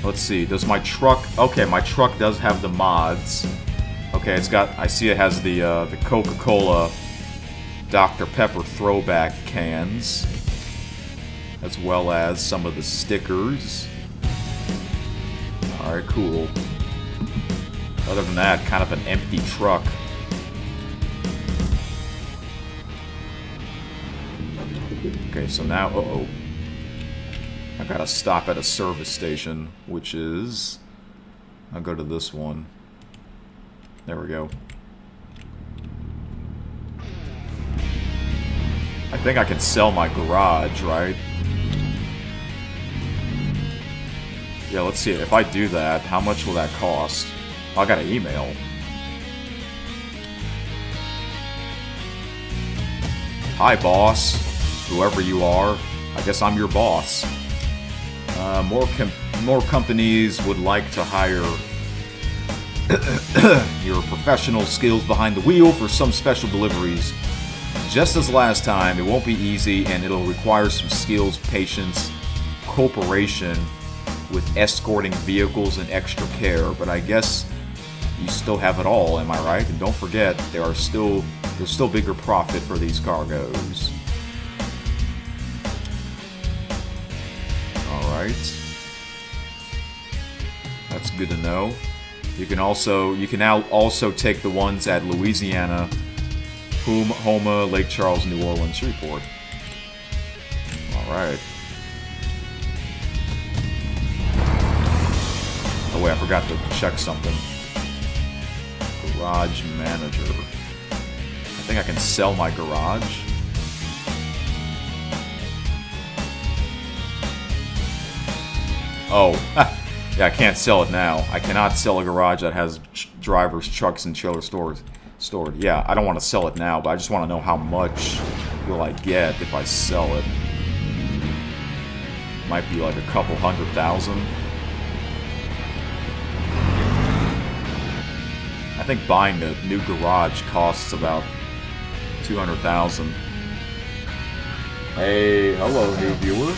Let's see, does my truck... Okay, my truck does have the mods. Okay, it's got... I see it has the Coca-Cola Dr. Pepper throwback cans. As well as some of the stickers. Alright, cool. Other than that, kind of an empty truck. Okay, so now... Uh-oh. I gotta stop at a service station, which is... I'll go to this one. There we go. I think I can sell my garage, right? Yeah, let's see. If I do that, how much will that cost? Oh, I got an email. Hi, boss. Whoever you are. I guess I'm your boss. More companies would like to hire your professional skills behind the wheel for some special deliveries. Just as last time, it won't be easy and it'll require some skills, patience, cooperation with escorting vehicles and extra care, but I guess you still have it all, am I right? And don't forget, there's still bigger profit for these cargoes. Alright. That's good to know. You can now also take the ones at Louisiana, Homa, Lake Charles, New Orleans, Shreveport. Alright. Oh wait, I forgot to check something. Garage manager. I think I can sell my garage. Oh, yeah, I can't sell it now. I cannot sell a garage that has drivers, trucks, and trailer stored. Yeah, I don't want to sell it now, but I just want to know how much will I get if I sell it. Might be like a couple $100,000. I think buying a new garage costs about $200,000. Hey, hello, new viewer.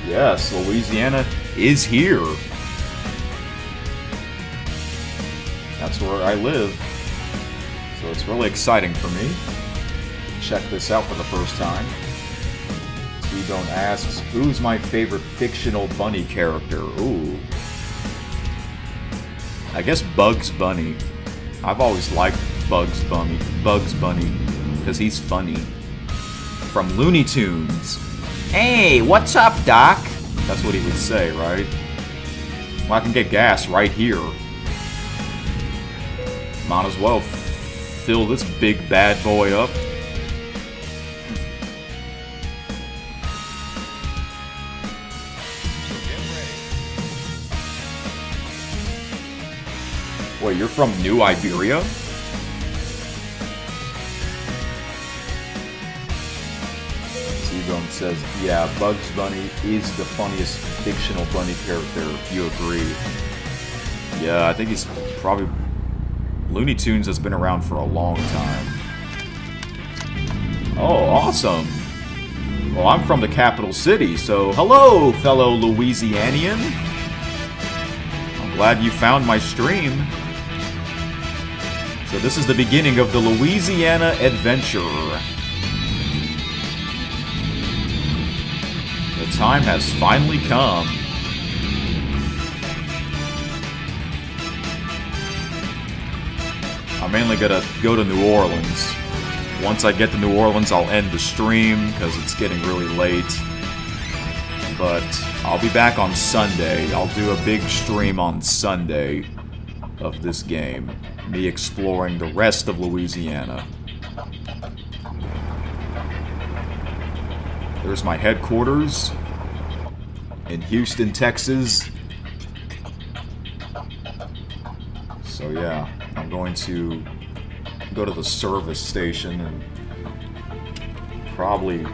Yes, Louisiana is here. That's where I live. So it's really exciting for me to check this out for the first time. T-Bone asks, who's my favorite fictional bunny character? Ooh. I guess Bugs Bunny. I've always liked Bugs Bunny, because he's funny. From Looney Tunes. Hey, what's up, Doc? That's what he would say, right? Well, I can get gas right here. Might as well fill this big bad boy up. Wait, you're from New Iberia? T-Bone says, yeah, Bugs Bunny is the funniest fictional bunny character. You agree? Yeah, I think he's probably... Looney Tunes has been around for a long time. Oh, awesome. Well, I'm from the capital city, so hello, fellow Louisianian. I'm glad you found my stream. So this is the beginning of the Louisiana adventure. The time has finally come. I'm mainly gonna go to New Orleans. Once I get to New Orleans, I'll end the stream because it's getting really late. But I'll be back on Sunday. I'll do a big stream on Sunday of this game. Me exploring the rest of Louisiana. There's my headquarters in Houston, Texas. So yeah, I'm going to go to the service station and probably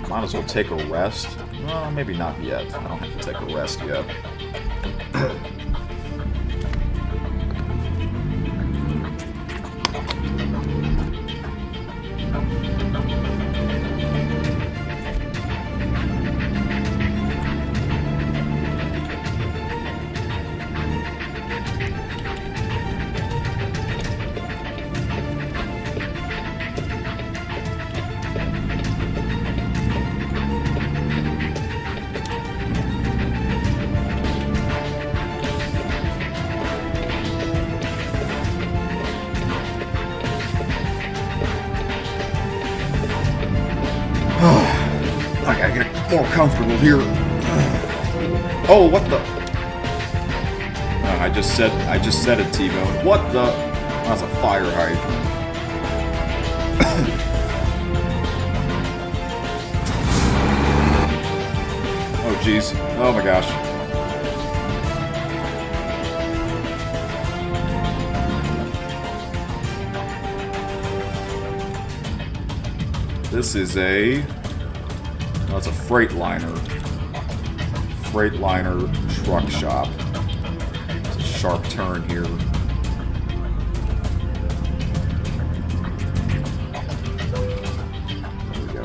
might as well take a rest. Well, maybe not yet. I don't have to take a rest yet. comfortable here. Oh, what the? I just said it, T-Bone. What the? That's a fire hydrant. Oh, jeez. Oh my gosh. This is a... Oh, it's a Freightliner. Freightliner truck shop. It's a sharp turn here. There we go.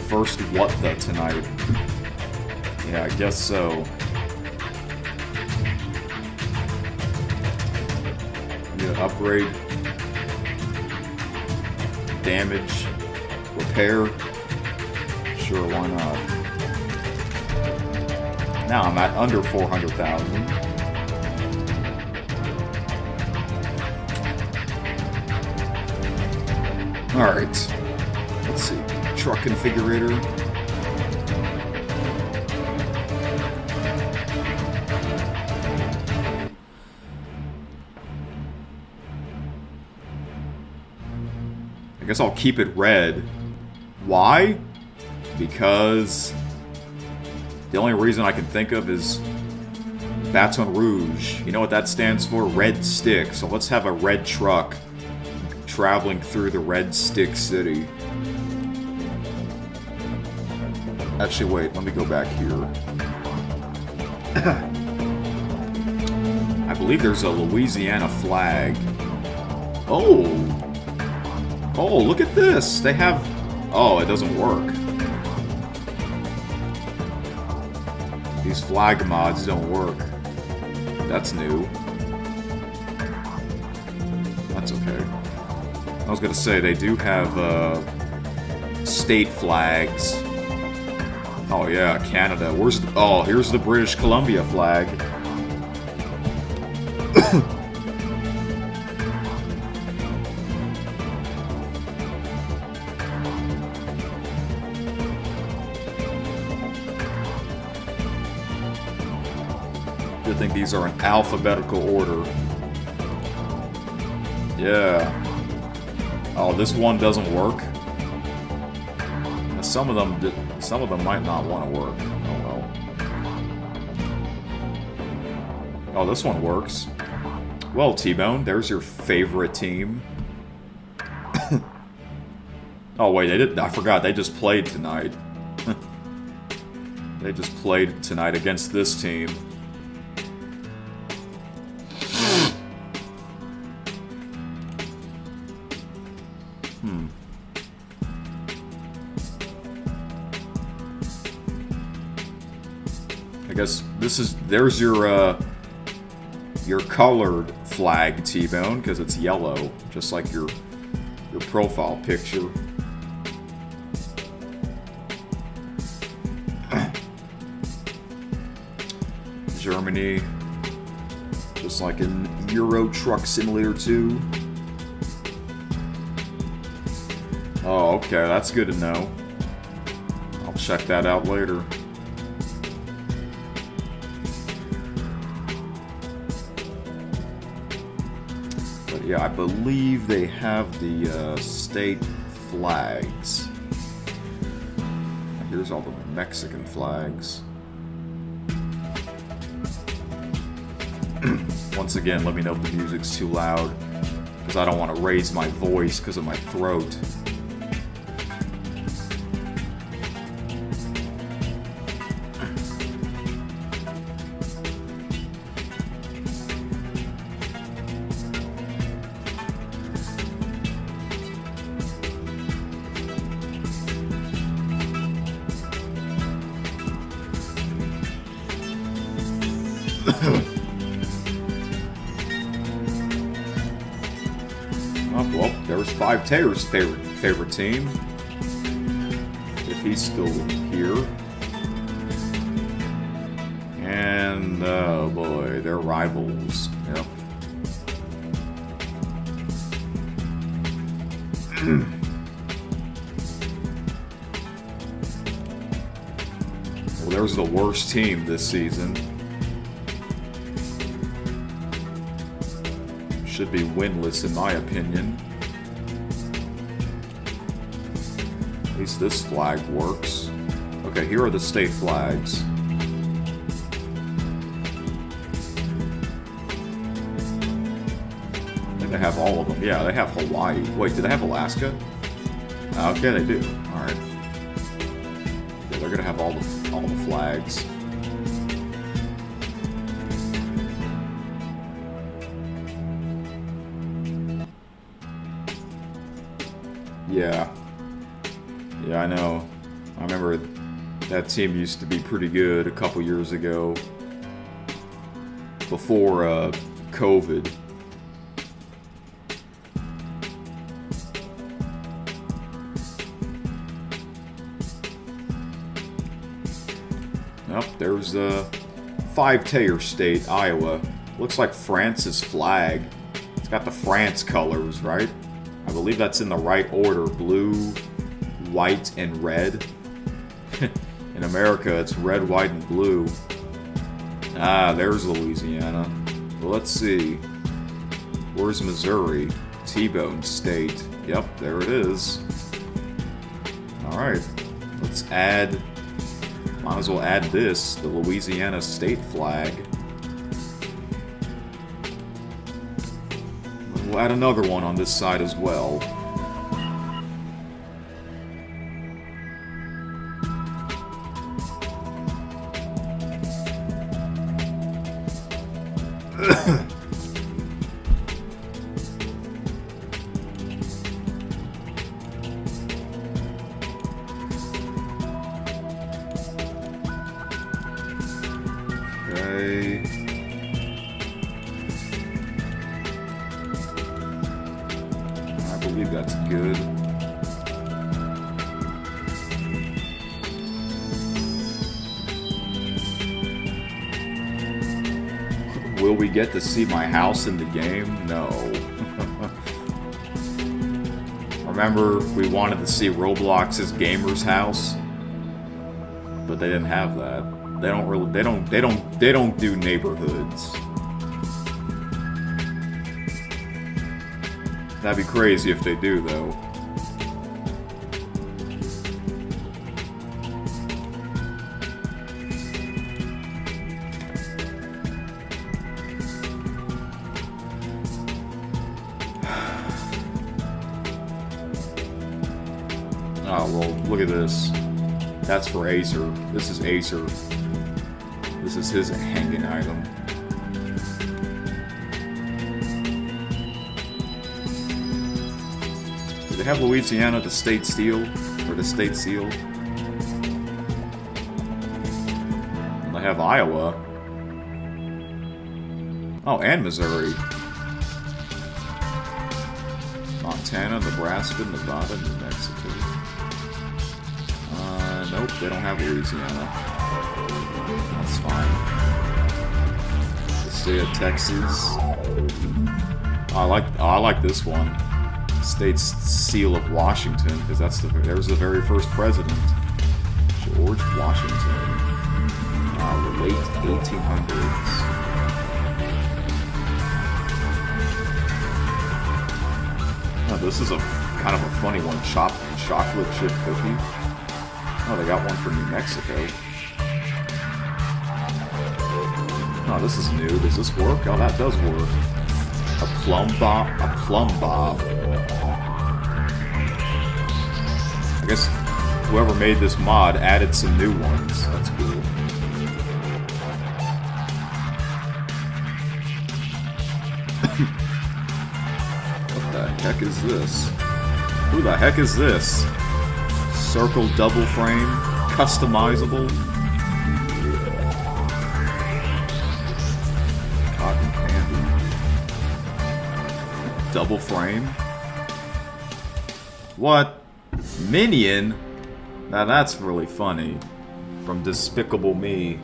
First what the tonight? Yeah, I guess so. Need to upgrade. Damage, repair, sure, why not? Now I'm at under 400,000. Alright, let's see, truck configurator. I guess I'll keep it red. Why? Because the only reason I can think of is Baton Rouge. You know what that stands for? Red Stick. So let's have a red truck traveling through the Red Stick City. Actually, wait, let me go back here. I believe there's a Louisiana flag. Oh! Oh, look at this! They have... Oh, it doesn't work. These flag mods don't work. That's new. That's okay. I was gonna say, they do have, state flags. Oh yeah, Canada. Where's the... Oh, here's the British Columbia flag. I think these are in alphabetical order. Yeah. Oh, this one doesn't work. Some of them might not want to work. Oh well. Oh, this one works. Well, T-Bone, there's your favorite team. Oh wait, they did. I forgot. They just played tonight. They just played tonight against this team. I guess there's your colored flag, T-Bone, because it's yellow, just like your profile picture. Germany, just like in Euro Truck Simulator 2. Oh, okay, that's good to know. I'll check that out later. But yeah, I believe they have the state flags. Here's all the Mexican flags. Once again, let me know if the music's too loud, because I don't want to raise my voice because of my throat. Oh, well, there's Five Taylor's favorite team. If he's still here. And, oh boy, they're rivals. Yep. there's the worst team this season. Should be winless in my opinion. At least this flag works. Okay, here are the state flags. I think they have all of them. Yeah, they have Hawaii. Wait, do they have Alaska? Okay, they do. Alright. Yeah, they're gonna have all the flags. Yeah. Yeah, I know. I remember that team used to be pretty good a couple years ago. Before COVID. Yep, there's Five-Tayer State, Iowa. Looks like France's flag. It's got the France colors, right? I believe that's in the right order. Blue, white, and red. In America, it's red, white, and blue. Ah, there's Louisiana. Well, let's see. Where's Missouri? T-Bone State. Yep, there it is. Alright. Let's add... Might as well add this, the Louisiana state flag. We'll add another one on this side as well. I believe that's good. Will we get to see my house in the game? No. Remember, we wanted to see Roblox's gamer's house, but they didn't have that. They don't do neighborhoods. That'd be crazy if they do, though. Oh, well, look at this. That's for Acer. This is Acer. This is his hanging item. Do they have Louisiana, the state seal? Or the state seal? And they have Iowa. Oh, and Missouri. Montana, Nebraska, Nevada, New Mexico. Nope, they don't have Louisiana. That's fine. The state of Texas. I like this one. State's seal of Washington, because there's the very first president, George Washington. The late 1800s. Oh, this is a kind of a funny one. Chocolate chip cookie. Oh, they got one for New Mexico. Oh, this is new. Does this work? Oh, that does work. A plum bob. I guess whoever made this mod added some new ones. That's cool. What the heck is this? Who the heck is this? Circle double frame, customizable. Cotton candy. Double frame. What? Minion? Now that's really funny. From Despicable Me.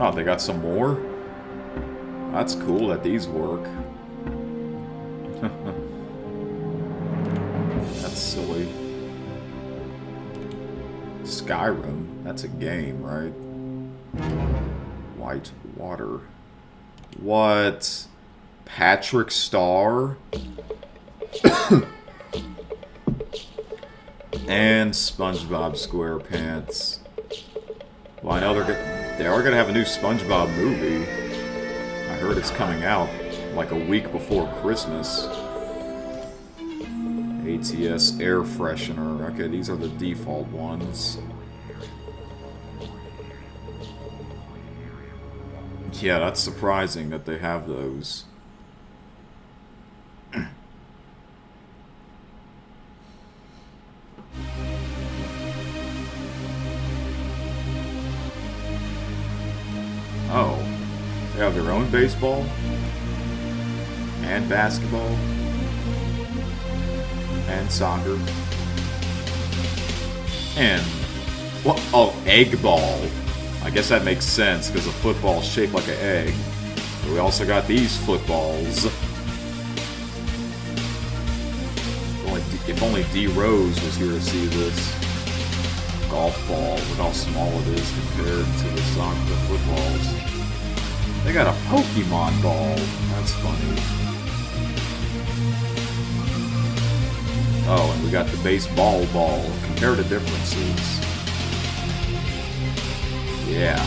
Oh, they got some more? That's cool that these work. That's silly. Skyrim. That's a game, right? White water. What? Patrick Star? And SpongeBob SquarePants. Well, I know they are gonna have a new SpongeBob movie. I heard it's coming out like a week before Christmas. ATS air freshener. Okay, these are the default ones. Yeah, that's surprising that they have those. Oh, they have their own baseball and basketball and soccer and what? Oh, egg ball. I guess that makes sense because a football's shaped like an egg. But we also got these footballs. If only D Rose was here to see this. Golf ball. Look how small it is compared to the soccer footballs. They got a Pokemon ball. That's funny. Oh, and we got the baseball ball. Compare the differences. Yeah.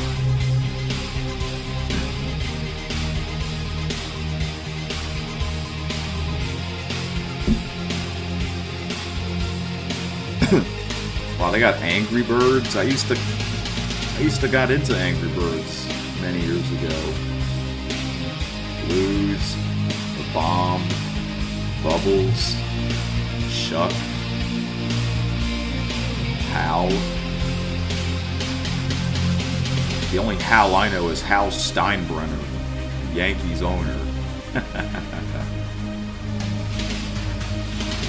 Wow, they got Angry Birds. I used to got into Angry Birds many years ago. Blues, the Bomb, Bubbles, Chuck, Hal. The only Hal I know is Hal Steinbrenner, Yankees owner.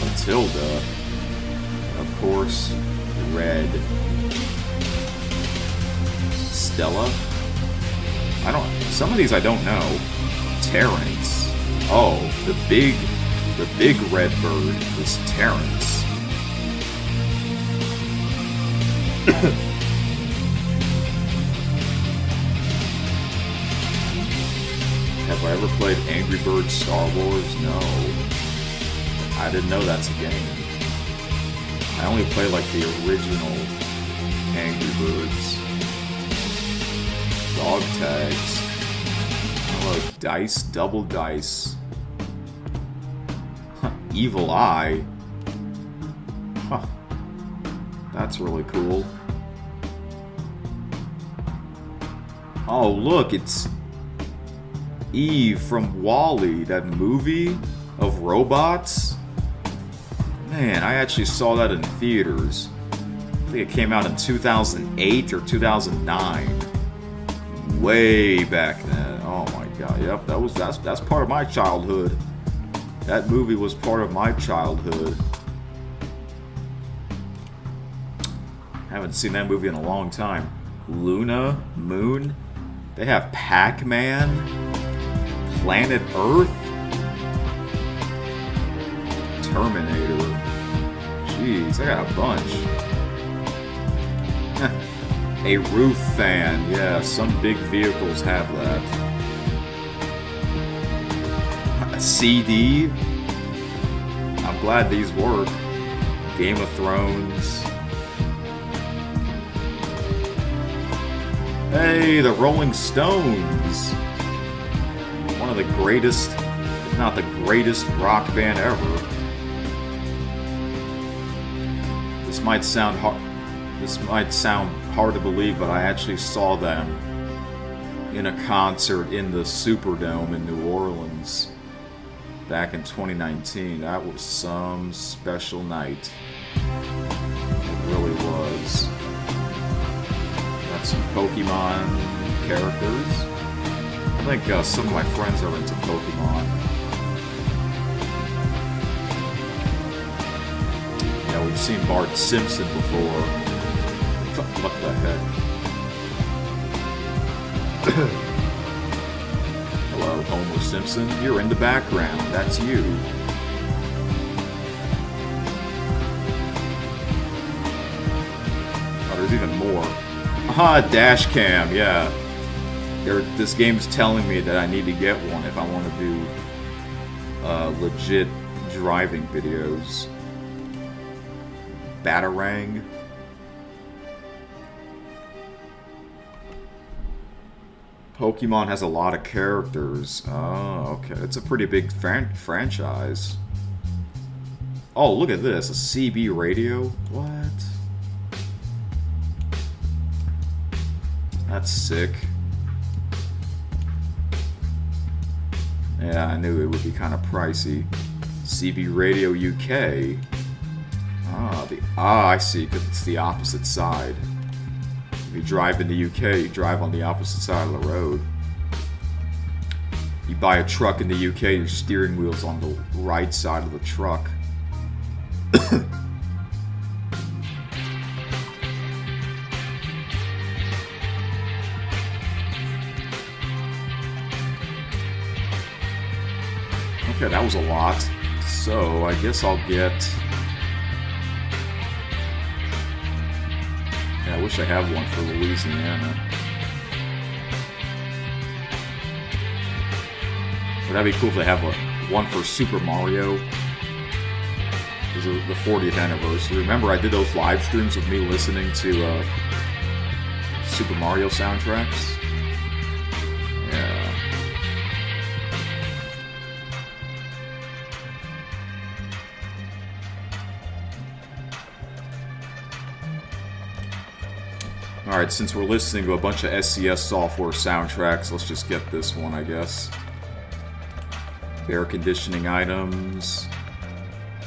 Matilda, of course, Red. Stella. Some of these I don't know. Terrence. Oh, the big red bird is Terrence. Have I ever played Angry Birds Star Wars? No. I didn't know that's a game. I only play like the original Angry Birds. Dog tags. Oh, dice, double dice. Huh, Evil Eye. Huh. That's really cool. Oh, look, it's Eve from WALL-E, that movie of robots. Man, I actually saw that in theaters. I think it came out in 2008 or 2009. Way back then. Oh my god. Yep, that's part of my childhood. That movie was part of my childhood. Haven't seen that movie in a long time. Luna, Moon. They have Pac-Man, Planet Earth, Terminator. Jeez, I got a bunch. A roof fan. Yeah, some big vehicles have that. A CD. I'm glad these work. Game of Thrones. Hey, the Rolling Stones. One of the greatest, if not the greatest, rock band ever. This might sound hard to believe, but I actually saw them in a concert in the Superdome in New Orleans back in 2019. That was some special night. It really was. Got some Pokemon characters. I think some of my friends are into Pokemon. Yeah, we've seen Bart Simpson before. What the heck? Hello, Homer Simpson. You're in the background. That's you. Oh, there's before. Dash cam, yeah. This game's telling me that I need to get one if I want to do legit driving videos. Batarang. Pokemon has a lot of characters. Oh, okay. It's a pretty big franchise. Oh, look at this. A CB radio? What? That's sick. Yeah, I knew it would be kind of pricey. CB Radio UK. I see, because it's the opposite side. If you drive in the UK, you drive on the opposite side of the road. You buy a truck in the UK, your steering wheel's on the right side of the truck. Okay, that was a lot. So, I guess I'll get... Yeah, I wish I had one for Louisiana. Would that be cool if they have one for Super Mario? Because of the 40th anniversary. Remember, I did those live streams with me listening to Super Mario soundtracks? Yeah. Alright, since we're listening to a bunch of SCS software soundtracks, let's just get this one, I guess. Air conditioning items.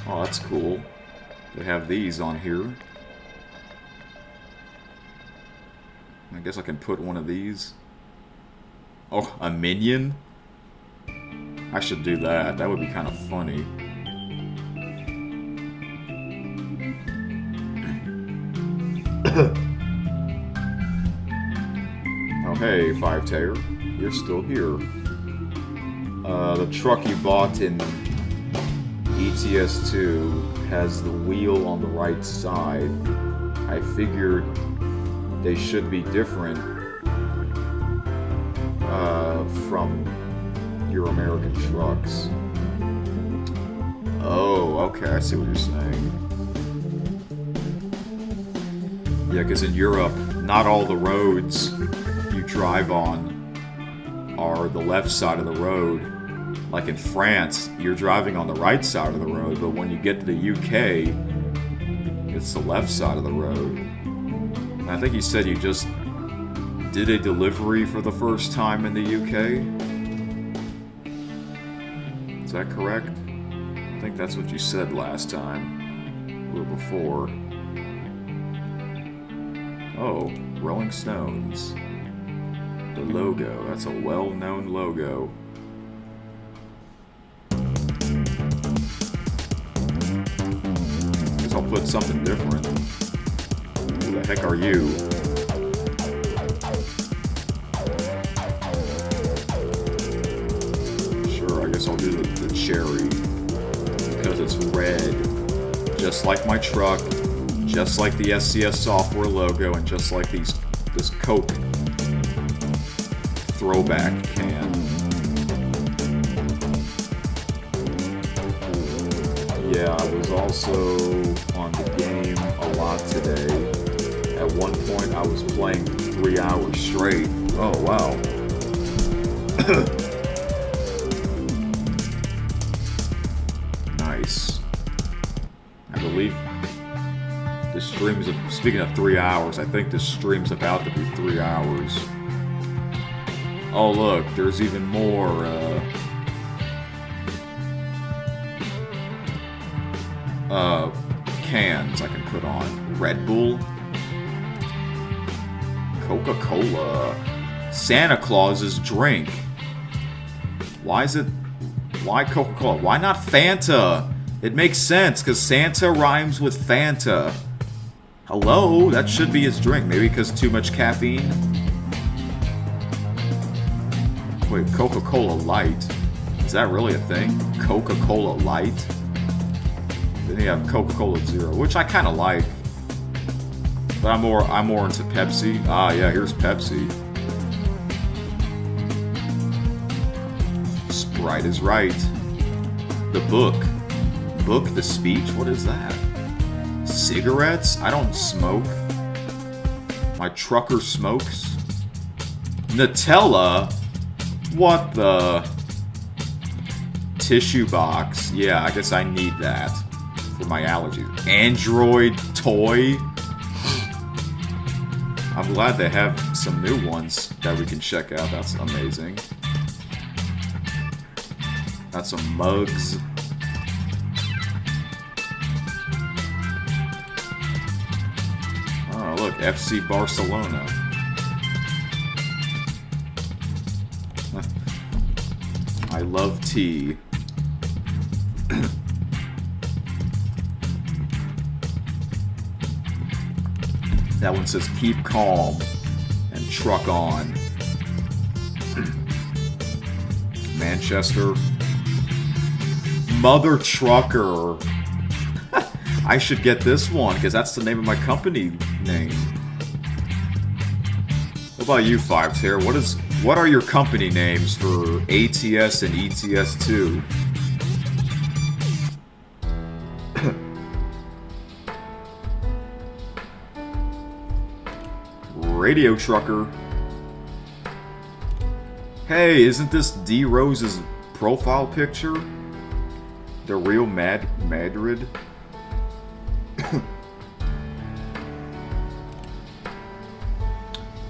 Oh, that's cool. They have these on here. I guess I can put one of these. Oh, a minion? I should do that. That would be kind of funny. Oh, hey, Five Tayer. You're still here. The truck you bought in ETS2 has the wheel on the right side. I figured they should be different from your American trucks. Oh, okay, I see what you're saying. Yeah, because in Europe, not all the roads you drive on are the left side of the road. Like in France, you're driving on the right side of the road, but when you get to the UK, it's the left side of the road. And I think you said you just did a delivery for the first time in the UK? Is that correct? I think that's what you said last time, or before. Oh, Rolling Stones. The logo, that's a well-known logo. Guess I'll put something different. Who the heck are you? Sure, I guess I'll do the cherry. Because it's red. Just like my truck. Just like the SCS software logo. And just like this Coke throwback can. Yeah, I was also on the game a lot today. At one point, I was playing for 3 hours straight. Oh, wow. Nice. I believe this stream's, speaking of 3 hours, I think this stream's about to be 3 hours. Oh, look, there's even more, cans I can put on. Red Bull. Coca-Cola. Santa Claus's drink. Why Coca-Cola? Why not Fanta? It makes sense, because Santa rhymes with Fanta. Hello? That should be his drink. Maybe because too much caffeine? Wait, Coca-Cola Light. Is that really a thing? Coca-Cola Light? Then you have Coca-Cola Zero, which I kind of like. But I'm more into Pepsi. Ah, yeah, here's Pepsi. Sprite is right. The book. Book the speech? What is that? Cigarettes? I don't smoke. My trucker smokes. Nutella? What the? Tissue box. Yeah, I guess I need that for my allergies. Android toy? I'm glad they have some new ones that we can check out. That's amazing. Got some mugs. Oh, look, FC Barcelona. I love tea. That one says keep calm and truck on. Manchester. Mother Trucker. I should get this one because that's the name of my company name. What about you, Five Tier? What are your company names for ATS and ETS2? Radio Trucker. Hey, isn't this D Rose's profile picture? The real Madrid?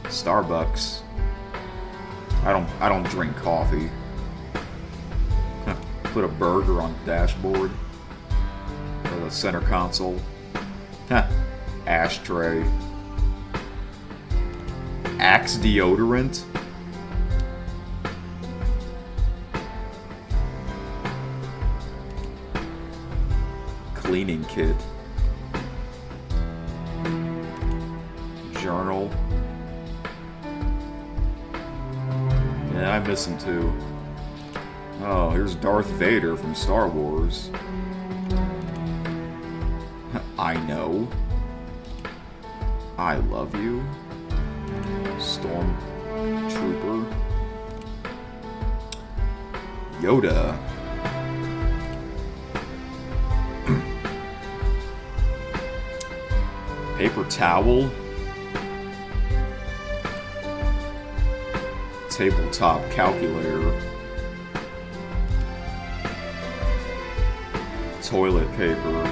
Starbucks. I don't drink coffee. Put a burger on the dashboard. Or the center console. Ashtray. Axe deodorant. Cleaning kit. Journal. Yeah, I miss him too. Oh, here's Darth Vader from Star Wars. I know. I love you. Stormtrooper. Yoda. Paper towel. Tabletop calculator. Toilet paper.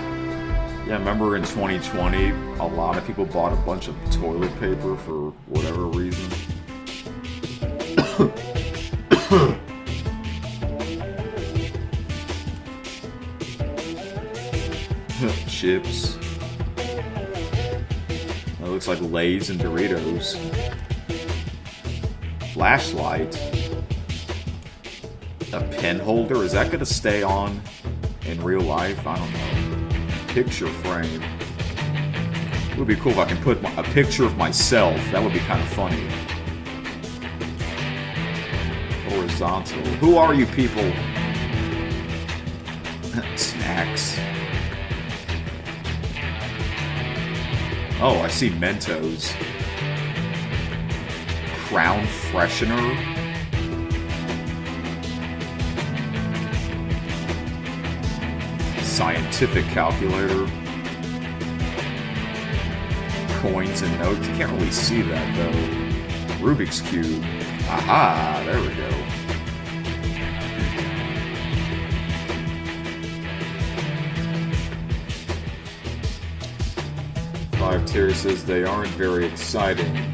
Yeah, remember in 2020, a lot of people bought a bunch of toilet paper for whatever reason. Chips. That looks like Lay's and Doritos. Flashlight. A pen holder? Is that going to stay on in real life? I don't know. Picture frame. It would be cool if I can put a picture of myself. That would be kind of funny. Horizontal. Who are you people? Snacks. Oh, I see Mentos. Crown freshener. Scientific calculator. Coins and notes. You can't really see that though. Rubik's Cube. Aha, there we go. Five Tier says they aren't very exciting.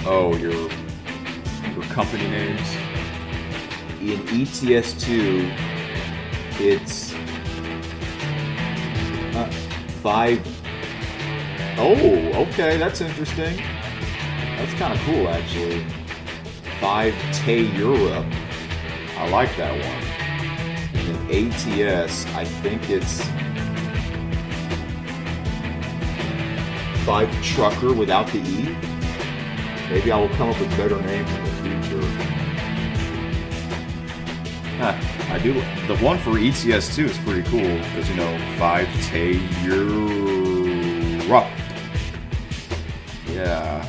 Oh, your company names? In ETS2, it's 5. Oh, okay, that's interesting. That's kind of cool, actually. 5T Europe. I like that one. And in ATS, I think it's 5 Trucker without the E. Maybe I will come up with better names in the future. I do. The one for ETS2 is pretty cool because, you know, 5T Europe. Yeah.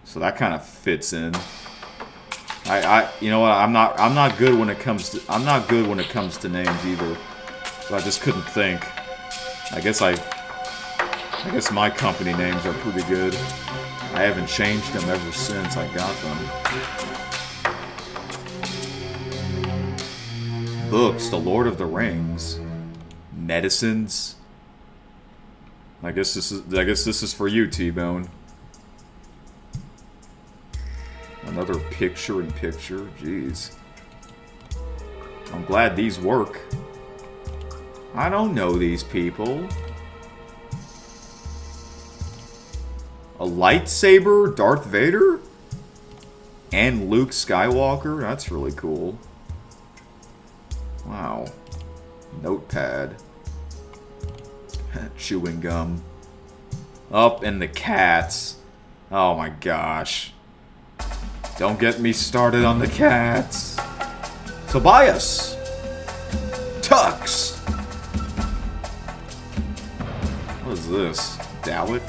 So that kind of fits in. You know what? I'm not good when it comes to names either. So I just couldn't think. I guess my company names are pretty good. I haven't changed them ever since I got them. Books, The Lord of the Rings, medicines. I guess this is for you, T-Bone. Another picture-in-picture. Jeez. I'm glad these work. I don't know these people. A lightsaber? Darth Vader? And Luke Skywalker? That's really cool. Wow. Notepad. Chewing gum. Up and the cats. Oh my gosh. Don't get me started on the cats. Tobias! Tux! What is this? Dalek?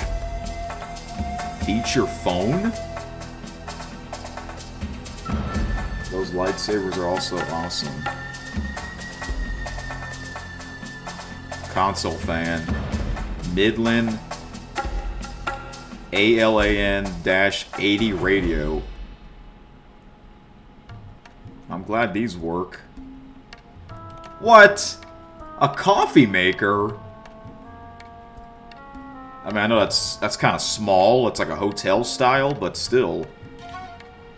Feature phone? Those lightsabers are also awesome. Console fan. Midland ALAN-80 radio. I'm glad these work. What? A coffee maker? I mean, I know that's kind of small. It's like a hotel style, but still.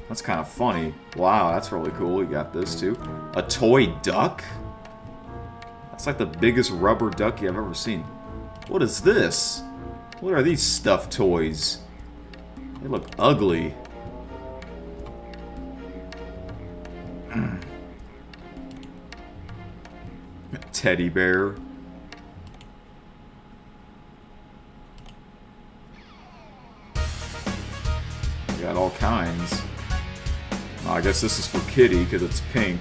That's kind of funny. Wow, that's really cool. You got this too. A toy duck? That's like the biggest rubber ducky I've ever seen. What is this? What are these stuffed toys? They look ugly. Teddy bear. We got all kinds. Oh, I guess this is for Kitty because it's pink.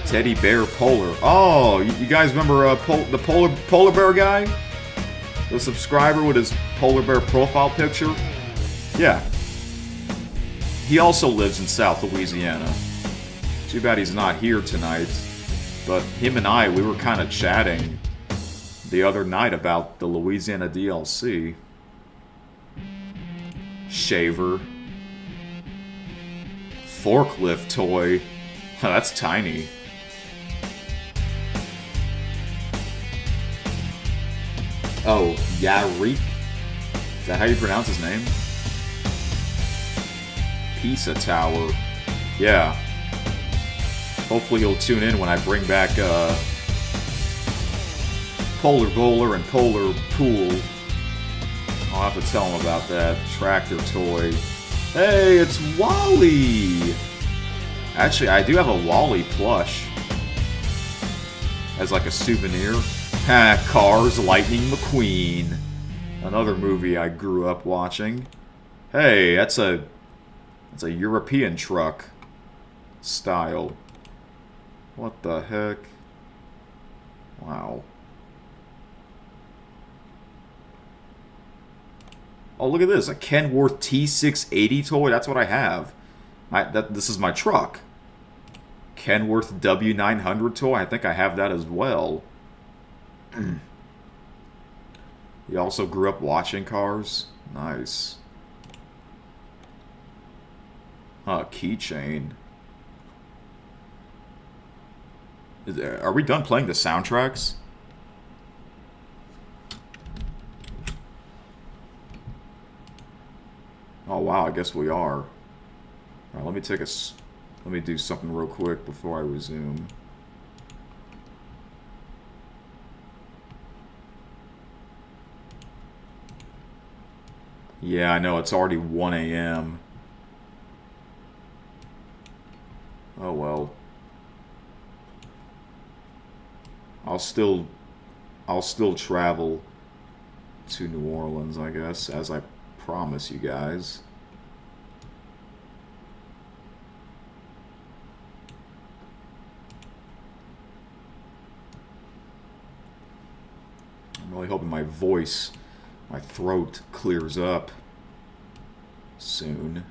Teddy bear polar. Oh, you guys remember the polar bear guy? The subscriber with his polar bear profile picture? Yeah. He also lives in South Louisiana. Too bad he's not here tonight. But him and I, we were kind of chatting the other night about the Louisiana DLC. Shaver. Forklift toy. That's tiny. Oh, Yarik? Is that how you pronounce his name? Pizza Tower. Yeah. Hopefully he'll tune in when I bring back Polar Bowler and Polar Pool. I'll have to tell him about that. Tractor toy. Hey, it's Wally! Actually, I do have a Wally plush. As like a souvenir. Ha, Cars Lightning McQueen. Another movie I grew up watching. Hey, that's a European truck style. What the heck? Wow. Oh, look at this. A Kenworth T680 toy. That's what I have. This is my truck. Kenworth W900 toy. I think I have that as well. You also grew up watching cars? Nice. Keychain. Are we done playing the soundtracks? Oh wow, I guess we are. Alright, let me do something real quick before I resume. Yeah, I know, it's already 1 a.m. Oh well. I'll still travel to New Orleans, I guess, as I promise you guys. I'm really hoping my voice my throat clears up soon.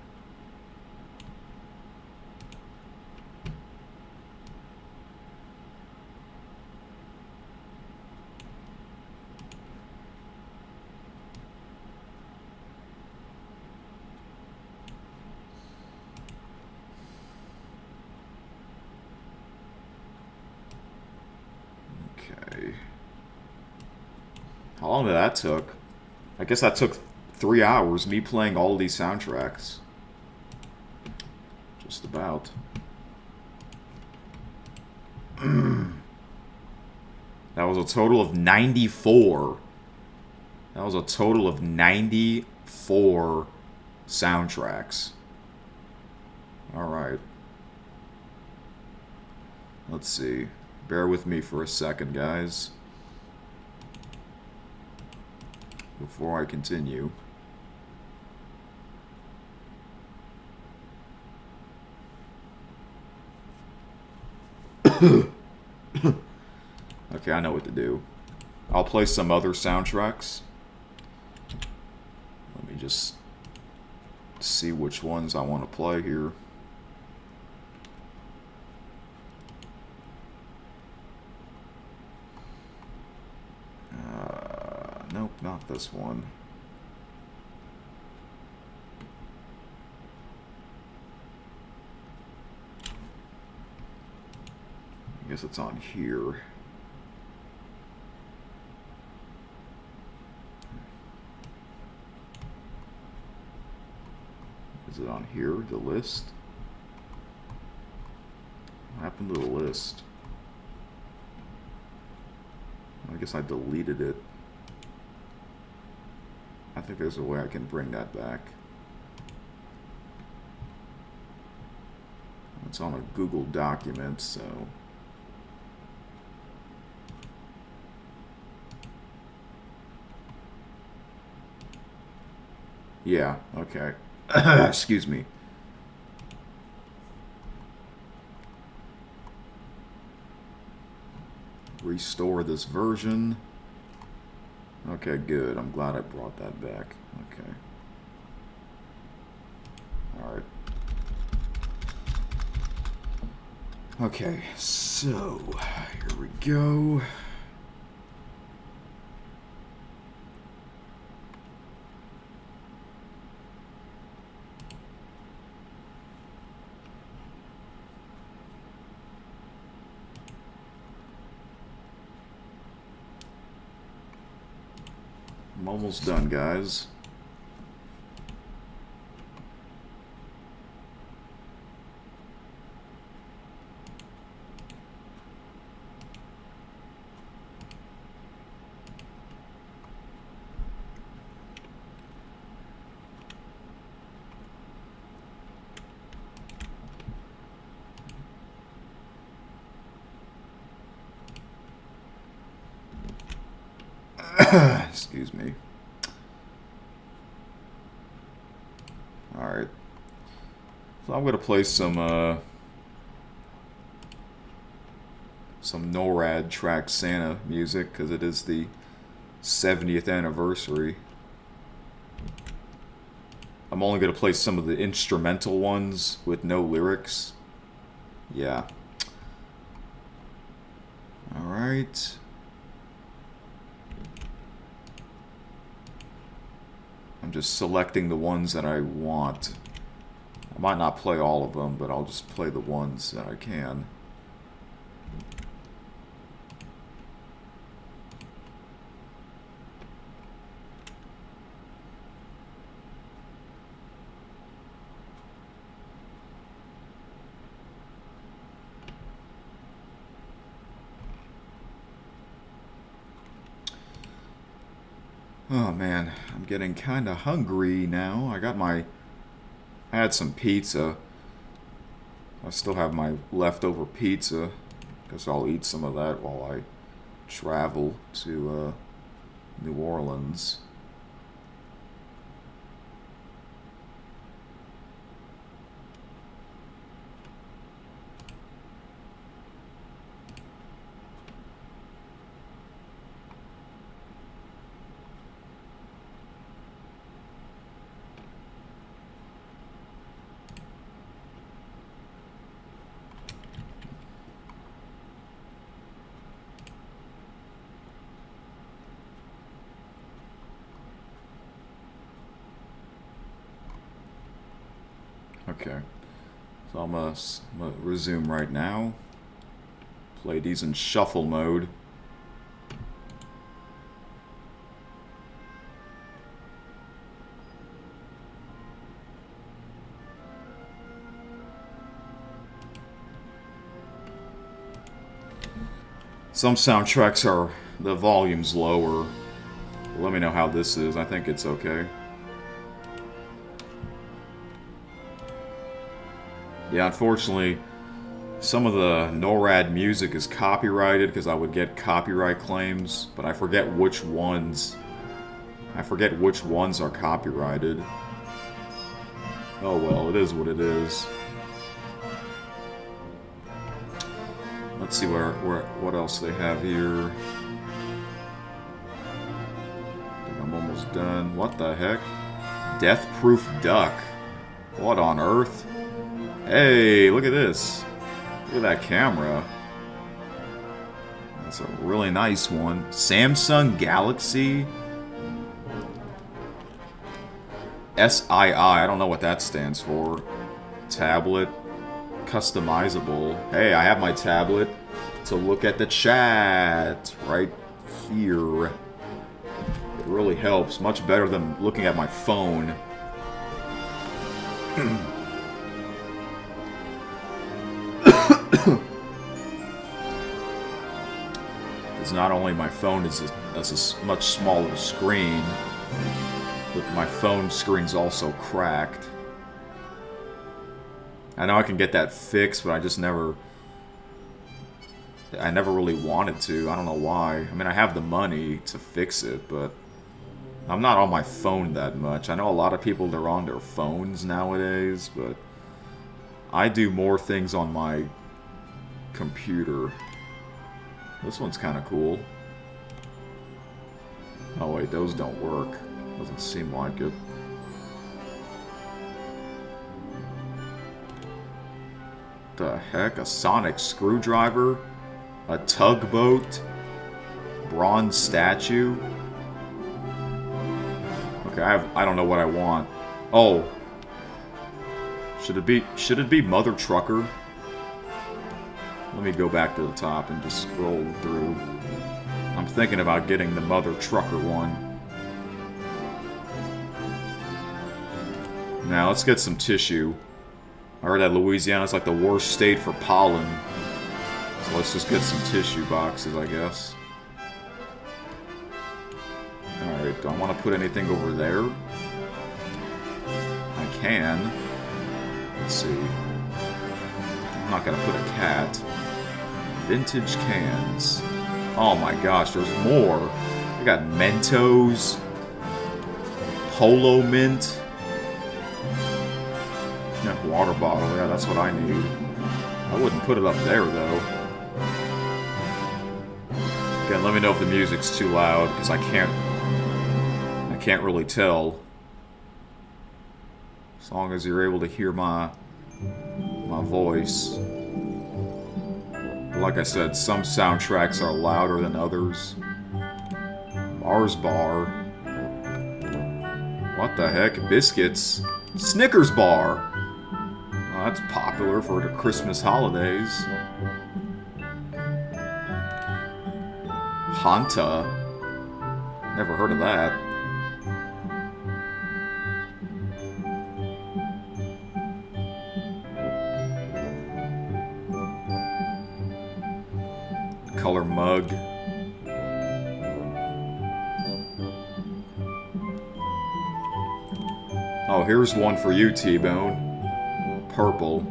Okay. How long did that took? I guess that took 3 hours, me playing all these soundtracks. Just about. That was a total of 94. That was a total of 94 soundtracks. Alright. Let's see. Bear with me for a second, guys. Before I continue. Okay, I know what to do. I'll play some other soundtracks. Let me just see which ones I want to play here. Nope, not this one. I guess it's on here. Is it on here, the list? What happened to the list? I guess I deleted it. I think there's a way I can bring that back. It's on a Google document, so... Yeah, okay. Excuse me. Restore this version. Okay, good. I'm glad I brought that back. Okay. Alright. Okay, so here we go. I'm almost done, guys. Excuse me. Alright. So I'm going to play some NORAD Track Santa music, because it is the 70th anniversary. I'm only going to play some of the instrumental ones with no lyrics. Yeah. Alright. I'm just selecting the ones that I want. I might not play all of them, but I'll just play the ones that I can. Oh man, I'm getting kinda hungry now. I had some pizza. I still have my leftover pizza. Guess I'll eat some of that while I travel to New Orleans. Okay. So I'm gonna resume right now. Play these in shuffle mode. Some soundtracks are, the volume's lower. Let me know how this is. I think it's okay. Yeah, unfortunately, some of the NORAD music is copyrighted because I would get copyright claims, but I forget which ones. I forget which ones are copyrighted. Oh well, it is what it is. Let's see what else they have here. I think I'm almost done. What the heck? Death-proof duck. What on earth? Hey, look at this. Look at that camera. That's a really nice one. Samsung Galaxy SII. I don't know what that stands for. Tablet. Customizable. Hey, I have my tablet to look at the chat right here. It really helps. Much better than looking at my phone. It's not only my phone is a much smaller screen, but my phone screen's also cracked. I know I can get that fixed, but I never really wanted to. I don't know why. I mean, I have the money to fix it, but I'm not on my phone that much. I know a lot of people, they're on their phones nowadays, but I do more things on my computer. This one's kind of cool. Oh wait, those don't work. Doesn't seem like it. The heck? A sonic screwdriver? A tugboat? Bronze statue? Okay, I don't know what I want. Oh. Should it be Mother Trucker? Let me go back to the top and just scroll through. I'm thinking about getting the Mother Trucker one. Now, let's get some tissue. I heard that Louisiana's like the worst state for pollen. So let's just get some tissue boxes, I guess. Alright, do I want to put anything over there? I can. Let's see. I'm not gonna put a cat. Vintage cans. Oh my gosh, there's more. I got Mentos. Polo Mint. Yeah, water bottle. Yeah, that's what I need. I wouldn't put it up there, though. Again, let me know if the music's too loud, because I can't really tell. As long as you're able to hear my voice. But like I said, some soundtracks are louder than others. Mars Bar. What the heck? Biscuits. Snickers Bar. Well, that's popular for the Christmas holidays. Hanta. Never heard of that. Color mug. Oh, here's one for you, T-Bone. Purple.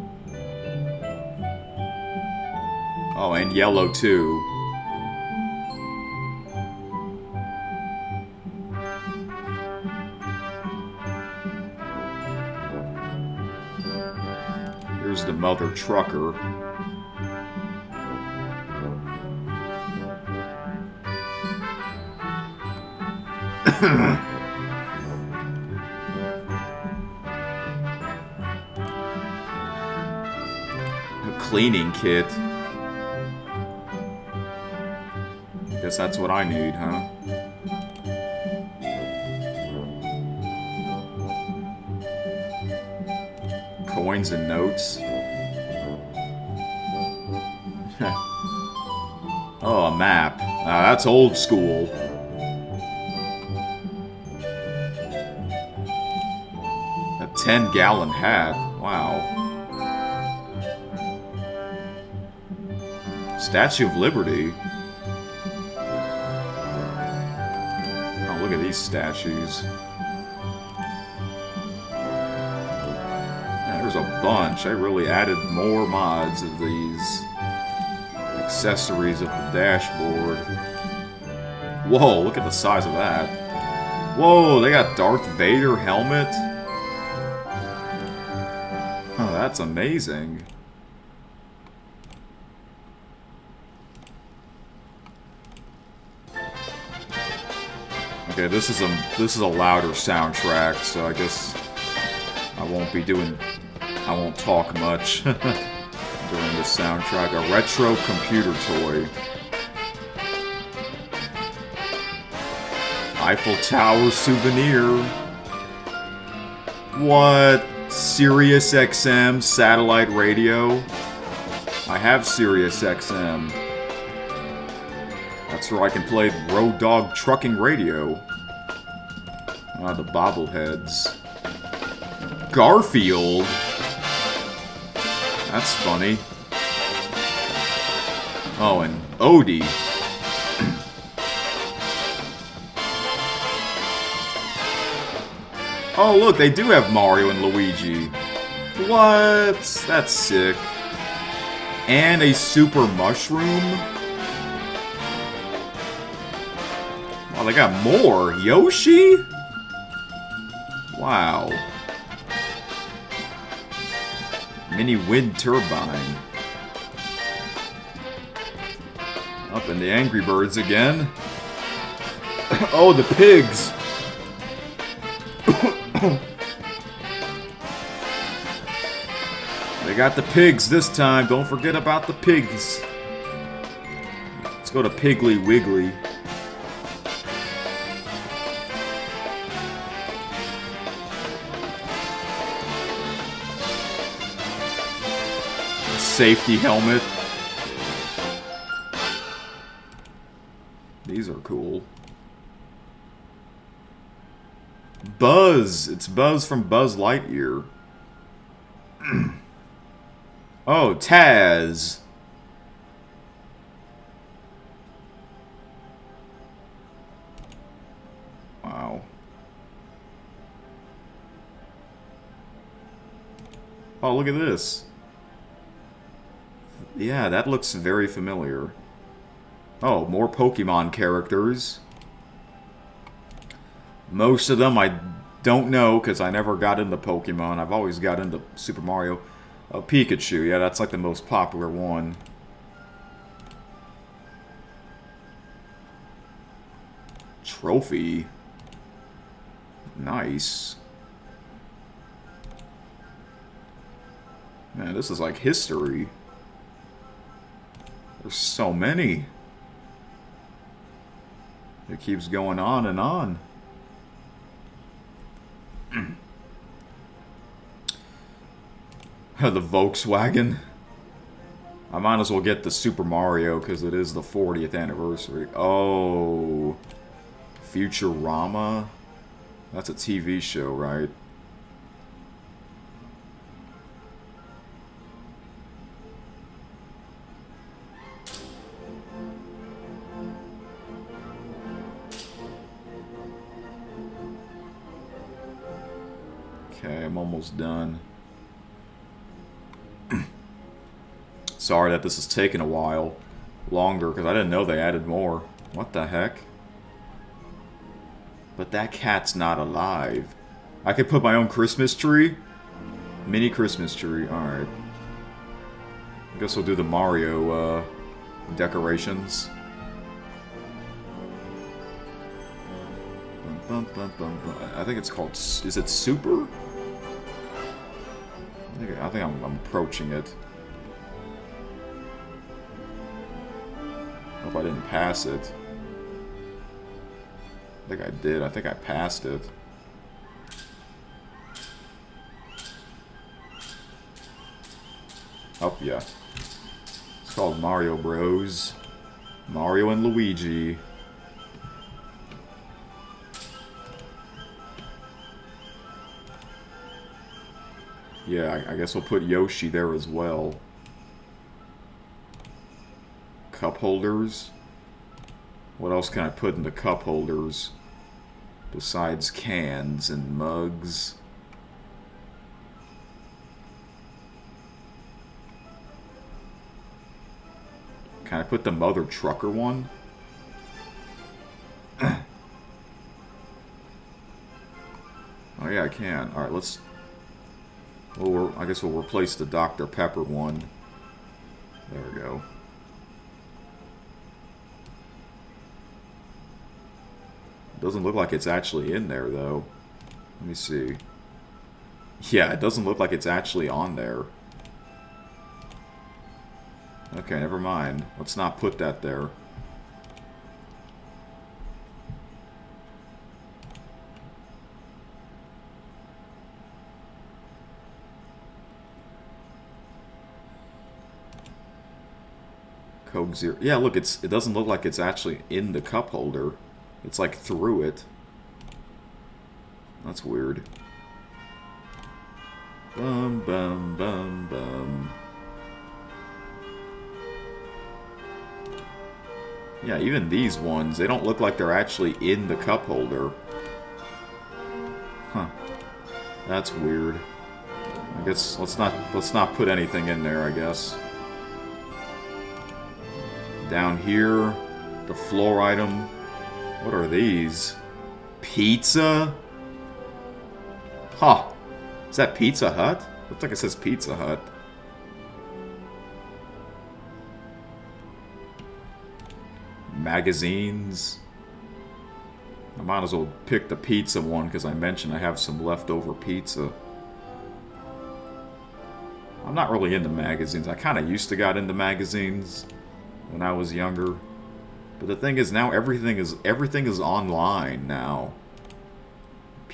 Oh, and yellow, too. Here's the Mother Trucker. Cleaning kit. Guess that's what I need, huh? coins and notes. Oh, a map. That's old school. A 10-gallon hat. Wow. Statue of Liberty. Oh, look at these statues. Yeah, there's a bunch. I really added more mods of these accessories of the dashboard. Whoa, look at the size of that. Whoa, they got Darth Vader helmet. Oh, that's amazing. Okay, this is a louder soundtrack, so I guess I won't talk much during this soundtrack. A retro computer toy. Eiffel Tower souvenir. What? Sirius XM satellite radio? I have Sirius XM. That's where I can play Road Dogg Trucking Radio. Ah, the bobbleheads. Garfield? That's funny. Oh, and Odie. Oh, look, they do have Mario and Luigi. What? That's sick. And a super mushroom? Oh, they got more. Yoshi? Wow. Mini wind turbine. Up in the Angry Birds again. Oh, the pigs. They got the pigs this time. Don't forget about the pigs. Let's go to Piggly Wiggly. Safety helmet. These are cool. Buzz! It's Buzz from Buzz Lightyear. Oh, Taz! Wow. Oh, look at this. Yeah, that looks very familiar. Oh, more Pokemon characters. Most of them I don't know, because I never got into Pokemon. I've always got into Super Mario. Oh, Pikachu. Yeah, that's like the most popular one. Trophy. Nice. Man, this is like history. There's so many. It keeps going on and on. The Volkswagen. I might as well get the Super Mario because it is the 40th anniversary. Oh. Futurama? That's a TV show, right? Okay, I'm almost done. Sorry that this is taking a while longer, because I didn't know they added more. What the heck? But that cat's not alive. I could put my own Christmas tree? Mini Christmas tree, alright. I guess we'll do the Mario decorations. I think it's called... Is it Super? I think I'm approaching it. Hope I didn't pass it. I think I did. I think I passed it. Oh, yeah. It's called Mario Bros. Mario and Luigi. Yeah, I guess we'll put Yoshi there as well. Cup holders. What else can I put in the cup holders? Besides cans and mugs. Can I put the Mother Trucker one? Oh yeah, I can. Alright, let's... Well, I guess we'll replace the Dr. Pepper one. There we go. Doesn't look like it's actually in there, though. Let me see. Yeah, it doesn't look like it's actually on there. Okay, never mind. Let's not put that there. Coke Zero. Yeah, look, it doesn't look like it's actually in the cup holder. It's like through it. That's weird. Bum bum bum bum. Yeah, even these ones, they don't look like they're actually in the cup holder. Huh. That's weird. I guess let's not put anything in there, I guess. Down here, the floor item. What are these? Pizza? Huh. Is that Pizza Hut? Looks like it says Pizza Hut. Magazines. I might as well pick the pizza one because I mentioned I have some leftover pizza. I'm not really into magazines. I kind of used to got into magazines when I was younger. But the thing is, now everything is online now.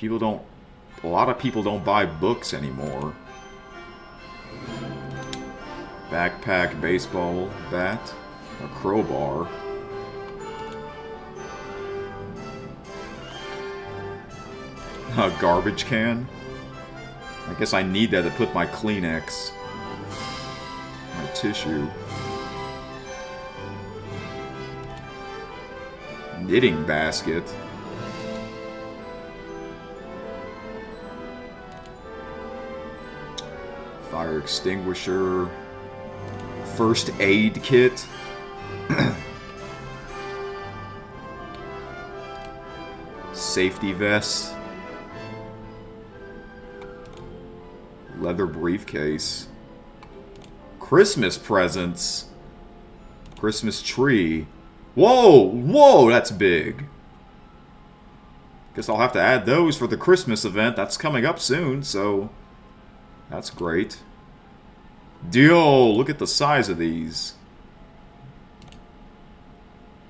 A lot of people don't buy books anymore. Backpack, baseball bat, a crowbar. A garbage can. I guess I need that to put my Kleenex, my tissue. Knitting basket. Fire extinguisher. First aid kit. Safety vest. Leather briefcase. Christmas presents. Christmas tree. Whoa! Whoa! That's big. Guess I'll have to add those for the Christmas event. That's coming up soon, so... That's great. Yo! Look at the size of these.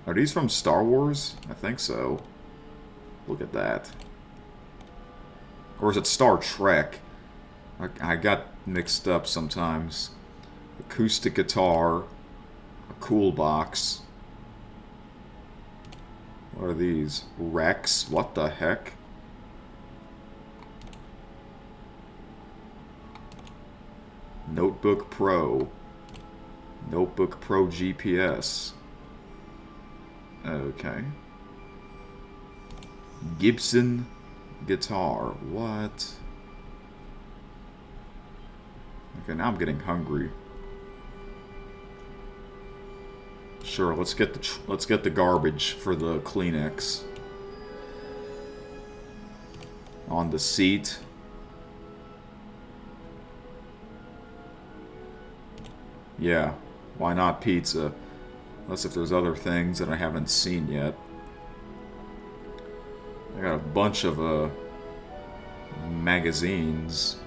Are these from Star Wars? I think so. Look at that. Or is it Star Trek? I got mixed up sometimes. Acoustic guitar. A cool box. What are these? Rex? What the heck? Notebook Pro. Notebook Pro GPS. Okay. Gibson guitar. What? Okay, now I'm getting hungry. Sure, let's get the garbage for the Kleenex. On the seat. Yeah, why not pizza? Unless if there's other things that I haven't seen yet. I got a bunch of magazines.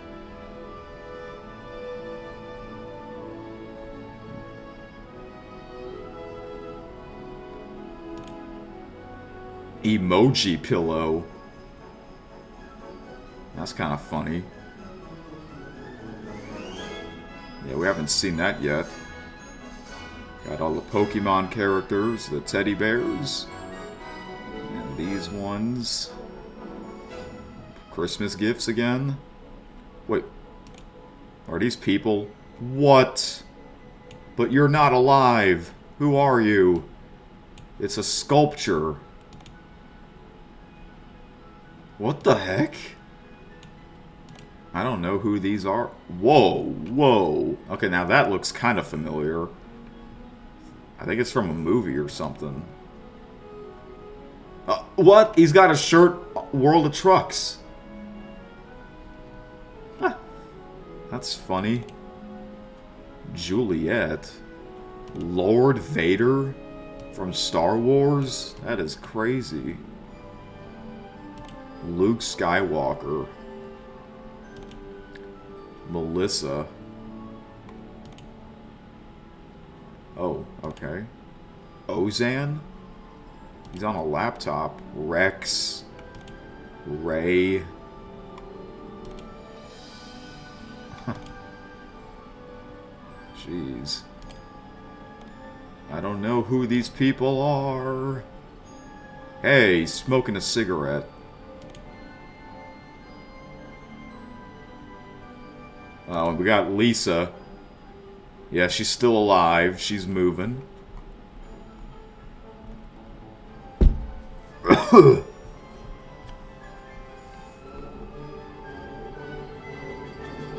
Emoji pillow. That's kind of funny. Yeah, we haven't seen that yet. Got all the Pokemon characters, the teddy bears, and these ones. Christmas gifts again? Wait, are these people? What? But you're not alive. Who are you? It's a sculpture. What the heck? I don't know who these are. Whoa, whoa. Okay, now that looks kind of familiar. I think it's from a movie or something. What? He's got a shirt, World of Trucks. Huh. That's funny. Juliet. Lord Vader from Star Wars? That is crazy. Luke Skywalker. Melissa. Oh, okay. Ozan? He's on a laptop. Rex. Ray. Jeez. I don't know who these people are. Hey, smoking a cigarette. Oh, we got Lisa. Yeah, she's still alive. She's moving.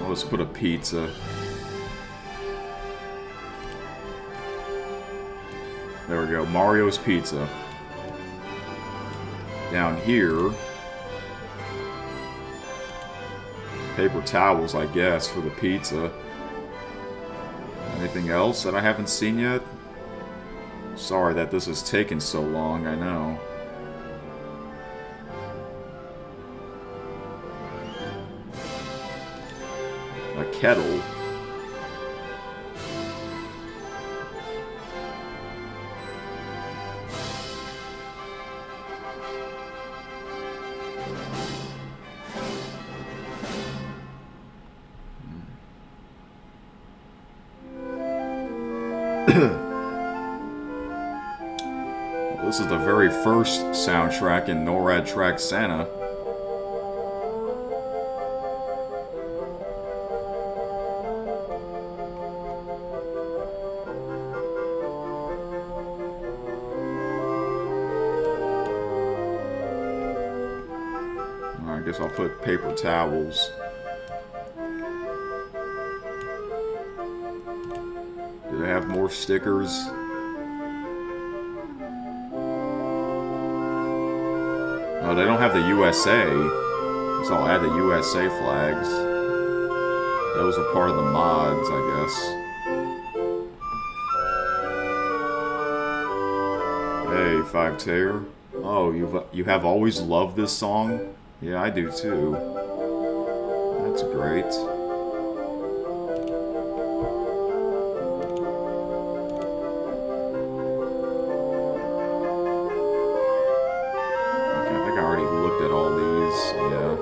Let's put a pizza. There we go. Mario's Pizza. Down here. Paper towels, I guess, for the pizza. Anything else that I haven't seen yet? Sorry that this has taken so long, I know. A kettle. Well, this is the very first soundtrack in NORAD Track Santa. I guess I'll put paper towels. Do they have more stickers? Oh, they don't have the USA. So I'll add the USA flags. Those are part of the mods, I guess. Hey, Five Tayer. Oh, you have always loved this song? Yeah, I do too. That's great. Okay, I think I already looked at all these. Yeah.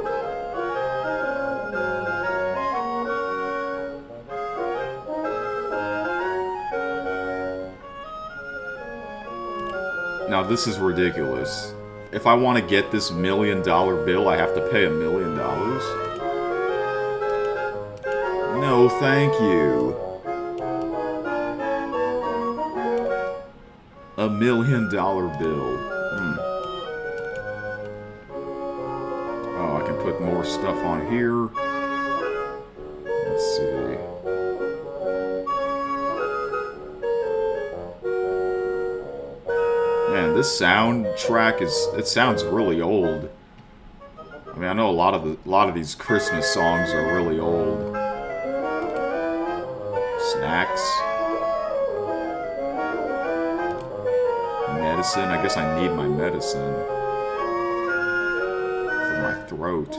Now this is ridiculous. If I want to get this $1 million bill, I have to pay $1 million? No, thank you. $1 million bill. Oh, I can put more stuff on here. Let's see. Man, this soundtrack it sounds really old. I mean, I know a lot of these Christmas songs are really old. Snacks. Medicine. I guess I need my medicine for my throat.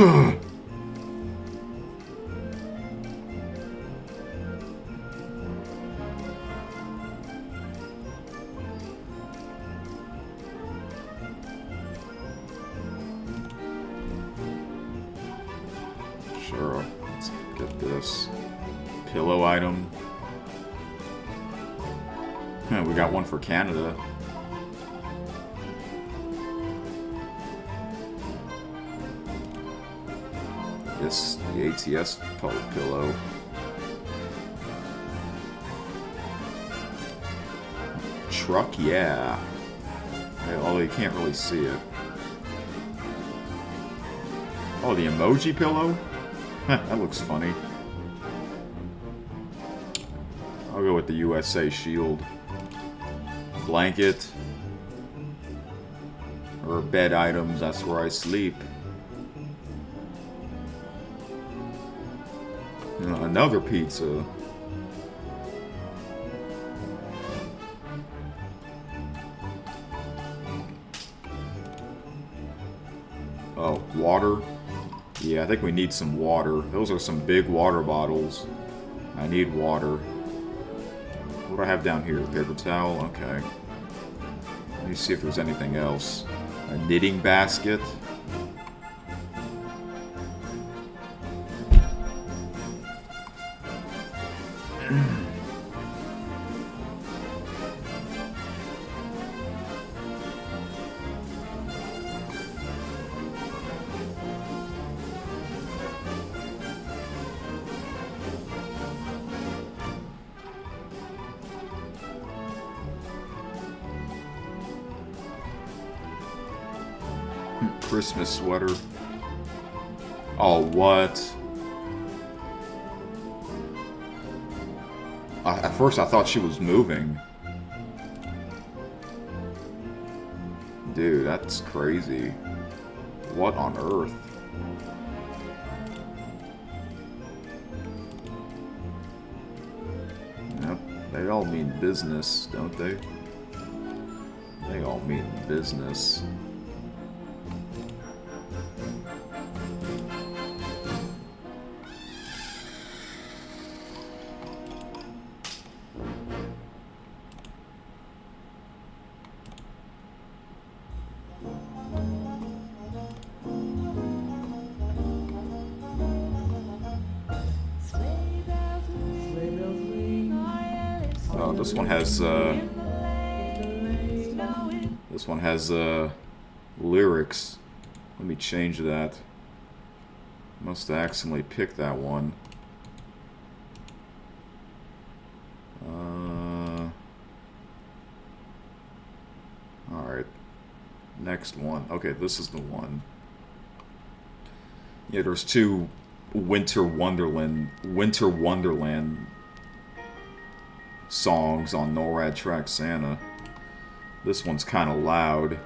Sure, let's get this pillow item. We got one for Canada. This the ATS pillow. Truck, yeah. Although you can't really see it. Oh, the emoji pillow? That looks funny. I'll go with the USA shield. Blanket. Or bed items, that's where I sleep. Another pizza. Oh, water. Yeah, I think we need some water. Those are some big water bottles. I need water. What do I have down here? Paper towel? Okay. Let me see if there's anything else. A knitting basket. Christmas sweater. Oh, what? At first I thought she was moving. Dude, that's crazy. What on earth? Yep, they all mean business, don't they? They all mean business. This one has lyrics. Let me change that. Must have accidentally picked that one. Alright. Next one. Okay, this is the one. Yeah, there's two Winter Wonderland songs on NORAD Track Santa. This one's kind of loud.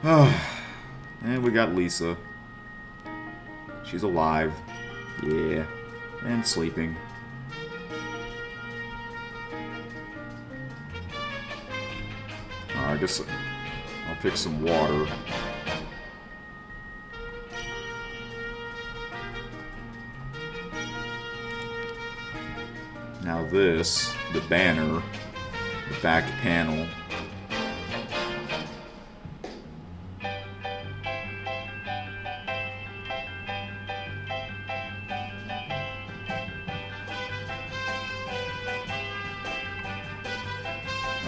And we got Lisa. She's alive. Yeah. And sleeping. I guess I'll pick some water. Now this, the banner, the back panel.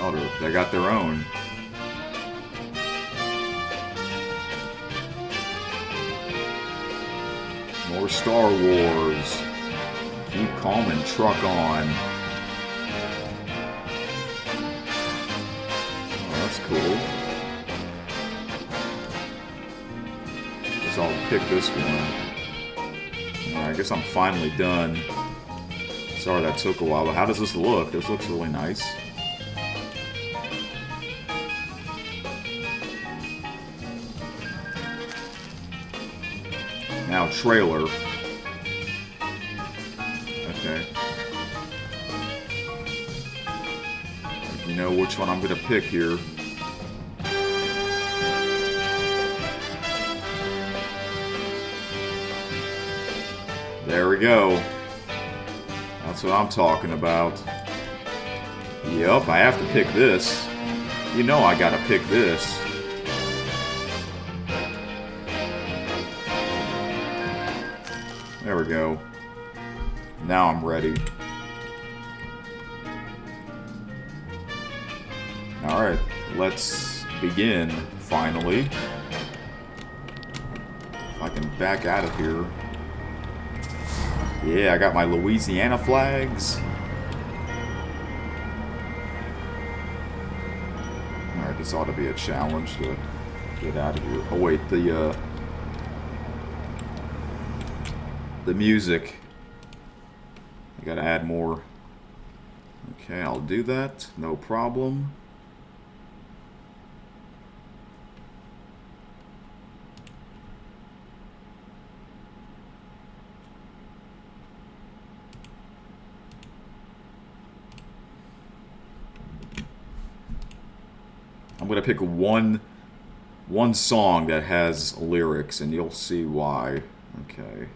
Oh, they got their own. More Star Wars. Keep calm and truck on. Oh, that's cool. Guess I'll pick this one. Alright, I guess I'm finally done. Sorry that took a while, but how does this look? This looks really nice. Now, trailer. Okay. You know which one I'm gonna pick here. There we go. That's what I'm talking about. Yup, I have to pick this. You know I gotta pick this. There we go. Now I'm ready. Alright, let's begin, finally. If I can back out of here. Yeah, I got my Louisiana flags. Alright, this ought to be a challenge to get out of here. Oh wait, the music. I gotta add more. Okay, I'll do that. No problem. I'm gonna pick one song that has lyrics, and you'll see why. Okay.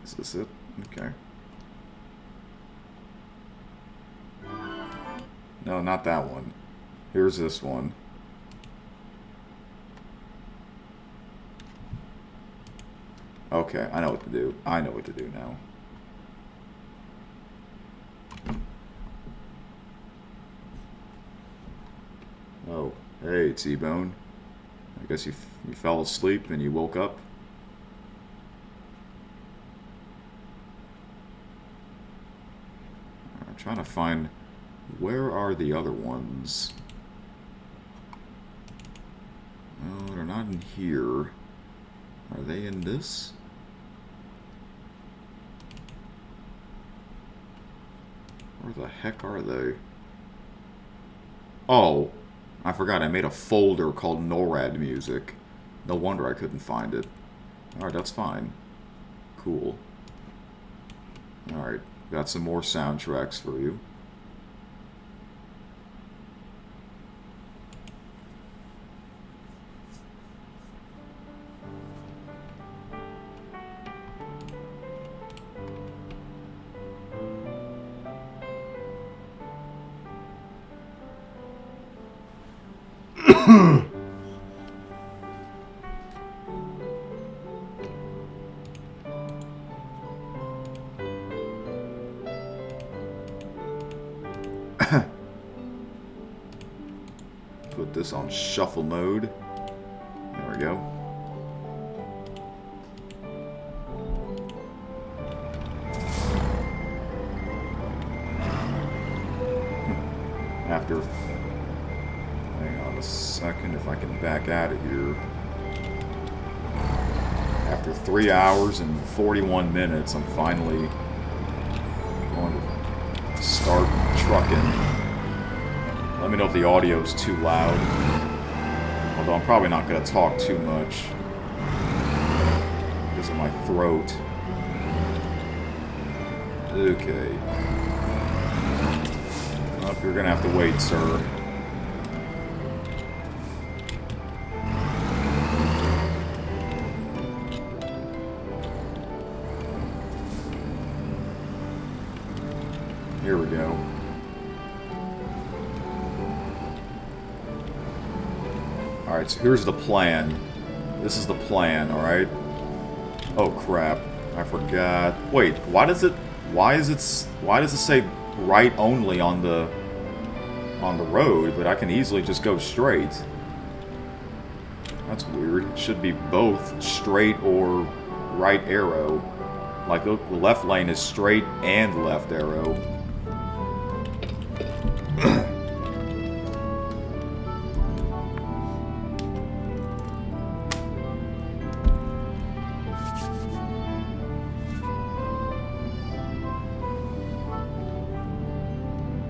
Is this it? Okay. No, not that one. Here's this one. Okay, I know what to do. I know what to do now. Oh, hey, T-Bone. I guess you fell asleep and you woke up. I'm trying to find, where are the other ones? No, they're not in here. Are they in this? Where the heck are they? Oh, I forgot I made a folder called NORAD music. No wonder I couldn't find it. Alright, that's fine. Cool. Alright, got some more soundtracks for you. Put this on shuffle mode. There we go. After, hang on a second, if I can back out of here. After 3 hours and 41 minutes, I'm finally going to start trucking. Let me know if the audio's too loud. Although I'm probably not going to talk too much because of my throat. Okay. Oh, you're going to have to wait, sir. Here we go. Alright, so here's the plan. This is the plan, alright? Oh crap. I forgot. Wait, why does it say right only on the road, but I can easily just go straight? That's weird. It should be both straight or right arrow. Like the left lane is straight and left arrow.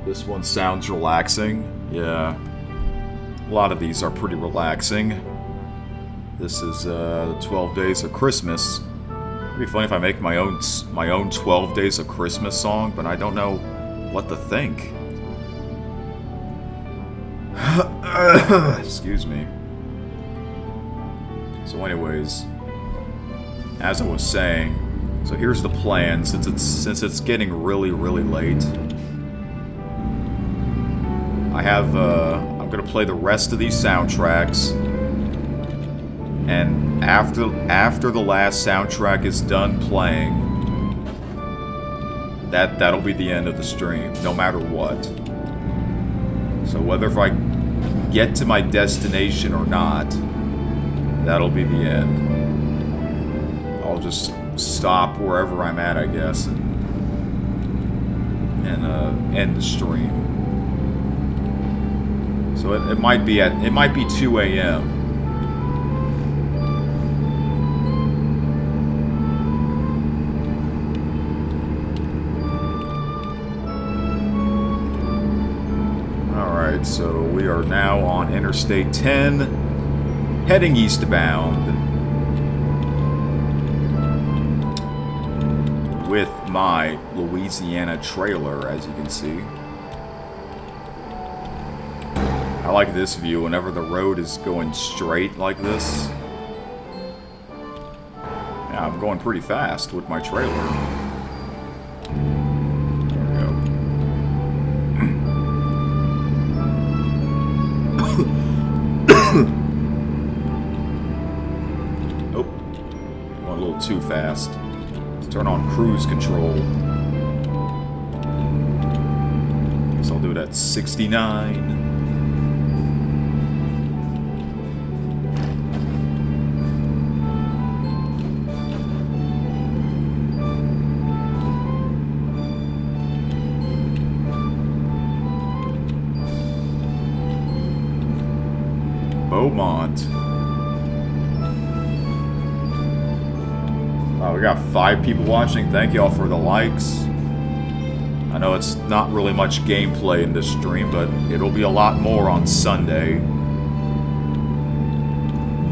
This one sounds relaxing. Yeah. A lot of these are pretty relaxing. This is the 12 Days of Christmas. It'd be funny if I make my own 12 Days of Christmas song, but I don't know what to think. Excuse me. So anyways, as I was saying, so here's the plan. Since it's getting really late, I'm gonna play the rest of these soundtracks, and after the last soundtrack is done playing, that'll be the end of the stream, no matter what. So whether if I get to my destination or not, that'll be the end. I'll just stop wherever I'm at, I guess, and end the stream. So it might be 2 a.m. Alright, so we are now on Interstate 10, heading eastbound with my Louisiana trailer, as you can see. I like this view whenever the road is going straight like this. Yeah, I'm going pretty fast with my trailer. There we go. Oh, going a little too fast. Let's turn on cruise control. Guess I'll do it at 69. Beaumont. We got 5 people watching. Thank y'all for the likes. I know it's not really much gameplay in this stream, but it'll be a lot more on Sunday.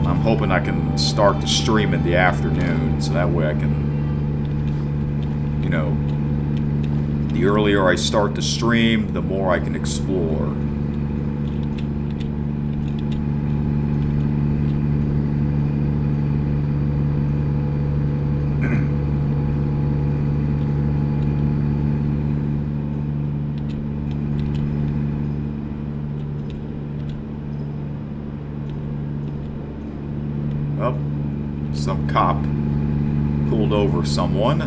I'm hoping I can start the stream in the afternoon, so that way I can, you know, the earlier I start the stream, the more I can explore. Some cop pulled over someone.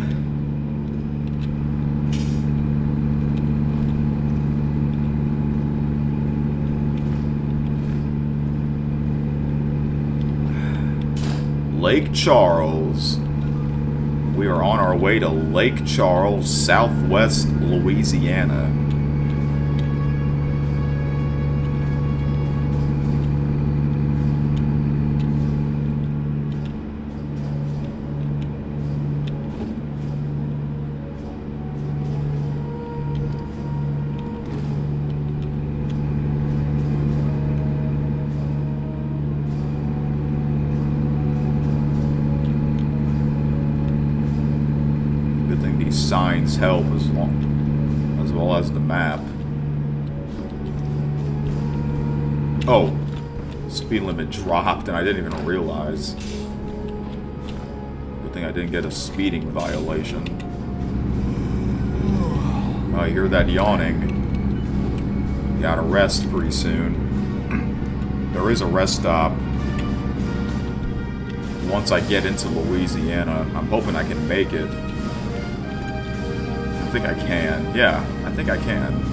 Lake Charles. We are on our way to Lake Charles, southwest Louisiana. Signs help as well as the map. Oh, speed limit dropped and I didn't even realize. Good thing I didn't get a speeding violation. Oh, I hear that yawning. Gotta rest pretty soon. There is a rest stop once I get into Louisiana. I'm hoping I can make it. I think I can. Yeah, I think I can.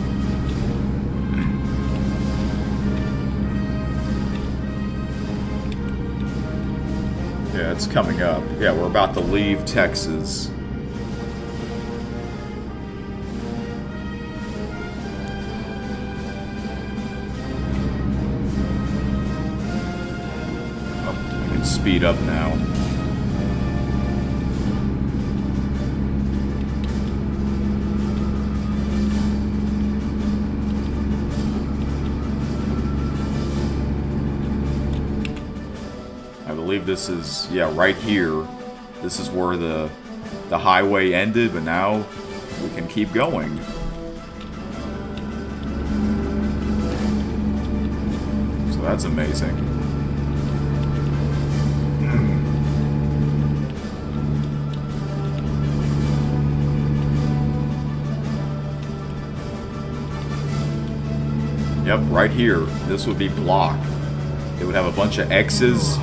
Yeah, it's coming up. Yeah, we're about to leave Texas. Oh, I can speed up now. believe this is, yeah, right here. This is where the highway ended, but now we can keep going. So that's amazing. Yep, right here. This would be blocked. It would have a bunch of X's.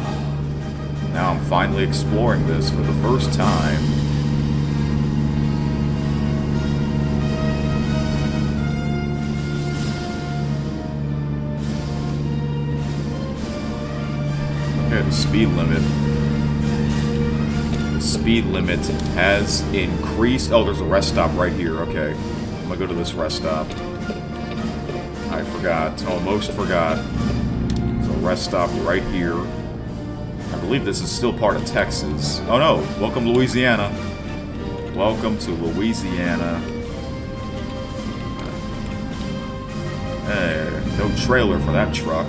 Now I'm finally exploring this for the first time. Okay, the speed limit. The speed limit has increased. Oh, there's a rest stop right here. Okay, I'm gonna go to this rest stop. I forgot. Almost forgot. There's a rest stop right here. I believe this is still part of Texas. Oh no! Welcome to Louisiana. Welcome to Louisiana. Hey, no trailer for that truck.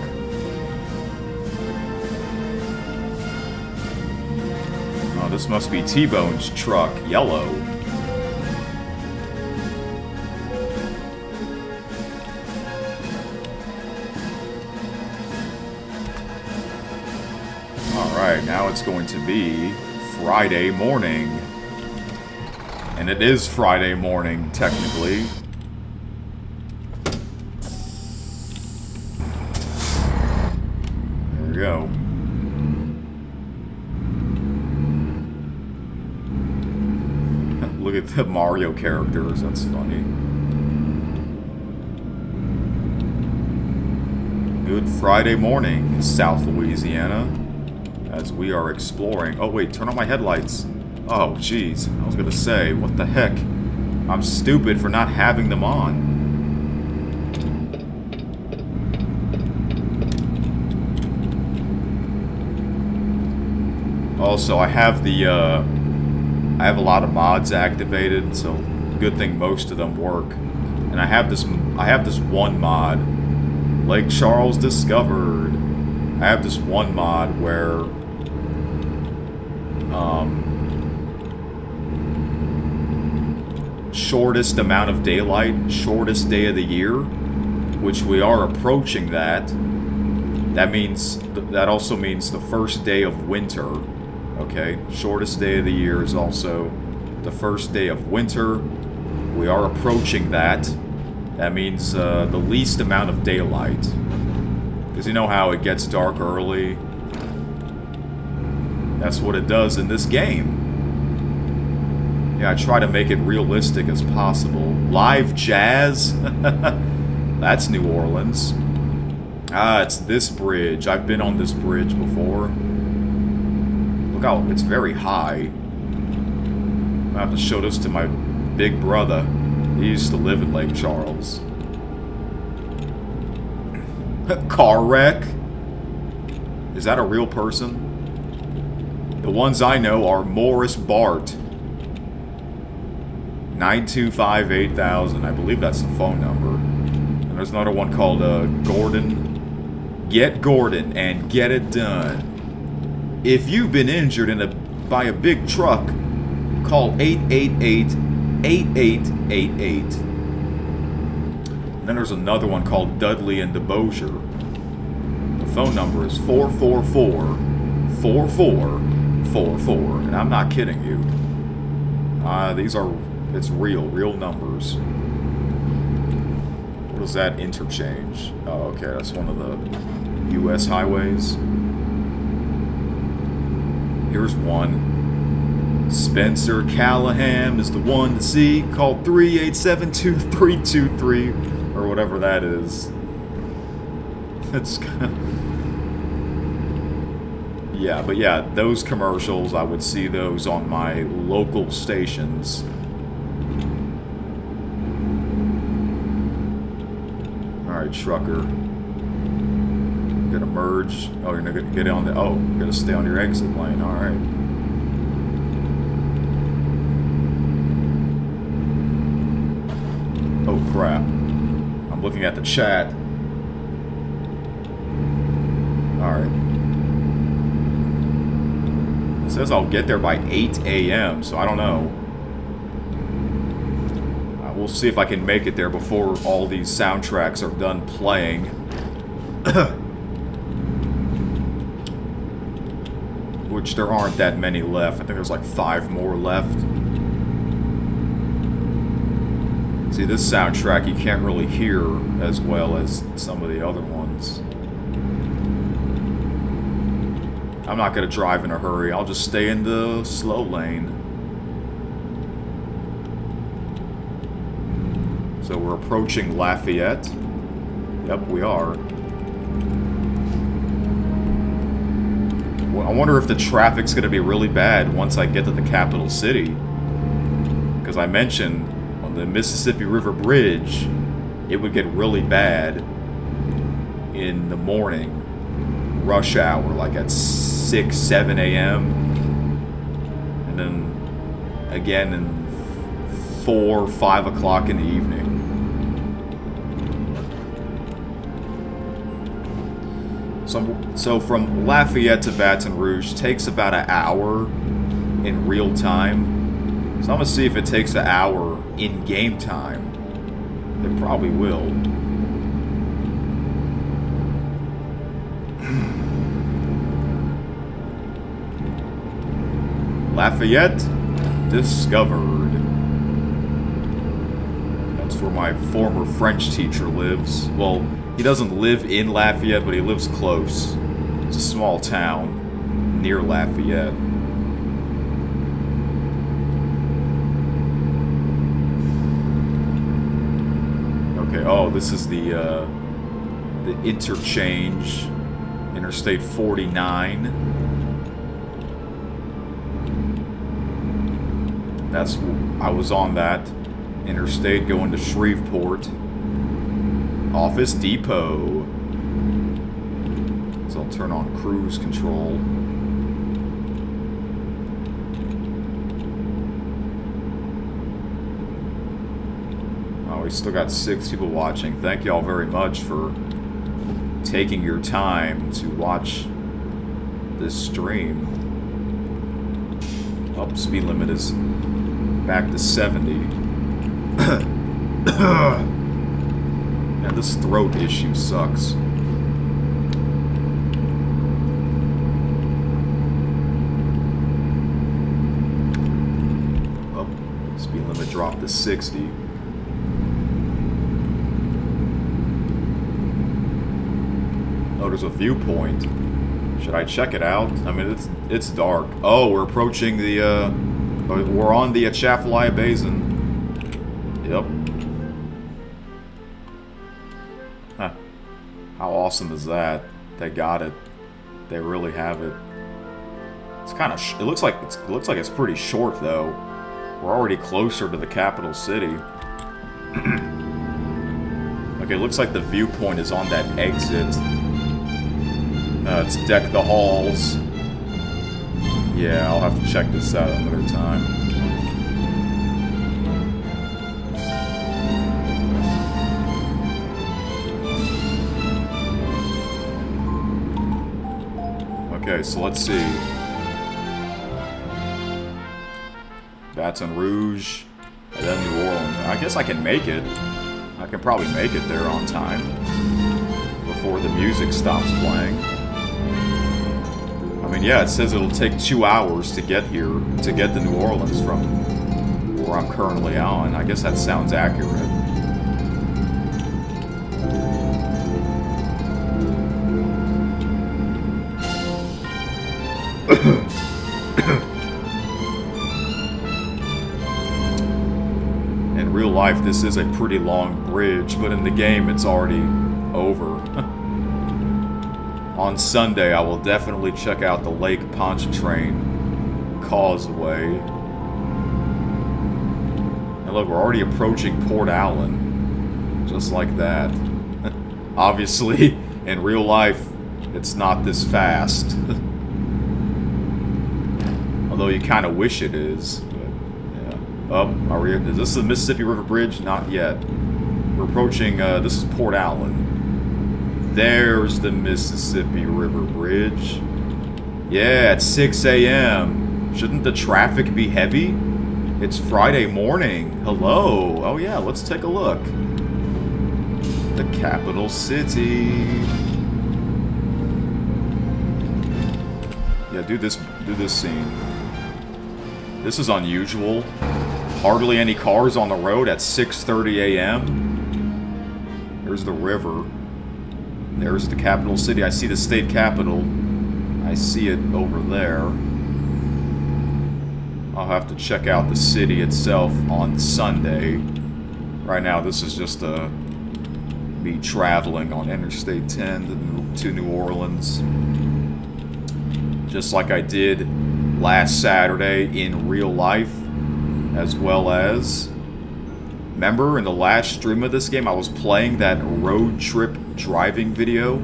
Oh, this must be T-Bone's truck. Yellow. Alright, now it's going to be Friday morning. And it is Friday morning, technically. There we go. Look at the Mario characters, that's funny. Good Friday morning, South Louisiana. As we are exploring... Oh, wait, turn on my headlights. Oh, jeez. I was gonna say, what the heck? I'm stupid for not having them on. Also, I have the, I have a lot of mods activated, so good thing most of them work. And I have this one mod, Lake Charles Discovered. I have this one mod where shortest amount of daylight, shortest day of the year, which we are approaching that. That also means the first day of winter. Okay, shortest day of the year is also the first day of winter. We are approaching that. That means the least amount of daylight. Because you know how it gets dark early? That's what it does in this game. Yeah, I try to make it realistic as possible. Live jazz? That's New Orleans. Ah, it's this bridge. I've been on this bridge before. Look how it's very high. I have to show this to my big brother. He used to live in Lake Charles. Car wreck? Is that a real person? The ones I know are Morris Bart. 925-8000. I believe that's the phone number. And there's another one called Gordon. Get Gordon and get it done. If you've been injured by a big truck, call 888-8888. And then there's another one called Dudley and DeBosier. The phone number is 444-4444. And I'm not kidding you. It's real numbers. What is that interchange? Oh, okay, that's one of the U.S. highways. Here's one. Spencer Callahan is the one to see. Call 387-2323, or whatever that is. It's yeah, but yeah, those commercials, I would see those on my local stations. Alright, trucker. Gonna merge. Oh, you're not gonna get on the... Oh, you're gonna stay on your exit lane. Alright. Oh, crap. I'm looking at the chat. Alright. says I'll get there by 8 a.m., so I don't know. We'll see if I can make it there before all these soundtracks are done playing. Which there aren't that many left. I think there's like 5 more left. See, this soundtrack you can't really hear as well as some of the other ones. I'm not going to drive in a hurry. I'll just stay in the slow lane. So we're approaching Lafayette. Yep, we are. Well, I wonder if the traffic's going to be really bad once I get to the capital city. Because I mentioned on the Mississippi River Bridge, it would get really bad in the morning. Rush hour, like at 6, 7 a.m. And then again in 4, 5 o'clock in the evening. So from Lafayette to Baton Rouge takes about an hour in real time. So I'm gonna see if it takes an hour in game time. It probably will. Lafayette discovered. That's where my former French teacher lives. Well, he doesn't live in Lafayette, but he lives close. It's a small town near Lafayette. Okay, oh, this is the interchange, Interstate 49. I was on that interstate going to Shreveport. Office Depot. So I'll turn on cruise control. Oh, we still got 6 people watching. Thank you all very much for taking your time to watch this stream. Oh, speed limit is back to 70. Man, this throat issue sucks. Oh, speed limit dropped to 60. Oh, there's a viewpoint. Should I check it out? I mean, it's dark. Oh, we're approaching the, we're on the Atchafalaya Basin. Yep. Huh. How awesome is that? They got it. They really have it. It's kind of. It looks like it's pretty short though. We're already closer to the capital city. Okay, it looks like the viewpoint is on that exit. It's Deck the Halls. Yeah, I'll have to check this out another time. Okay, so let's see. Baton Rouge, and then New Orleans. I guess I can make it. I can probably make it there on time before the music stops playing. I mean, yeah, it says it'll take 2 hours to get here, to get to New Orleans from where I'm currently on. I guess that sounds accurate. In real life, this is a pretty long bridge, but in the game, it's already over. On Sunday, I will definitely check out the Lake Pontchartrain Causeway. And look, we're already approaching Port Allen. Just like that. Obviously, in real life, it's not this fast. Although you kind of wish it is. But, yeah. Oh, is this the Mississippi River Bridge? Not yet. We're approaching, this is Port Allen. There's the Mississippi River Bridge. Yeah, at 6 a.m. Shouldn't the traffic be heavy? It's Friday morning. Hello. Oh yeah, let's take a look. The capital city. Yeah, do this scene. This is unusual. Hardly any cars on the road at 6:30 a.m. There's the river. There's the capital city. I see the state capitol. I see it over there. I'll have to check out the city itself on Sunday. Right now, this is just me traveling on Interstate 10 to New Orleans. Just like I did last Saturday in real life, as well as... Remember in the last stream of this game, I was playing that road trip driving video?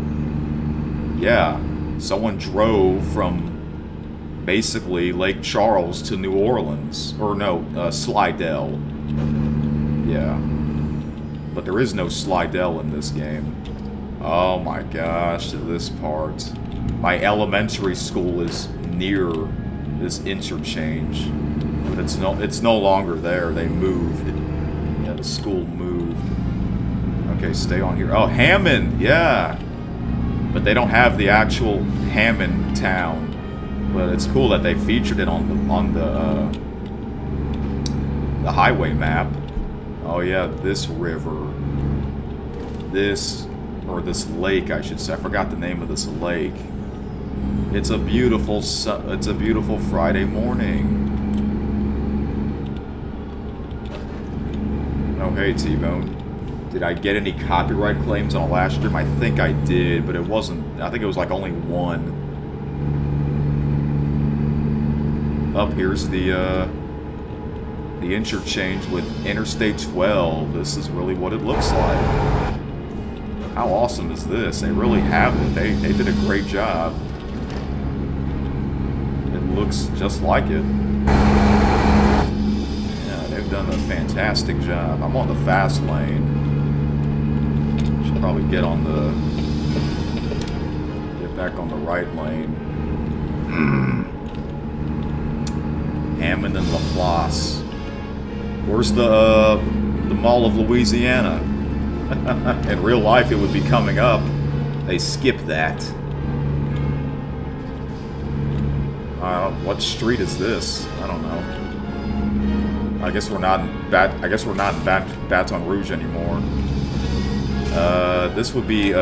Yeah, someone drove from basically Lake Charles to New Orleans. Or no, Slidell. Yeah. But there is no Slidell in this game. Oh my gosh, this part. My elementary school is near this interchange. But it's no longer there. They moved. Yeah, the school moved. Okay, stay on here. Oh, Hammond, yeah. But they don't have the actual Hammond town. But it's cool that they featured it on the highway map. Oh yeah, this river. This lake, I should say. I forgot the name of this lake. It's a beautiful Friday morning. Oh hey, T-Bone. Did I get any copyright claims on the last stream? I think I did, but it wasn't. I think it was like only one. Up here's the interchange with Interstate 12. This is really what it looks like. How awesome is this? They really have it. They did a great job. It looks just like it. Yeah, they've done a fantastic job. I'm on the fast lane. Should probably get back on the right lane. Hammond and Laplace. Where's the Mall of Louisiana? In real life, it would be coming up. They skipped that. What street is this? I don't know. I guess we're not in Baton Rouge anymore. This would be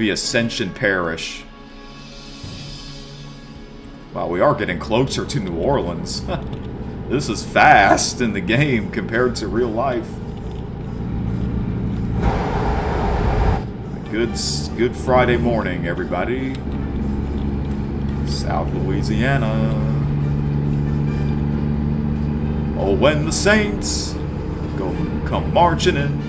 Ascension Parish. Wow, we are getting closer to New Orleans. This is fast in the game compared to real life. Good Friday morning, everybody. South Louisiana. Oh, when the Saints come marching in.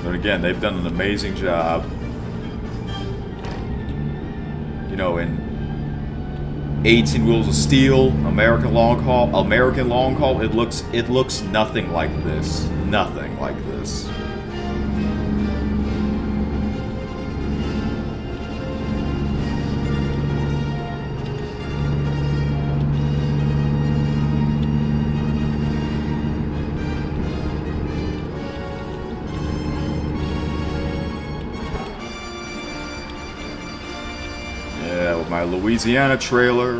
But again, they've done an amazing job. You know, in 18 Wheels of Steel, American Long Haul, it looks nothing like this. Nothing like this. Yeah, with my Louisiana trailer.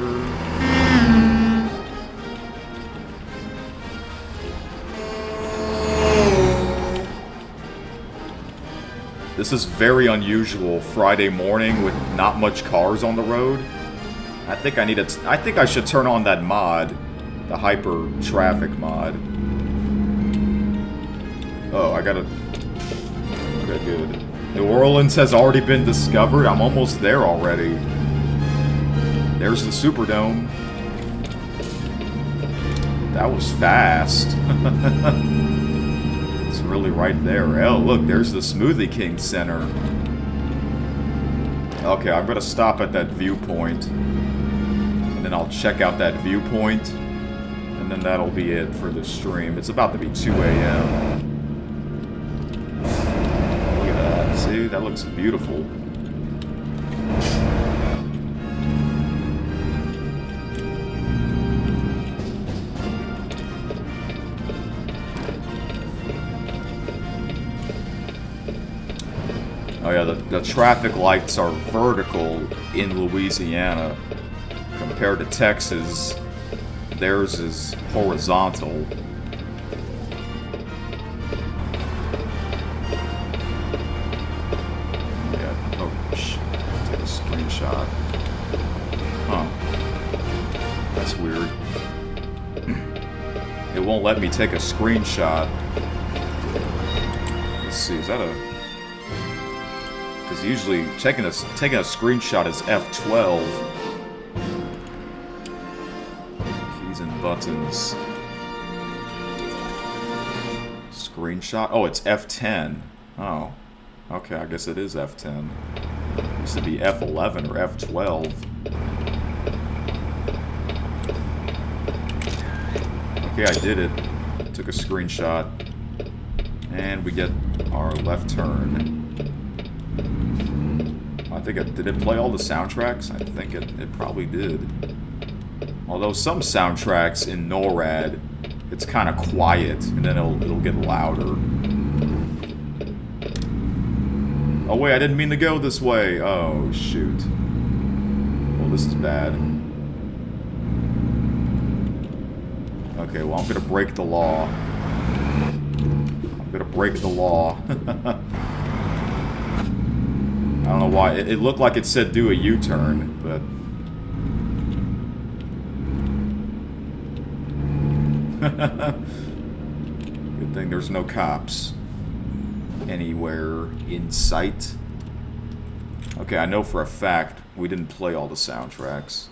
This is very unusual Friday morning with not much cars on the road. I think I should turn on that mod, the hyper traffic mod. Oh, okay, good. New Orleans has already been discovered. I'm almost there already. There's the Superdome. That was fast. It's really right there. Oh, look, there's the Smoothie King Center. Okay, I'm gonna stop at that viewpoint. And then I'll check out that viewpoint. And then that'll be it for the stream. It's about to be 2 a.m. See, that looks beautiful. Oh yeah, the traffic lights are vertical in Louisiana. Compared to Texas, theirs is horizontal. Yeah, oh shit, take a screenshot. Huh. That's weird. It won't let me take a screenshot. Let's see, is that a... Because usually taking a screenshot is F12. Keys and buttons. Screenshot. Oh, it's F10. Oh, okay. I guess it is F10. It used to be F11 or F12. Okay, I did it. Took a screenshot, and we get our left turn. I think did it play all the soundtracks? I think it probably did. Although some soundtracks in NORAD, it's kind of quiet, and then it'll get louder. Oh wait, I didn't mean to go this way. Oh shoot. Well, this is bad. Okay, well I'm gonna break the law. I'm gonna break the law. I don't know why. It looked like it said do a U-turn, but... Good thing there's no cops anywhere in sight. Okay, I know for a fact we didn't play all the soundtracks.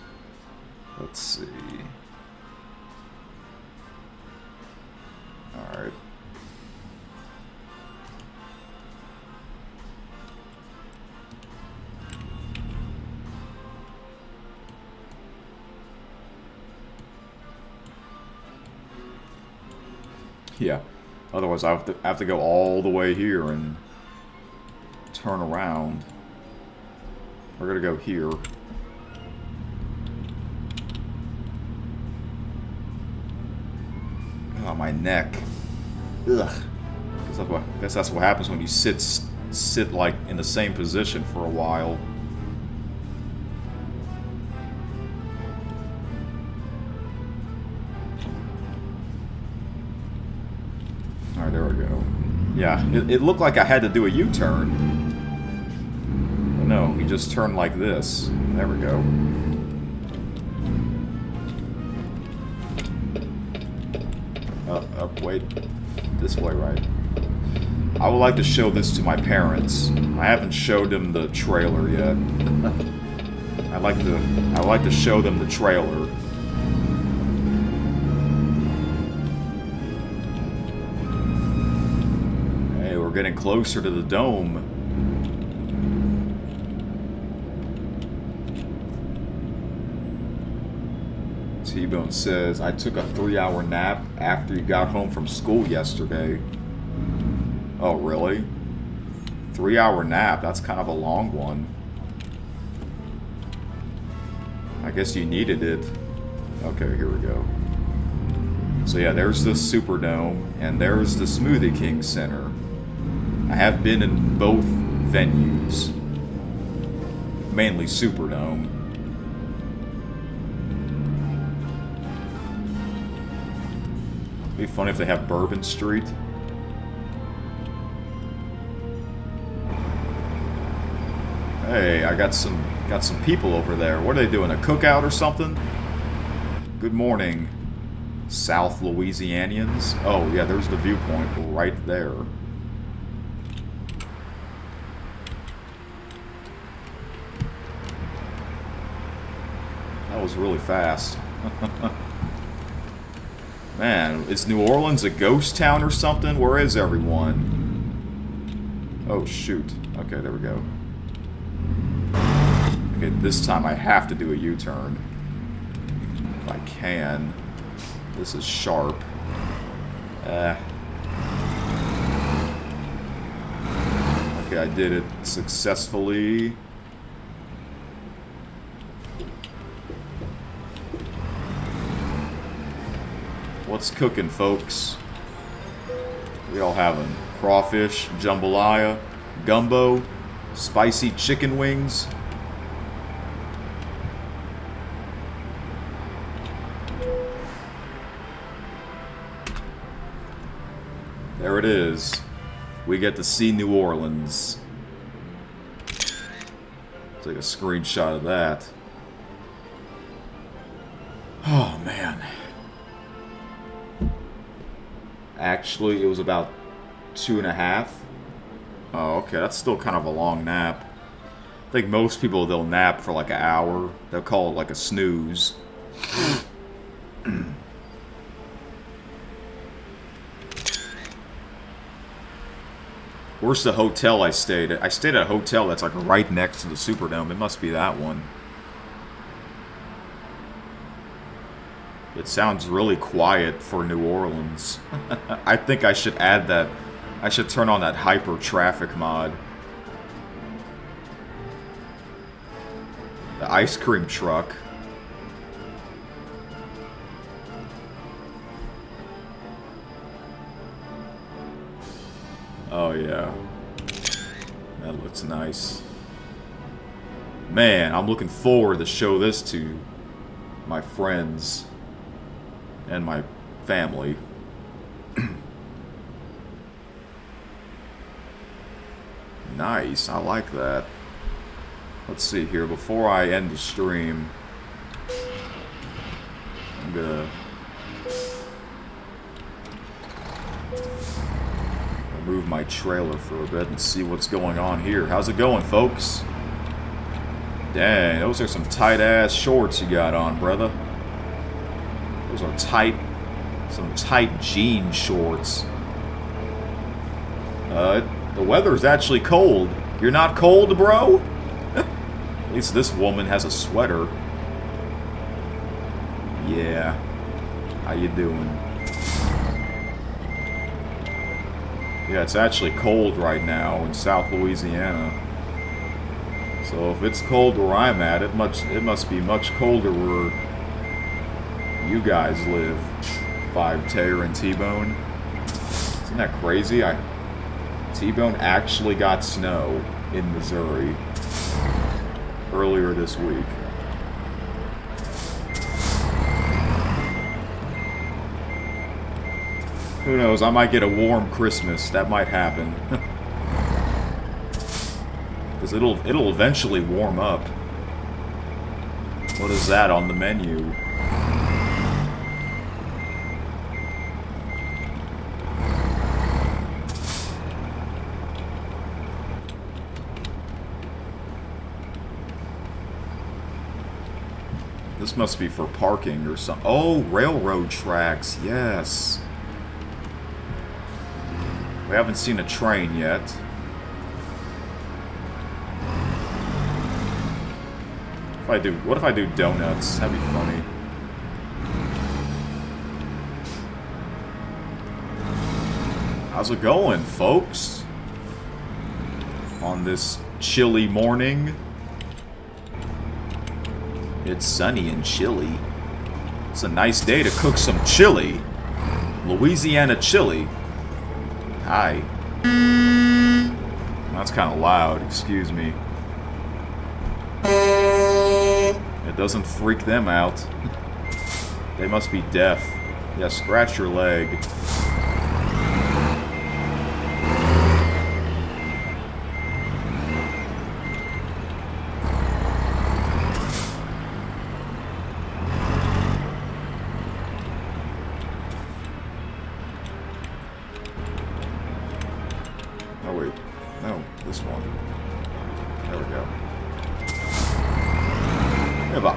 Let's see. Alright. Yeah, otherwise I have to go all the way here and turn around. We're gonna go here. Oh, my neck. Ugh. Guess that's what happens when you sit like in the same position for a while. Alright, there we go. Yeah, it looked like I had to do a U-turn. But no, we just turned like this. There we go. Wait. This way, right? I would like to show this to my parents. I haven't showed them the trailer yet. I'd like to show them the trailer. Hey, we're getting closer to the dome. T-Bone says, I took a 3-hour nap after you got home from school yesterday. Oh, really? 3-hour nap? That's kind of a long one. I guess you needed it. Okay, here we go. So yeah, there's the Superdome, and there's the Smoothie King Center. I have been in both venues. Mainly Superdome. It'd be funny if they have Bourbon Street. Hey, I got some people over there. What are they doing? A cookout or something? Good morning, South Louisianians. Oh yeah, there's the viewpoint right there. That was really fast. Man, is New Orleans a ghost town or something? Where is everyone? Oh, shoot. Okay, there we go. Okay, this time I have to do a U-turn. If I can. This is sharp. Okay, Okay, I did it successfully. What's cooking, folks? We all having crawfish, jambalaya, gumbo, spicy chicken wings. There it is. We get to see New Orleans. Take a screenshot of that. Oh, man. Actually, it was about 2.5. Oh, okay. That's still kind of a long nap. I think most people, they'll nap for like an hour. They'll call it like a snooze. Where's the hotel I stayed at? I stayed at a hotel that's like right next to the Superdome. It must be that one. It sounds really quiet for New Orleans. I think I should add that. I should turn on that hyper traffic mod. The ice cream truck. Oh yeah. That looks nice. Man, I'm looking forward to show this to my friends and my family. Nice, I like that. Let's see here, before I end the stream, I'm gonna remove my trailer for a bit and see what's going on here. How's it going, folks? Dang, those are some tight-ass shorts you got on, brother. Those are tight, some tight jean shorts. The weather's actually cold. You're not cold, bro? At least this woman has a sweater. Yeah. How you doing? Yeah, it's actually cold right now in South Louisiana. So if it's cold where I'm at, it must be much colder where you guys live. 5-Tayer and T-Bone. Isn't that crazy? T-Bone actually got snow in Missouri earlier this week. Who knows, I might get a warm Christmas. That might happen. Because it'll eventually warm up. What is that on the menu? This must be for parking or something. Oh, railroad tracks. Yes. We haven't seen a train yet. What if I do donuts? That'd be funny. How's it going, folks? On this chilly morning. It's sunny and chilly. It's a nice day to cook some chili. Louisiana chili. Hi. That's kind of loud, excuse me. It doesn't freak them out. They must be deaf. Yeah, scratch your leg.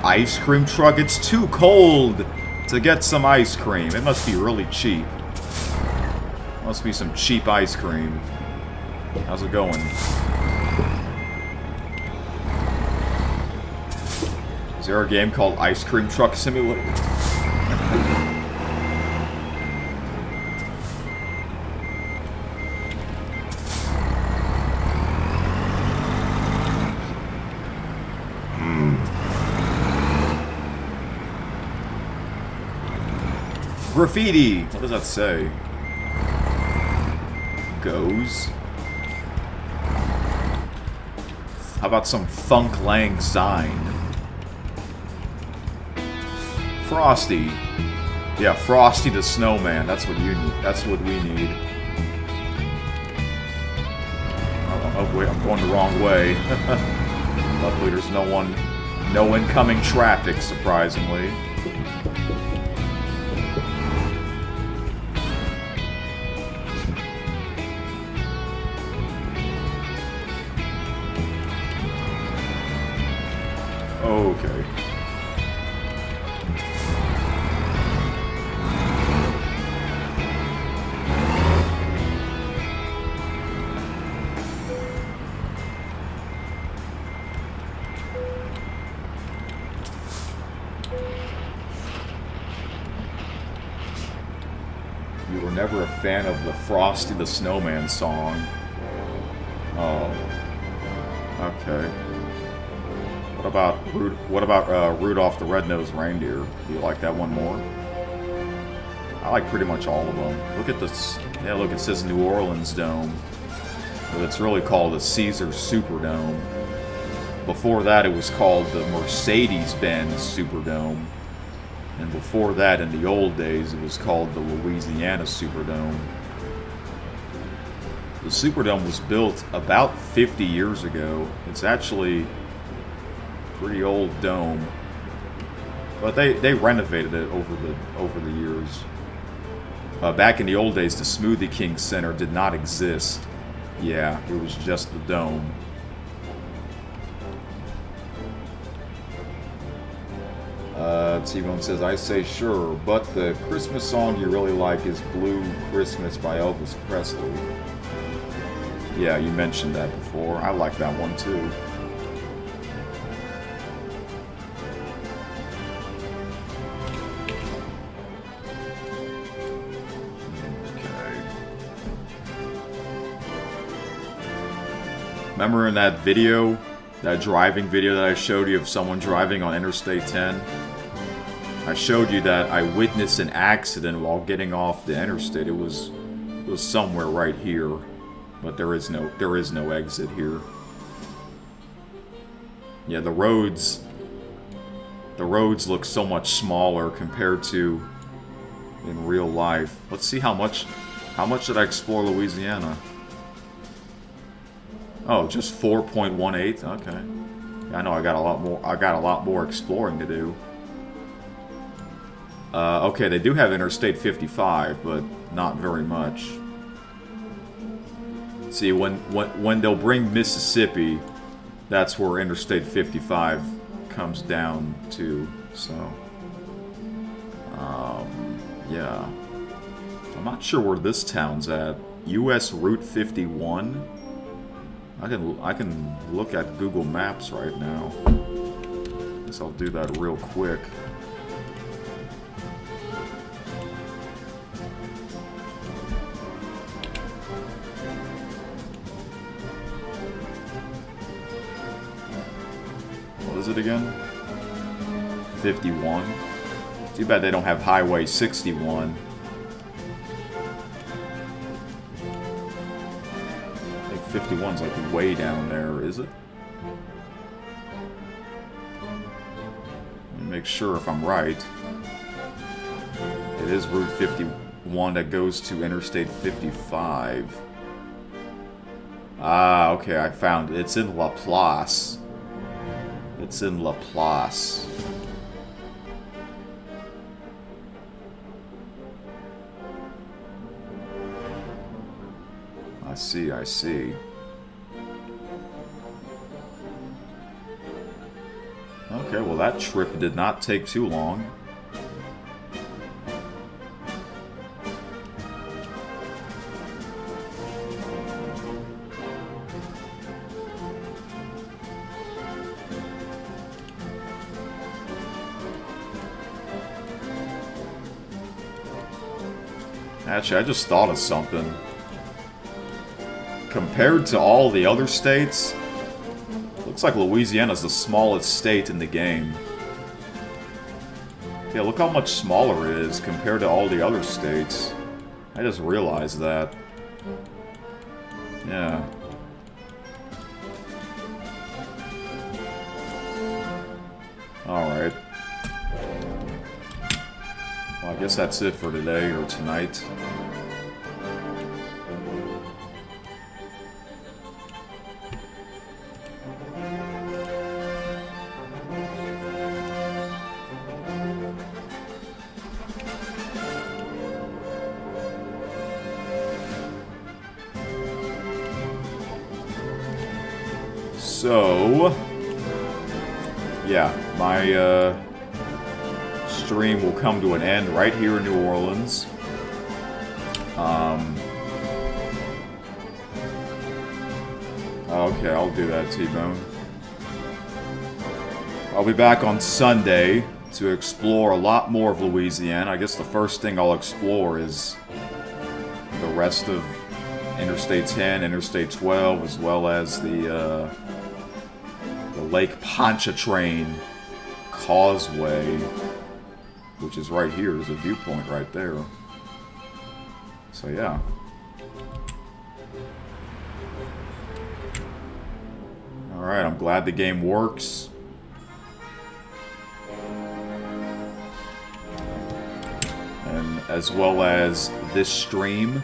Ice cream truck. It's too cold to get some ice cream. It must be really cheap. Must be some cheap ice cream. How's it going? Is there a game called Ice Cream Truck Simulator? Graffiti! What does that say? Goes. How about some Funk Lang Syne? Frosty. Yeah, Frosty the Snowman. That's what you need. That's what we need. Oh wait, I'm going the wrong way. Luckily, there's no incoming traffic, surprisingly. Okay. You were never a fan of the Frosty the Snowman song. Oh. Okay. What about Rudolph the Red-Nosed Reindeer? Do you like that one more? I like pretty much all of them. Look at this. Yeah, look, it says New Orleans Dome. But it's really called the Caesars Superdome. Before that, it was called the Mercedes-Benz Superdome. And before that, in the old days, it was called the Louisiana Superdome. The Superdome was built about 50 years ago. It's actually a pretty old dome. But they renovated it over the years. Back in the old days, the Smoothie King Center did not exist. Yeah, it was just the dome. T-Bone says, I say sure, but the Christmas song you really like is Blue Christmas by Elvis Presley. Yeah, you mentioned that before. I like that one too. Remember in that video, that driving video that I showed you of someone driving on Interstate 10? I showed you that I witnessed an accident while getting off the interstate. It was somewhere right here, but there is no exit here. Yeah, the roads look so much smaller compared to in real life. Let's see how much did I explore Louisiana? Oh, just 4.18. Okay. Yeah, I know I got a lot more exploring to do. Okay, they do have Interstate 55, but not very much. See, when they'll bring Mississippi, that's where Interstate 55 comes down to. So, yeah. I'm not sure where this town's at. U.S. Route 51. I can look at Google Maps right now. Guess I'll do that real quick. What is it again? 51. Too bad they don't have Highway 61. I think 51's like way down there, is it? Let me make sure if I'm right. It is Route 51 that goes to Interstate 55. Ah, okay, I found it. It's in Laplace. It's in Laplace. I see. Okay, well that trip did not take too long. Actually, I just thought of something. Compared to all the other states, looks like Louisiana's the smallest state in the game. Yeah, look how much smaller it is compared to all the other states. I just realized that. Yeah. Alright. Well, I guess that's it for today or tonight. So, yeah, my stream will come to an end right here in New Orleans. Okay, I'll do that, T-Bone. I'll be back on Sunday to explore a lot more of Louisiana. I guess the first thing I'll explore is the rest of Interstate 10, Interstate 12, as well as the Lake Pontchartrain Causeway, which is right here. There's a viewpoint right there. So yeah. Alright, I'm glad the game works. And as well as this stream.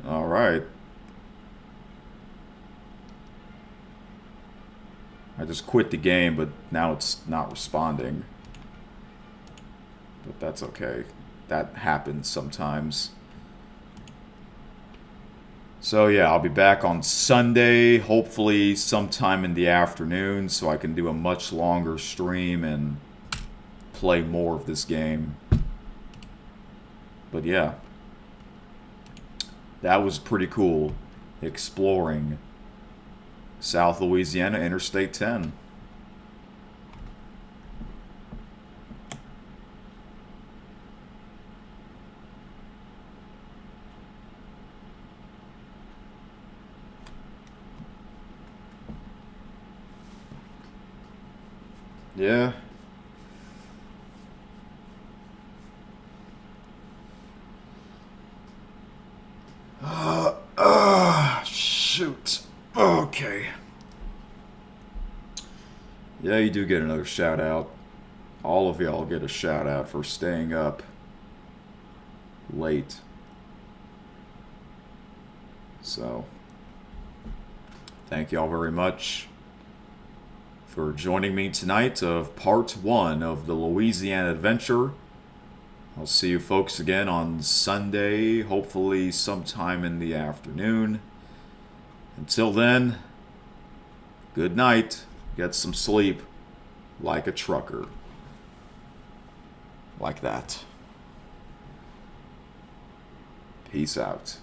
Alright. I just quit the game, but now it's not responding. But that's okay. That happens sometimes. So yeah, I'll be back on Sunday, hopefully sometime in the afternoon, so I can do a much longer stream and play more of this game. But yeah. That was pretty cool, exploring South Louisiana Interstate 10. Yeah. Shoot. Okay. Yeah, you do get another shout out. All of y'all get a shout out for staying up late. So, thank y'all very much for joining me tonight of part 1 of the Louisiana adventure. I'll see you folks again on Sunday, hopefully sometime in the afternoon. Until then, good night. Get some sleep like a trucker. Like that. Peace out.